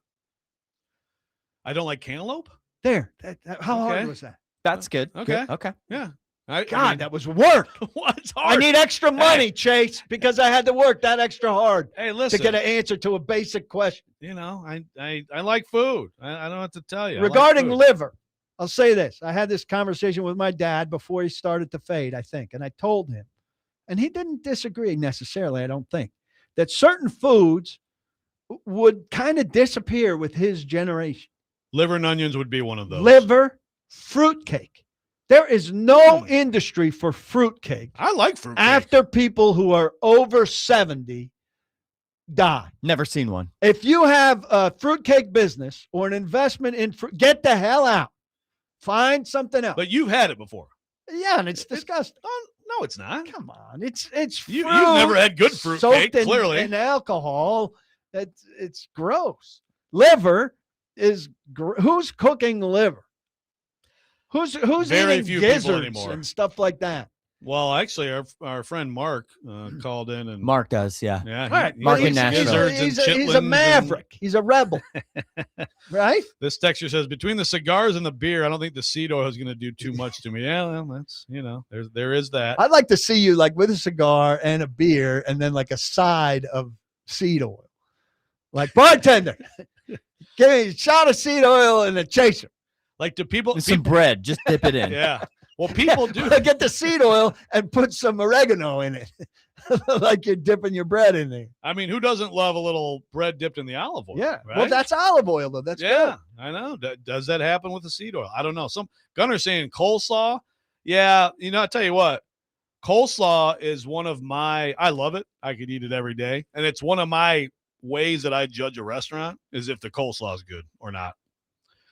S1: I don't like cantaloupe.
S2: There. How hard was that?
S3: That's good.
S1: Okay.
S3: Okay.
S1: Yeah.
S2: That was work.
S1: What's hard?
S2: I need extra money, Chase, because I had to work that extra hard.
S1: Hey, listen.
S2: To get an answer to a basic question.
S1: I like food. I don't know what to tell you.
S2: Regarding liver, I'll say this. I had this conversation with my dad before he started to fade, I think. And I told him, and he didn't disagree necessarily, I don't think, that certain foods would kind of disappear with his generation.
S1: Liver and onions would be one of those.
S2: Liver, fruitcake. There is no industry for fruitcake.
S1: I like fruitcake.
S2: After people who are over 70 die.
S3: Never seen one.
S2: If you have a fruitcake business or an investment in fruit, get the hell out. Find something else.
S1: But you've had it before.
S2: Yeah, and it's disgusting.
S1: No, it's not.
S2: Come on, it's
S1: You've never had good fruitcake, clearly.
S2: In alcohol, it's gross. Liver is who's cooking liver? Who's
S1: Very
S2: eating
S1: few people
S2: gizzards
S1: anymore.
S2: and stuff like that?
S1: Well, actually, our friend Mark called in and
S3: Mark does, yeah.
S1: yeah,
S2: All right,
S3: Mark in
S2: he's,
S3: Nashville.
S2: he's a maverick. He's a rebel, right?
S1: This texture says between the cigars and the beer, I don't think the seed oil is going to do too much to me. Yeah, well, that's there is that.
S2: I'd like to see you like with a cigar and a beer, and then like a side of seed oil, like bartender. Give me a shot of seed oil and a chaser.
S1: Like, do people
S3: And some bread, just dip it in.
S1: Yeah. Well, people do.
S2: Get the seed oil and put some oregano in it, like you're dipping your bread in there.
S1: I mean, who doesn't love a little bread dipped in the olive oil?
S2: Yeah.
S1: Right?
S2: Well, that's olive oil, though. That's
S1: yeah,
S2: good.
S1: I know. Does that happen with the seed oil? I don't know. Some Gunner's saying coleslaw. Yeah, I'll tell you what. Coleslaw is one of my. I love it. I could eat it every day, and it's one of my ways that I judge a restaurant is if the coleslaw is good or not.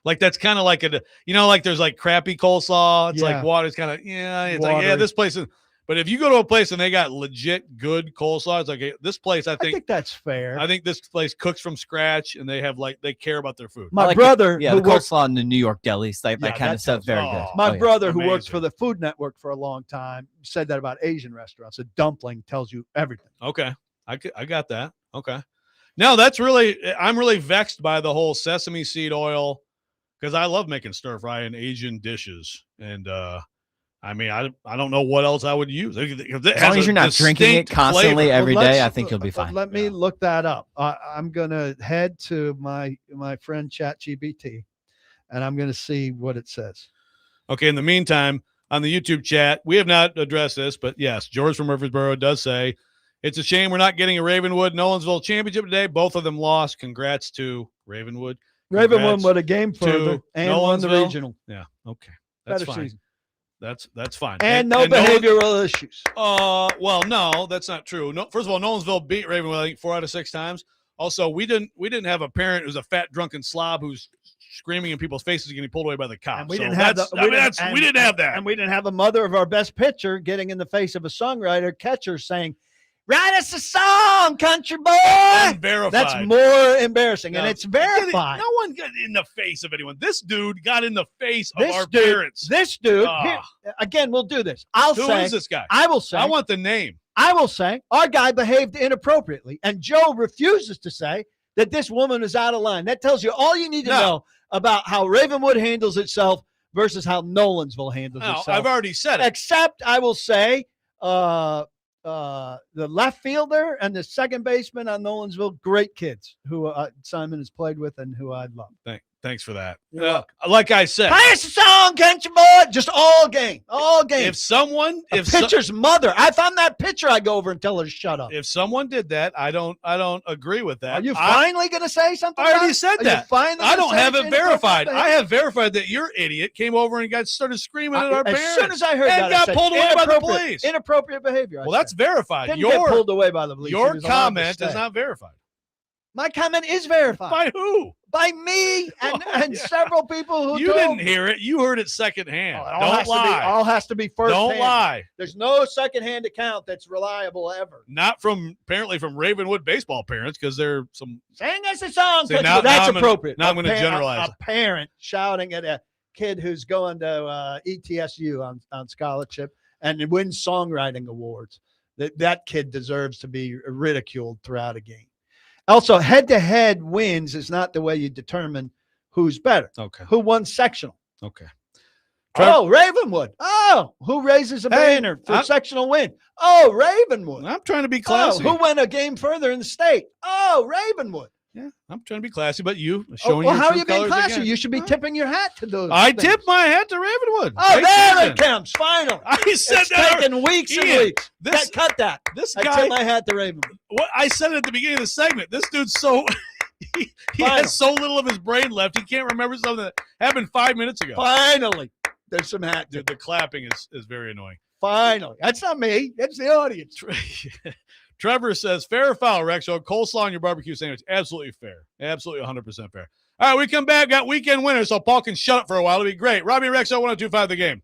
S1: Like that's kind of like like there's like crappy coleslaw. It's like water. It's kind of it's like this place is. But if you go to a place and they got legit good coleslaw, it's like hey, this place. I think
S2: that's fair.
S1: I think this place cooks from scratch and they have they care about their food.
S2: My brother,
S3: the coleslaw in the New York delis, that kind of stuff, very good.
S2: My brother, who
S1: amazing.
S2: worked for the Food Network for a long time, said that about Asian restaurants. A dumpling tells you everything.
S1: Okay, I got that. Okay, now I'm really vexed by the whole sesame seed oil. Because I love making stir fry in Asian dishes, and I mean, I don't know what else I would use.
S3: As long as you're not drinking it constantly every day, I think you'll be fine.
S2: Let me look that up. I'm gonna head to my friend ChatGPT, and I'm gonna see what it says.
S1: Okay. In the meantime, on the YouTube chat, we have not addressed this, but yes, George from Murfreesboro does say it's a shame we're not getting a Ravenwood Nolensville championship today. Both of them lost. Congrats to Ravenwood.
S2: Ravenwood won a game further and won the
S1: Nolensville.
S2: regional.
S1: Yeah. Okay. That's
S2: Better
S1: fine.
S2: season.
S1: That's fine.
S2: And no behavioral issues.
S1: Well, no, that's not true. No, first of all, Nolensville beat Ravenwood, I think 4 out of 6 times. Also, we didn't have a parent who's a fat drunken slob who's screaming in people's faces getting pulled away by the cops.
S2: And we
S1: So
S2: didn't have
S1: we didn't have that.
S2: And we didn't have a mother of our best pitcher getting in the face of a songwriter catcher saying, "Write us a song, country boy."
S1: Unverified.
S2: That's more embarrassing,
S1: No.
S2: and it's verified.
S1: No one got in the face of anyone. This dude got in the face of our parents.
S2: This dude,
S1: Ah.
S2: here, again, we'll do this. Who
S1: is this guy?
S2: I will say.
S1: I want the name.
S2: I will say our guy behaved inappropriately, and Joe refuses to say that this woman is out of line. That tells you all you need to know about how Ravenwood handles itself versus how Nolensville handles
S1: No,
S2: itself.
S1: I've already said it.
S2: Except I will say the left fielder and the second baseman on Nolensville, great kids who Simon has played with and who I love.
S1: Thanks for that.
S2: You're welcome.
S1: Like I said,
S2: Play us a song, country boy. Just all game.
S1: If
S2: pitcher's mother, if I'm that pitcher, I go over and tell her to shut up.
S1: If someone did that, I don't agree with that.
S2: Are you finally going to say something?
S1: I already said that. I don't have it verified.
S2: I
S1: I have verified that your idiot came over and started screaming at our parents.
S2: As soon as I heard
S1: and
S2: that,
S1: got
S2: I said,
S1: pulled away by the police.
S2: Inappropriate behavior.
S1: Well, that's verified.
S2: Didn't get pulled away by the police.
S1: Your comment is not verified.
S2: My comment is verified.
S1: By who?
S2: By me and several people who
S1: You didn't hear it. You heard it secondhand. Don't lie.
S2: All has to be first.
S1: Don't lie.
S2: There's no secondhand account that's reliable ever.
S1: Not apparently from Ravenwood baseball parents, because they're some.
S2: Sing us a song.
S1: See, now
S2: that's
S1: I'm
S2: appropriate.
S1: Now I'm going to generalize.
S2: A parent shouting at a kid who's going to ETSU on scholarship and wins songwriting awards. That kid deserves to be ridiculed throughout a game. Also, head-to-head wins is not the way you determine who's better.
S1: Okay.
S2: Who won sectional?
S1: Okay.
S2: Ravenwood. Oh, who raises a banner for sectional win? Oh, Ravenwood.
S1: I'm trying to be classy.
S2: Oh, who went a game further in the state? Oh, Ravenwood.
S1: Yeah, I'm trying to be classy, but you showing
S2: well,
S1: your
S2: how
S1: true
S2: are you being
S1: colors
S2: classy?
S1: again.
S2: You should be tipping your hat to those.
S1: I
S2: things.
S1: tip my hat to Ravenwood.
S2: Oh,
S1: Great
S2: there
S1: season.
S2: it comes. Finally.
S1: I said
S2: It's
S1: that.
S2: taken weeks and
S1: Ian,
S2: weeks.
S1: This
S2: Cut that.
S1: This
S2: I
S1: guy.
S2: tip my hat to Ravenwood.
S1: What I said at the beginning of the segment. This dude's so he has so little of his brain left. He can't remember something that happened 5 minutes ago.
S2: Finally, there's some hat.
S1: Dude, the clapping is very annoying.
S2: Finally, that's not me. That's the audience.
S1: Trevor says, fair or foul, Rexrode, coleslaw on your barbecue sandwich. Absolutely fair. Absolutely 100% fair. All right, we come back. Got weekend winners, so Paul can shut up for a while. It'll be great. Robby and Rexrode 1025 The Game.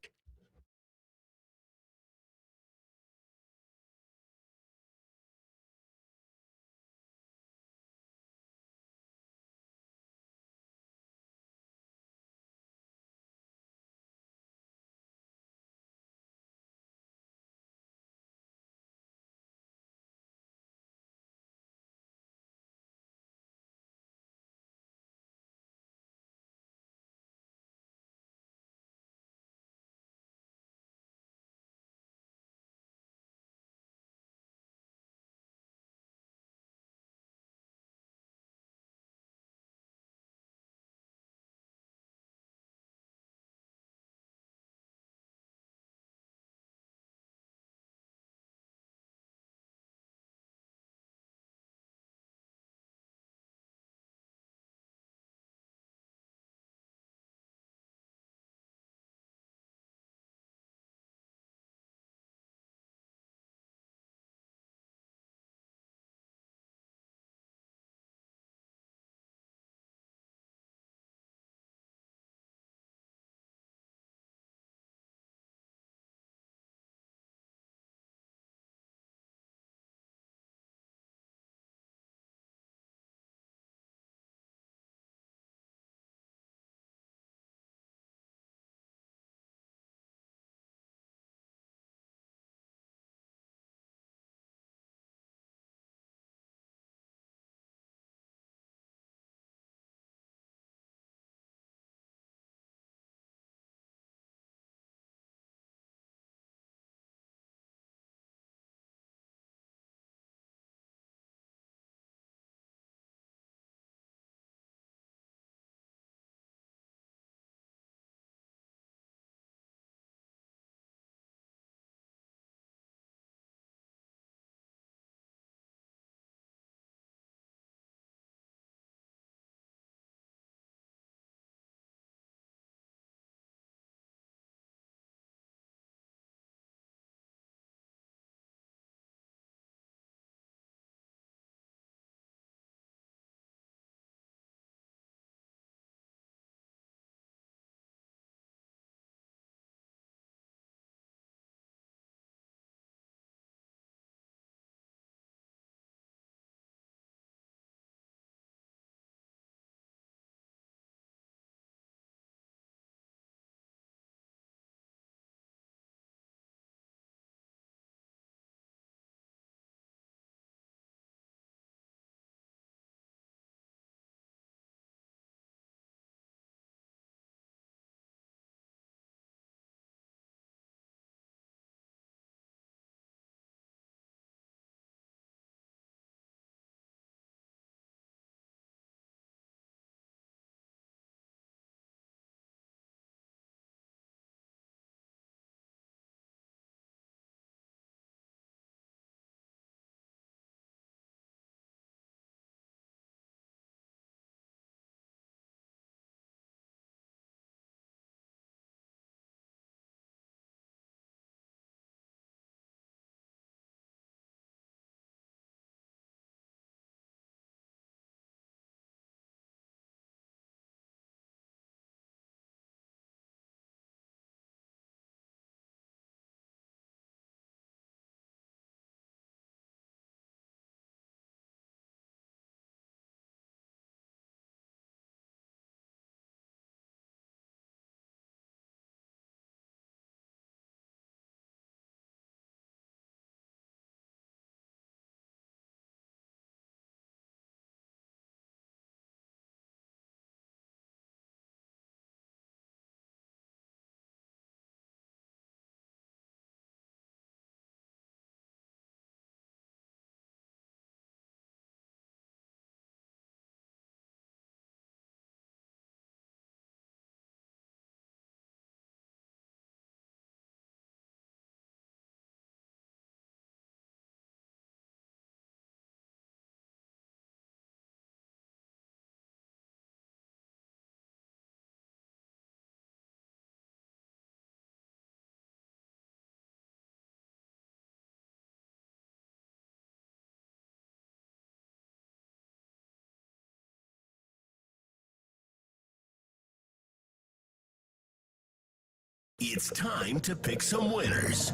S8: It's time to pick some winners.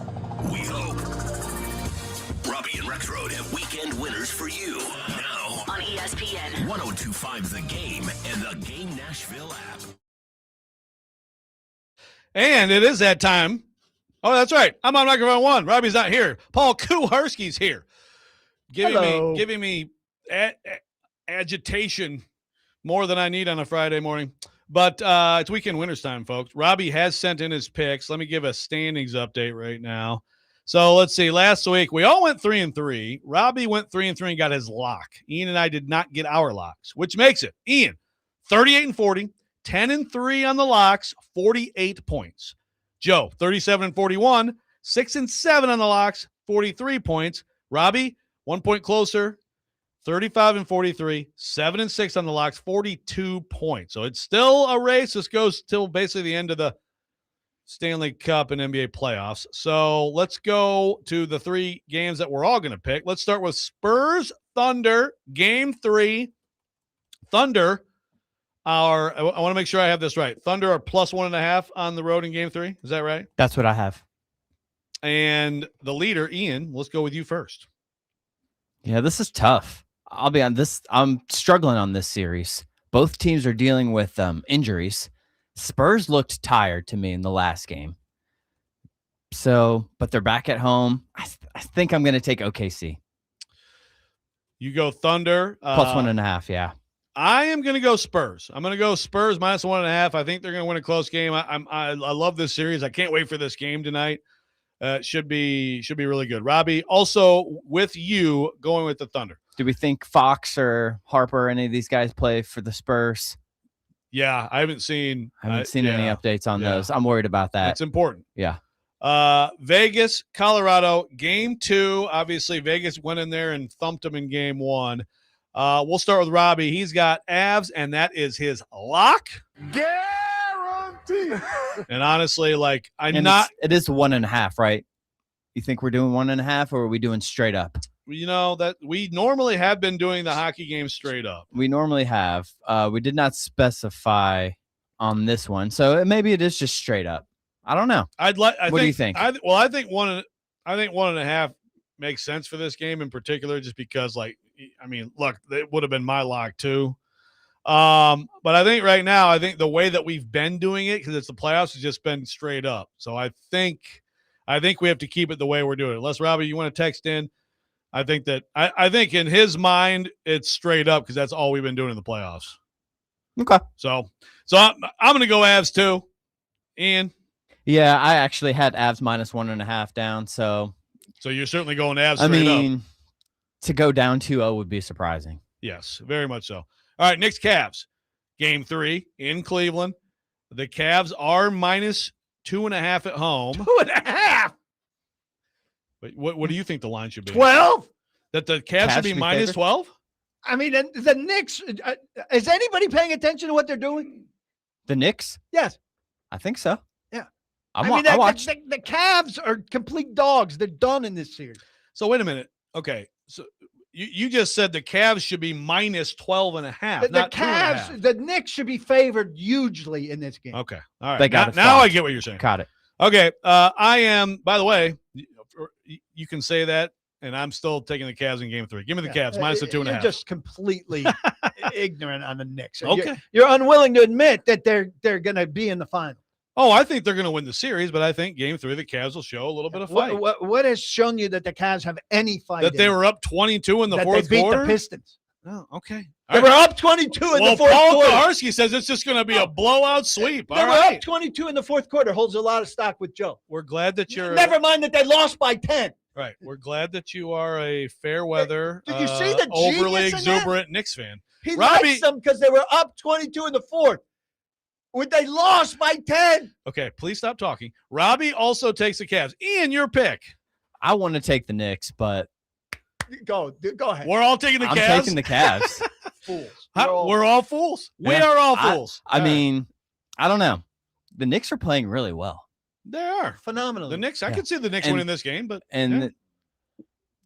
S8: We hope. Robby and Rexrode have weekend winners for you. Now
S9: On ESPN.
S8: 1025 The Game and the Game Nashville app.
S1: And it is that time. Oh, that's right. I'm on microphone 1. Robbie's not here. Paul Kuharsky's here. Giving me agitation more than I need on a Friday morning. But it's weekend winners time, folks. Robby has sent in his picks. Let me give a standings update right now. So let's see. Last week, we all went 3-3. Robby went 3-3 and got his lock. Ian and I did not get our locks, which makes it, Ian, 38-40, 10-3 on the locks, 48 points. Joe, 37-41, 6-7 on the locks, 43 points. Robby, 1 point closer, 35-43, 7-6 on the locks, 42 points. So it's still a race. This goes till basically the end of the Stanley Cup and NBA playoffs. So let's go to the 3 games that we're all going to pick. Let's start with Spurs Thunder, game 3. Thunder I want to make sure I have this right. Thunder are +1.5 on the road in game 3. Is that right?
S3: That's what I have.
S1: And the leader, Ian, let's go with you first.
S3: Yeah, this is tough. I'll be on this. I'm struggling on this series. Both teams are dealing with injuries. Spurs looked tired to me in the last game. So, but they're back at home. I think I'm going to take OKC.
S1: You go Thunder.
S3: +1.5, yeah.
S1: I am going to go Spurs. I'm going to go Spurs -1.5. I think they're going to win a close game. I love this series. I can't wait for this game tonight. Should be really good. Robby, also with you going with the Thunder.
S3: Do we think Fox or Harper, any of these guys play for the Spurs?
S1: Yeah, I haven't seen
S3: any updates on those. I'm worried about that.
S1: It's important.
S3: Yeah.
S1: Vegas, Colorado, game 2. Obviously, Vegas went in there and thumped them in game 1. We'll start with Robby. He's got Avs, and that is his lock.
S12: Guarantee.
S1: And honestly, like it
S3: is 1.5, right? You think we're doing 1.5, or are we doing straight up?
S1: You know that we normally have been doing the hockey game straight up.
S3: We normally have. We did not specify on this one, so maybe it is just straight up. I don't know. What do you think?
S1: I think 1.5 makes sense for this game in particular, just because, like, I mean, look, it would have been my lock too. But I think right now, I think the way that we've been doing it, because it's the playoffs, has just been straight up. So I think we have to keep it the way we're doing it. Unless, Robby, you want to text in. I think in his mind, it's straight up because that's all we've been doing in the playoffs.
S3: Okay.
S1: So I'm going to go Avs too. Ian?
S3: Yeah, I actually had Avs -1.5 down. So
S1: you're certainly going Avs
S3: I
S1: straight
S3: mean,
S1: up.
S3: To go down 2-0 would be surprising.
S1: Yes, very much so. All right, Knicks Cavs. Game 3 in Cleveland. The Cavs are -2.5 at home.
S2: 2.5.
S1: What do you think the line should be?
S2: 12?
S1: That the Cavs should be -12?
S2: I mean, the Knicks, is anybody paying attention to what they're doing?
S3: The Knicks?
S2: Yes.
S3: I think so.
S2: Yeah.
S3: I
S2: watched. The Cavs are complete dogs. They're done in this series.
S1: So wait a minute. Okay. So you just said the Cavs should be -12.5.
S2: The Cavs, the Knicks should be favored hugely in this game.
S1: Okay. All right.
S3: They got
S1: now I get what you're saying.
S3: Got it.
S1: Okay. I am, by the way, you can say that, and I'm still taking the Cavs in game 3. Give me the Cavs -2.5.
S2: You're just completely ignorant on the Knicks.
S1: Okay.
S2: You're unwilling to admit that they're going to be in the final.
S1: Oh, I think they're going to win the series, but I think game 3, the Cavs will show a little bit of fight.
S2: What has shown you that the Cavs have any fight?
S1: That they were up 22 in the fourth
S2: they beat
S1: quarter?
S2: the Pistons.
S1: Oh, okay.
S2: They were up 22 in the fourth
S1: Paul
S2: quarter.
S1: Kuharsky says it's just going to be a blowout sweep.
S2: They were up 22 in the fourth quarter. Holds a lot of stock with Joe.
S1: We're glad that you're.
S2: Never mind that they lost by 10.
S1: Right. We're glad that you are a fair weather,
S2: Did you see the
S1: overly
S2: genius in
S1: exuberant Knicks fan.
S2: He
S1: Robby,
S2: likes them because they were up 22 in the fourth. When they lost by 10.
S1: Okay, please stop talking. Robby also takes the Cavs. Ian, your pick.
S3: I want to take the Knicks, but
S2: go ahead.
S1: We're all taking the Cavs.
S3: I'm taking the Cavs.
S2: Fools.
S1: We're all fools. We
S3: Yeah,
S1: are all fools.
S3: I mean, I don't know. The Knicks are playing really well.
S1: They are
S2: phenomenal.
S1: The Knicks. I could see the Knicks winning this game, but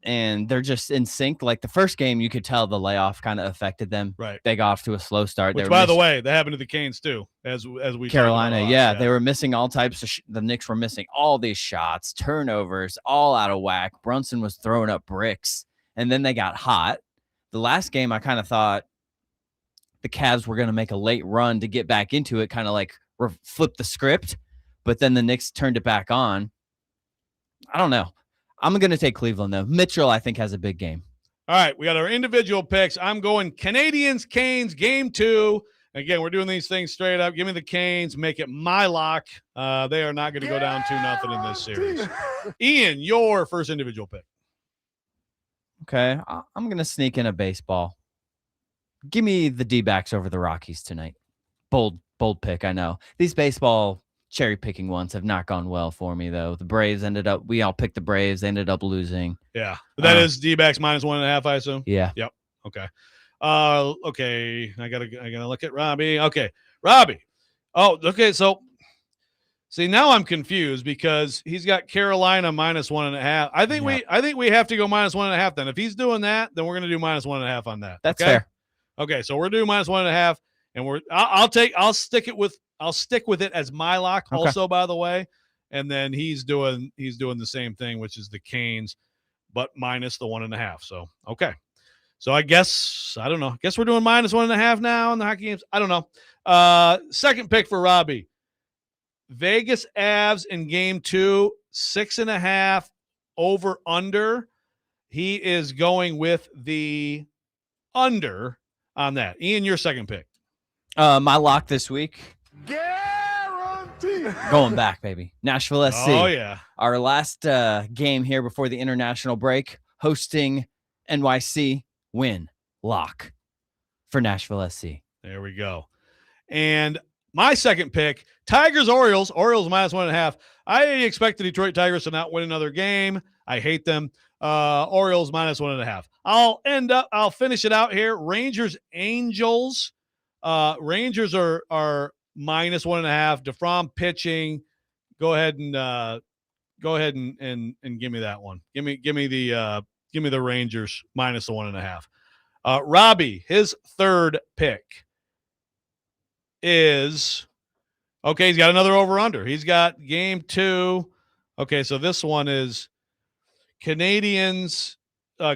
S3: and they're just in sync. Like the first game, you could tell the layoff kind of affected them.
S1: Right.
S3: They got off to a slow start.
S1: Which, by the way, that happened to the Canes too, as we
S3: Carolina,
S1: talked about
S3: they were missing all types of the Knicks were missing all these shots, turnovers, all out of whack. Brunson was throwing up bricks, and then they got hot. The last game, I kind of thought the Cavs were going to make a late run to get back into it, kind of like flip the script, but then the Knicks turned it back on. I don't know. I'm going to take Cleveland, though. Mitchell, I think, has a big game.
S1: All right, we got our individual picks. I'm going Canadians, Canes, game 2. Again, we're doing these things straight up. Give me the Canes. Make it my lock. They are not going to go down 2-0 in this series. Ian, your first individual pick.
S3: Okay, I'm going to sneak in a baseball. Give me the D-backs over the Rockies tonight. Bold pick, I know. These baseball cherry-picking ones have not gone well for me, though. The Braves we all picked the Braves. They ended up losing.
S1: Yeah. That is D-backs -1.5, I assume?
S3: Yeah.
S1: Yep. Okay. Okay. I gotta look at Robby. Okay. Robby. Oh, okay. So, see, now I'm confused because he's got Carolina -1.5. I think we have to go -1.5 then. If he's doing that, then we're going to do -1.5 on that.
S3: That's
S1: okay?
S3: fair.
S1: Okay. So we're doing -1.5, and I'll stick with it as my lock also, by the way. And then he's doing the same thing, which is the Canes, but minus the 1.5. So, okay. So I guess, I don't know. I guess we're doing -1.5 now in the hockey games. I don't know. Second pick for Robby. Vegas Avs in game 2, 6.5 over under. He is going with the under on that. Ian, your second pick.
S3: My lock this week.
S12: Guarantee.
S3: Going back, baby. Nashville SC.
S1: Oh, yeah.
S3: Our last game here before the international break, hosting NYC. Win. Lock for Nashville SC.
S1: There we go. And my second pick, Tigers, Orioles. Orioles -1.5. I expect the Detroit Tigers to not win another game. I hate them. Orioles -1.5. I'll finish it out here. Rangers, Angels. Rangers are -1.5. DeFrom pitching. Go ahead and give me that one. Give me the Rangers -1.5. Robby, his third pick is okay. He's got another over under. He's got game 2. Okay, so this one is Canadians,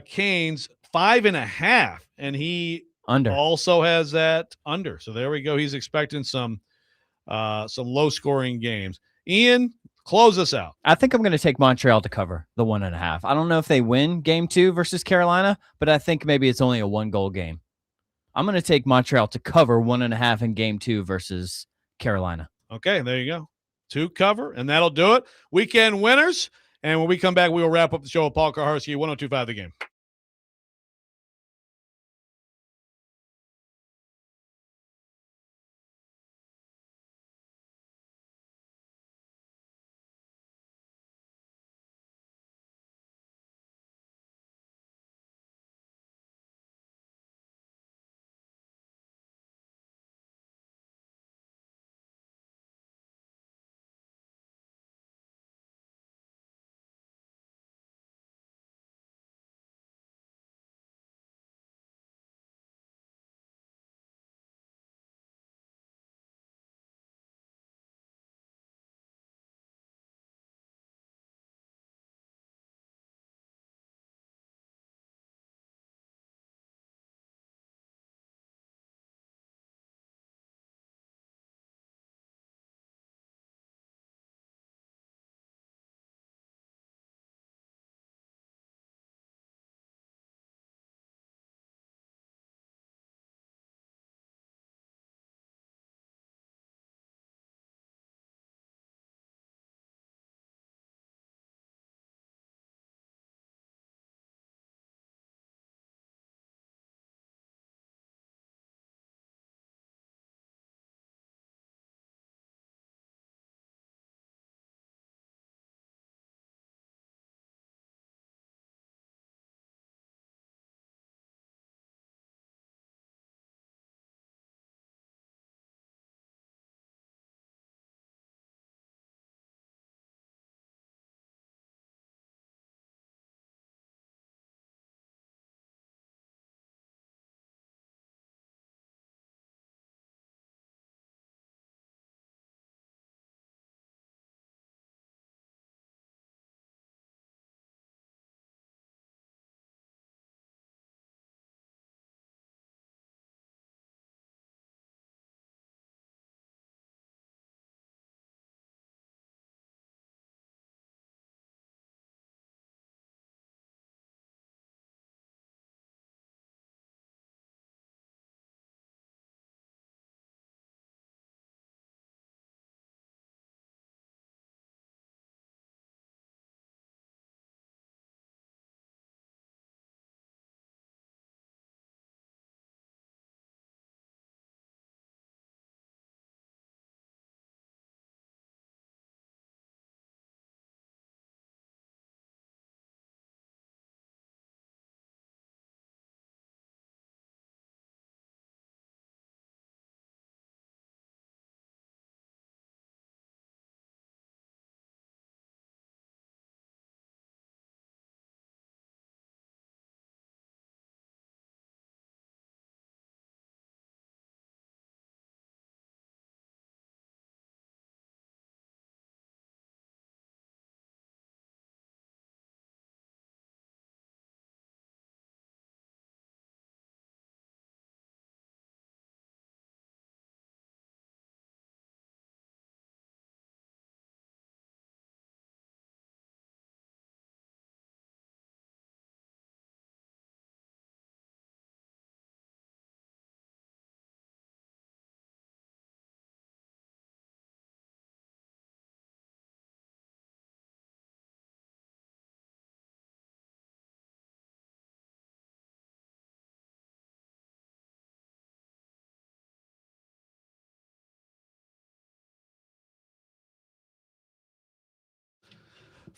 S1: Canes 5.5, and he
S3: under
S1: also has that under. So there we go. He's expecting some low scoring games. Ian, close us out.
S3: I think I'm going to take Montreal to cover the 1.5. I don't know if they win game 2 versus Carolina, but I think maybe it's only a 1-goal game. I'm going to take Montreal to cover 1.5 in game 2 versus Carolina.
S1: Okay, there you go. 2 cover, and that'll do it. Weekend winners. And when we come back, we will wrap up the show with Paul Kuharsky, 102.5 The Game.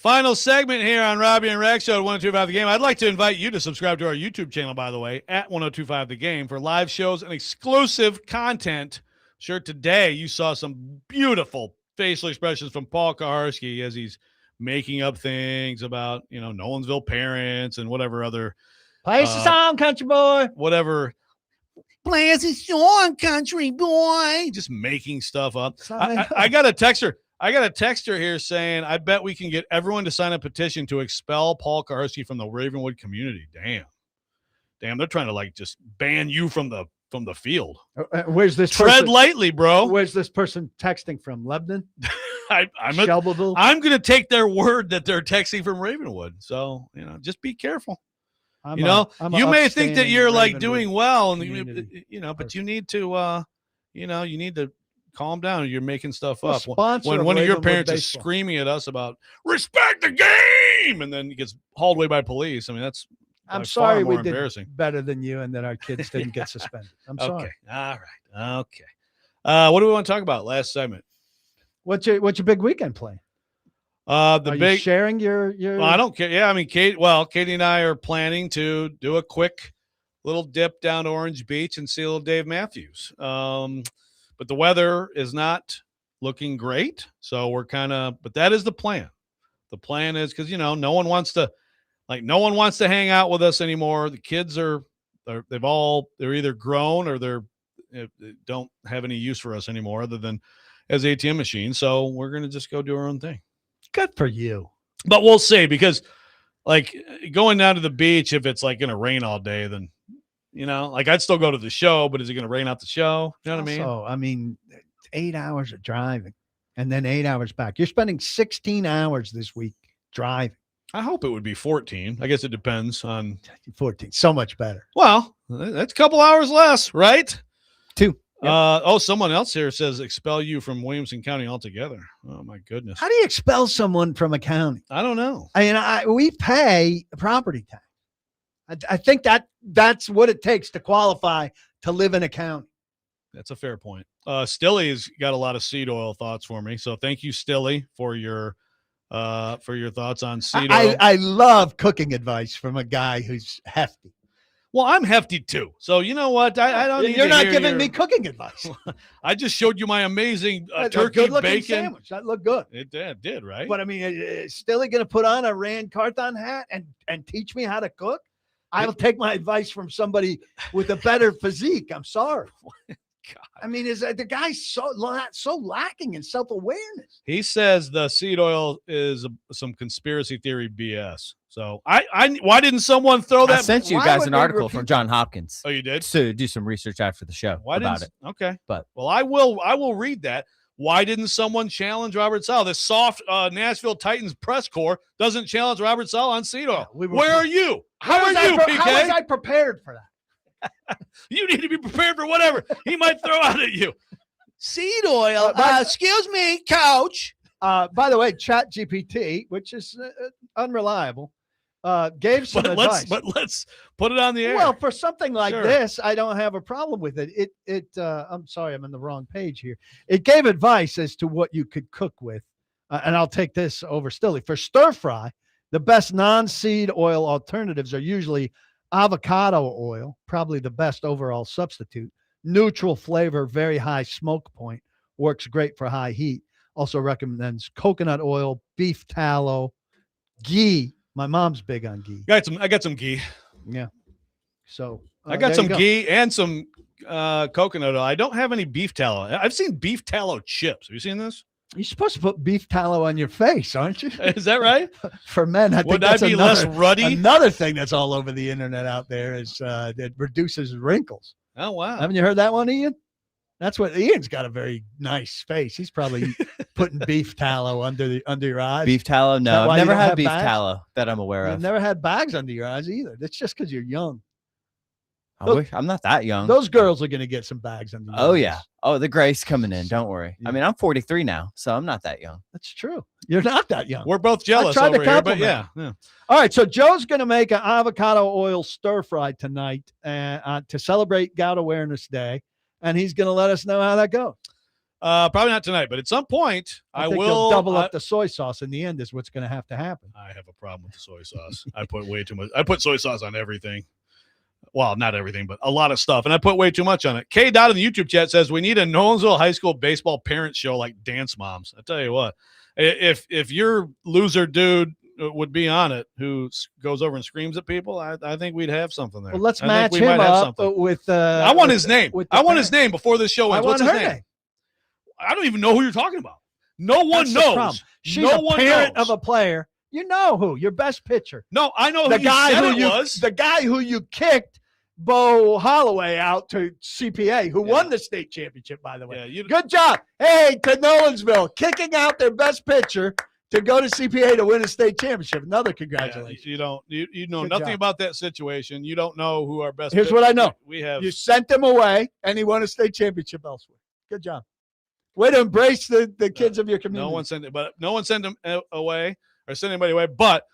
S1: Final segment here on Robby and Rexrode 1025 The Game. I'd like to invite you to subscribe to our YouTube channel, by the way, at 1025 The Game for live shows and exclusive content. Sure, today you saw some beautiful facial expressions from Paul Kuharsky as he's making up things about, Nolensville parents and whatever other.
S2: Play us a song, country boy.
S1: Whatever. Play us a song, country boy. Just making stuff up. I got a texter. I got a texter here saying, I bet we can get everyone to sign a petition to expel Paul Kuharsky from the Ravenwood community. Damn, they're trying to just ban you from the field.
S2: Where's this
S1: Tread lightly, bro.
S2: Where's this person texting from? Lebanon?
S1: I'm going to take their word that they're texting from Ravenwood. So, just be careful. You may think that you're doing well, and but you need to, you need to calm down. You're making stuff up. When one of your parents is screaming at us about respect the game, and then he gets hauled away by police. I mean, that's.
S2: I'm sorry we did better than you, and that our kids didn't get suspended. I'm sorry.
S1: Okay. All right. Okay. What do we want to talk about? Last segment.
S2: What's your big weekend play?
S1: You
S2: sharing your.
S1: Well, I don't care. Yeah, I mean, Katie and I are planning to do a quick little dip down to Orange Beach and see a little Dave Matthews. But the weather is not looking great, so we're but that is the plan. The plan is because no one wants to hang out with us anymore. The kids they're either grown or they don't have any use for us anymore other than as ATM machines. So we're gonna just go do our own thing.
S2: Good for you.
S1: But we'll see, because going down to the beach, if it's going to rain all day, then, I'd still go to the show, but is it going to rain out the show? You know what I mean?
S2: So, 8 hours of driving and then 8 hours back. You're spending 16 hours this week driving.
S1: I hope it would be 14. I guess it depends on
S2: 14. So much better.
S1: Well, that's a couple hours less, right?
S2: 2. Yep.
S1: Someone else here says expel you from Williamson County altogether. Oh my goodness.
S2: How do you expel someone from a county?
S1: I don't know.
S2: We pay property tax. I think that's what it takes to qualify to live in a county.
S1: That's a fair point. Stilly's got a lot of seed oil thoughts for me. So thank you, Stilly, for your thoughts on seed oil.
S2: I love cooking advice from a guy who's hefty.
S1: Well, I'm hefty too. So you know what? I don't need
S2: You're not giving me cooking advice.
S1: I just showed you my amazing turkey bacon
S2: sandwich. That looked good.
S1: It did, right?
S2: But is Stilly going to put on a Rand Carthon hat and teach me how to cook? I will take my advice from somebody with a better physique. I'm sorry. God. Is the guy's so lacking in self-awareness?
S1: He says the seed oil is some conspiracy theory BS. So why didn't someone throw that?
S3: I sent you guys an article from John Hopkins.
S1: Oh, you did?
S3: To do some research after the show about it.
S1: Okay.
S3: But
S1: I will read that. Why didn't someone challenge Robert Saleh? This soft Nashville Titans press corps doesn't challenge Robert Saleh on seed oil. Where are you? How are you, PK?
S2: How was I prepared for that?
S1: You need to be prepared for whatever he might throw out at you. Seed oil. Excuse me, coach.
S2: By the way, ChatGPT, which is unreliable, gave some advice.
S1: But let's put it on the air.
S2: Well, for something like this, I don't have a problem with it. I'm sorry, I'm on the wrong page here. It gave advice as to what you could cook with, and I'll take this over Stilly. For stir fry, the best non-seed oil alternatives are usually avocado oil, probably the best overall substitute. Neutral flavor, very high smoke point, works great for high heat. Also recommends coconut oil, beef tallow, ghee. My mom's big on ghee.
S1: I got some ghee.
S2: Yeah. So
S1: I got some ghee and some coconut oil. I don't have any beef tallow. I've seen beef tallow chips. Have you seen this?
S2: You're supposed to put beef tallow on your face, aren't you?
S1: Is that right?
S2: For men, I think
S1: would I be less ruddy?
S2: Another thing that's all over the internet out there is that reduces wrinkles.
S1: Oh, wow.
S2: Haven't you heard that one, Ian? That's what Ian's got a very nice face. He's probably putting beef tallow under your eyes.
S3: Beef tallow? No, I've never had beef tallow that I'm aware of.
S2: You've never had bags under your eyes either. That's just because you're young.
S3: I'm not that young.
S2: Those girls are going to get some bags under their eyes.
S3: Oh, yeah. Oh, the grace coming in. Don't worry. Yeah. I'm 43 now, so I'm not that young.
S2: That's true. You're not that young.
S1: We're both jealous over here, but yeah.
S2: All right, so Joe's going to make an avocado oil stir fry tonight to celebrate Gout Awareness Day, and he's going to let us know how that goes.
S1: Probably not tonight, but at some point
S2: I
S1: I
S2: think
S1: will
S2: they'll double up the soy sauce in the end is what's going to happen.
S1: I have a problem with the soy sauce. I put way too much. I put soy sauce on everything. Well, not everything, but a lot of stuff. And I put way too much on it. K. Dot in the YouTube chat says we need a Nolensville High School baseball parent show like Dance Moms. I tell you what, if your loser dude would be on it who goes over and screams at people, I think we'd have something there.
S2: Well, let's match him up with.
S1: I want his name. I want his name before this show ends. What's his
S2: her
S1: name? I don't even know who you're talking about. No one knows.
S2: She's
S1: no
S2: a
S1: one
S2: parent
S1: knows.
S2: of a player. You know who? Your best pitcher.
S1: No, I know
S2: the
S1: who
S2: guy
S1: you said
S2: who
S1: it
S2: you
S1: was.
S2: the guy who you kicked Bo Holloway out to CPA, who won the state championship, by the way.
S1: Yeah,
S2: good job. Hey, to Nolensville, kicking out their best pitcher to go to CPA to win a state championship. Another congratulations.
S1: You know
S2: Good
S1: nothing
S2: job.
S1: about that situation. You don't know who our best.
S2: Here's what I know.
S1: We have.
S2: You sent him away, and he won a state championship elsewhere. Good job. Way to embrace the kids of your community.
S1: No one sent him away or sent anybody away. But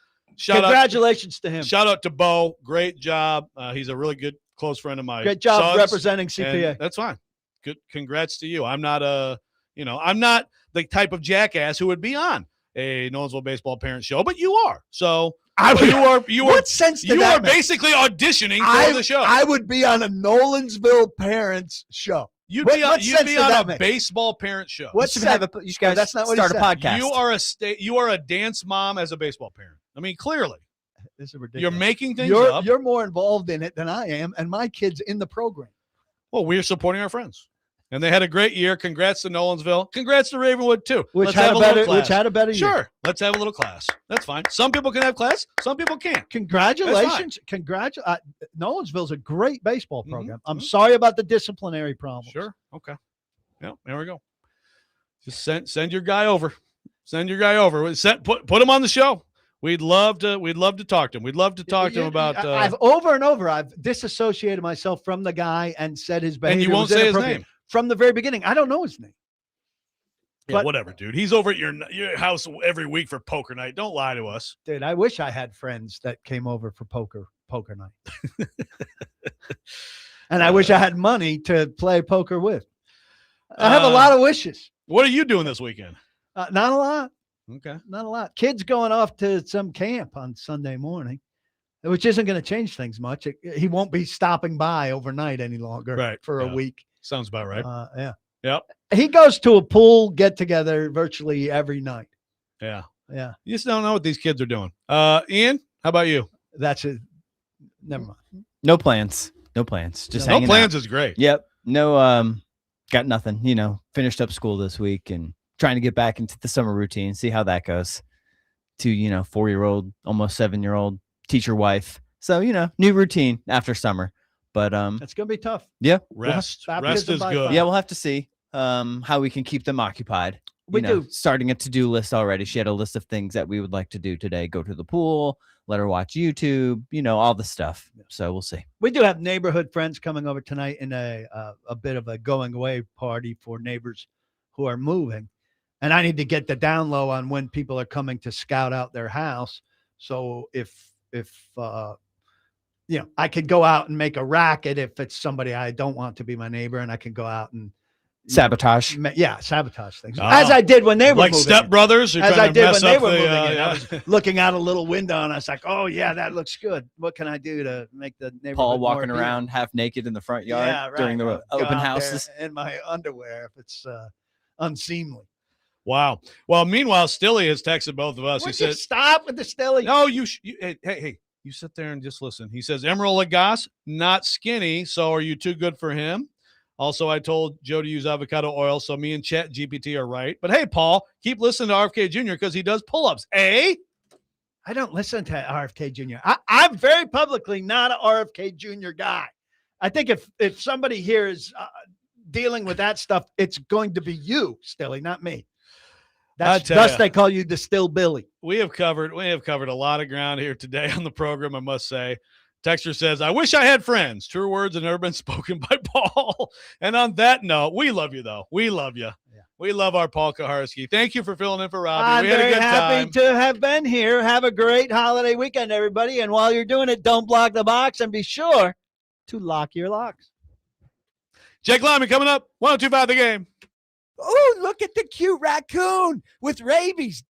S2: congratulations to him.
S1: Shout out to Bo. Great job. He's a really good close friend of mine.
S2: Great job
S1: sons,
S2: representing CPA.
S1: That's fine. Good. Congrats to you. I'm not I'm not the type of jackass who would be on a Nolensville baseball parent show, but you are. So you are.
S2: What sense did
S1: you
S2: that
S1: are
S2: make?
S1: basically auditioning for the show.
S2: I would be on a Nolensville parents show.
S1: You'd
S2: What
S1: be on
S2: sense did
S1: a
S2: that make?
S1: baseball parent show.
S2: What
S3: You guys
S2: that's not what
S3: start
S2: he
S3: a
S2: said.
S3: podcast.
S1: You are a dance mom as a baseball parent. I mean, clearly.
S2: This is ridiculous.
S1: You're making things
S2: you're,
S1: up.
S2: You're more involved in it than I am, and my kid's in the program.
S1: Well, we're supporting our friends. And they had a great year. Congrats to Nolensville. Congrats to Ravenwood, too.
S2: Which
S1: Let's
S2: had
S1: have
S2: a
S1: little
S2: better
S1: class.
S2: year.
S1: Sure. Let's have a little class. That's fine. Some people can have class. Some people can't.
S2: Congratulations. Nolensville's a great baseball program. I'm sorry about the disciplinary problems.
S1: Sure. Okay. Yeah, there we go. Just send your guy over. Send your guy over. Put him on the show. We'd love to talk to him. We'd love to talk to him about.
S2: I've over and over. I've disassociated myself from the guy and said his behavior.
S1: And you won't
S2: was
S1: say his
S2: inappropriate.
S1: name
S2: From the very beginning. I don't know his name.
S1: Yeah, whatever, dude. He's over at your house every week for poker night. Don't lie to us,
S2: dude. I wish I had friends that came over for poker night, and I wish I had money to play poker with. I have a lot of wishes.
S1: What are you doing this weekend?
S2: Not a lot.
S1: Okay.
S2: Not a lot. Kids going off to some camp on Sunday morning, which isn't going to change things much. He won't be stopping by overnight any longer for a week.
S1: Sounds about right.
S2: Yeah.
S1: Yep.
S2: He goes to a pool get-together virtually every night.
S1: Yeah.
S2: Yeah.
S1: You just don't know what these kids are doing. Ian, how about you?
S2: That's it. Never mind.
S3: No plans. No plans. Just
S1: no
S3: hanging
S1: plans
S3: out.
S1: is great.
S3: Yep. No, got nothing. Finished up school this week and trying to get back into the summer routine, see how that goes. To 4-year-old, almost 7-year-old teacher wife. So new routine after summer, but
S2: it's gonna be tough.
S3: Yeah,
S1: rest is good.
S3: Yeah, we'll have to see how we can keep them occupied.
S2: We do.
S3: Starting a to-do list already. She had a list of things that we would like to do today. Go to the pool, let her watch YouTube, all the stuff. So we'll see.
S2: We do have neighborhood friends coming over tonight in a bit of a going away party for neighbors who are moving. And I need to get the down low on when people are coming to scout out their house. So if I could go out and make a racket if it's somebody I don't want to be my neighbor, and I can go out and
S3: sabotage.
S2: Sabotage things. As I did when they were
S1: like
S2: moving.
S1: Step Brothers.
S2: As I did when they were moving. I was looking out a little window and I was like, oh yeah, that looks good. What can I do to make the neighborhood
S3: Paul
S2: more
S3: walking
S2: appealing?
S3: around half naked in the front yard during the
S2: Go
S3: open
S2: out
S3: houses.
S2: there in my underwear if it's unseemly.
S1: Wow. Well, meanwhile, Stilly has texted both of us.
S2: Would
S1: he
S2: you
S1: said,
S2: stop with the Stilly?
S1: No, hey, you sit there and just listen. He says, Emerald Lagasse, not skinny, so are you too good for him? Also, I told Joe to use avocado oil, so me and Chat GPT are right. But hey, Paul, keep listening to RFK Jr. because he does pull-ups. I
S2: don't listen to RFK Jr. I'm very publicly not an RFK Jr. guy. I think if somebody here is dealing with that stuff, it's going to be you, Stilly, not me. Thus they call you the Still Billy.
S1: We have covered a lot of ground here today on the program, I must say. Texter says, I wish I had friends. True words have never been spoken by Paul. And on that note, we love you, though. We love you. Yeah. We love our Paul Kuharsky. Thank you for filling in for Robby. We had a good time.
S2: I'm very happy to have been here. Have a great holiday weekend, everybody. And while you're doing it, don't block the box and be sure to lock your locks.
S1: Jake Lyman coming up. 102.5 The Game.
S2: Oh, look at the cute raccoon with rabies.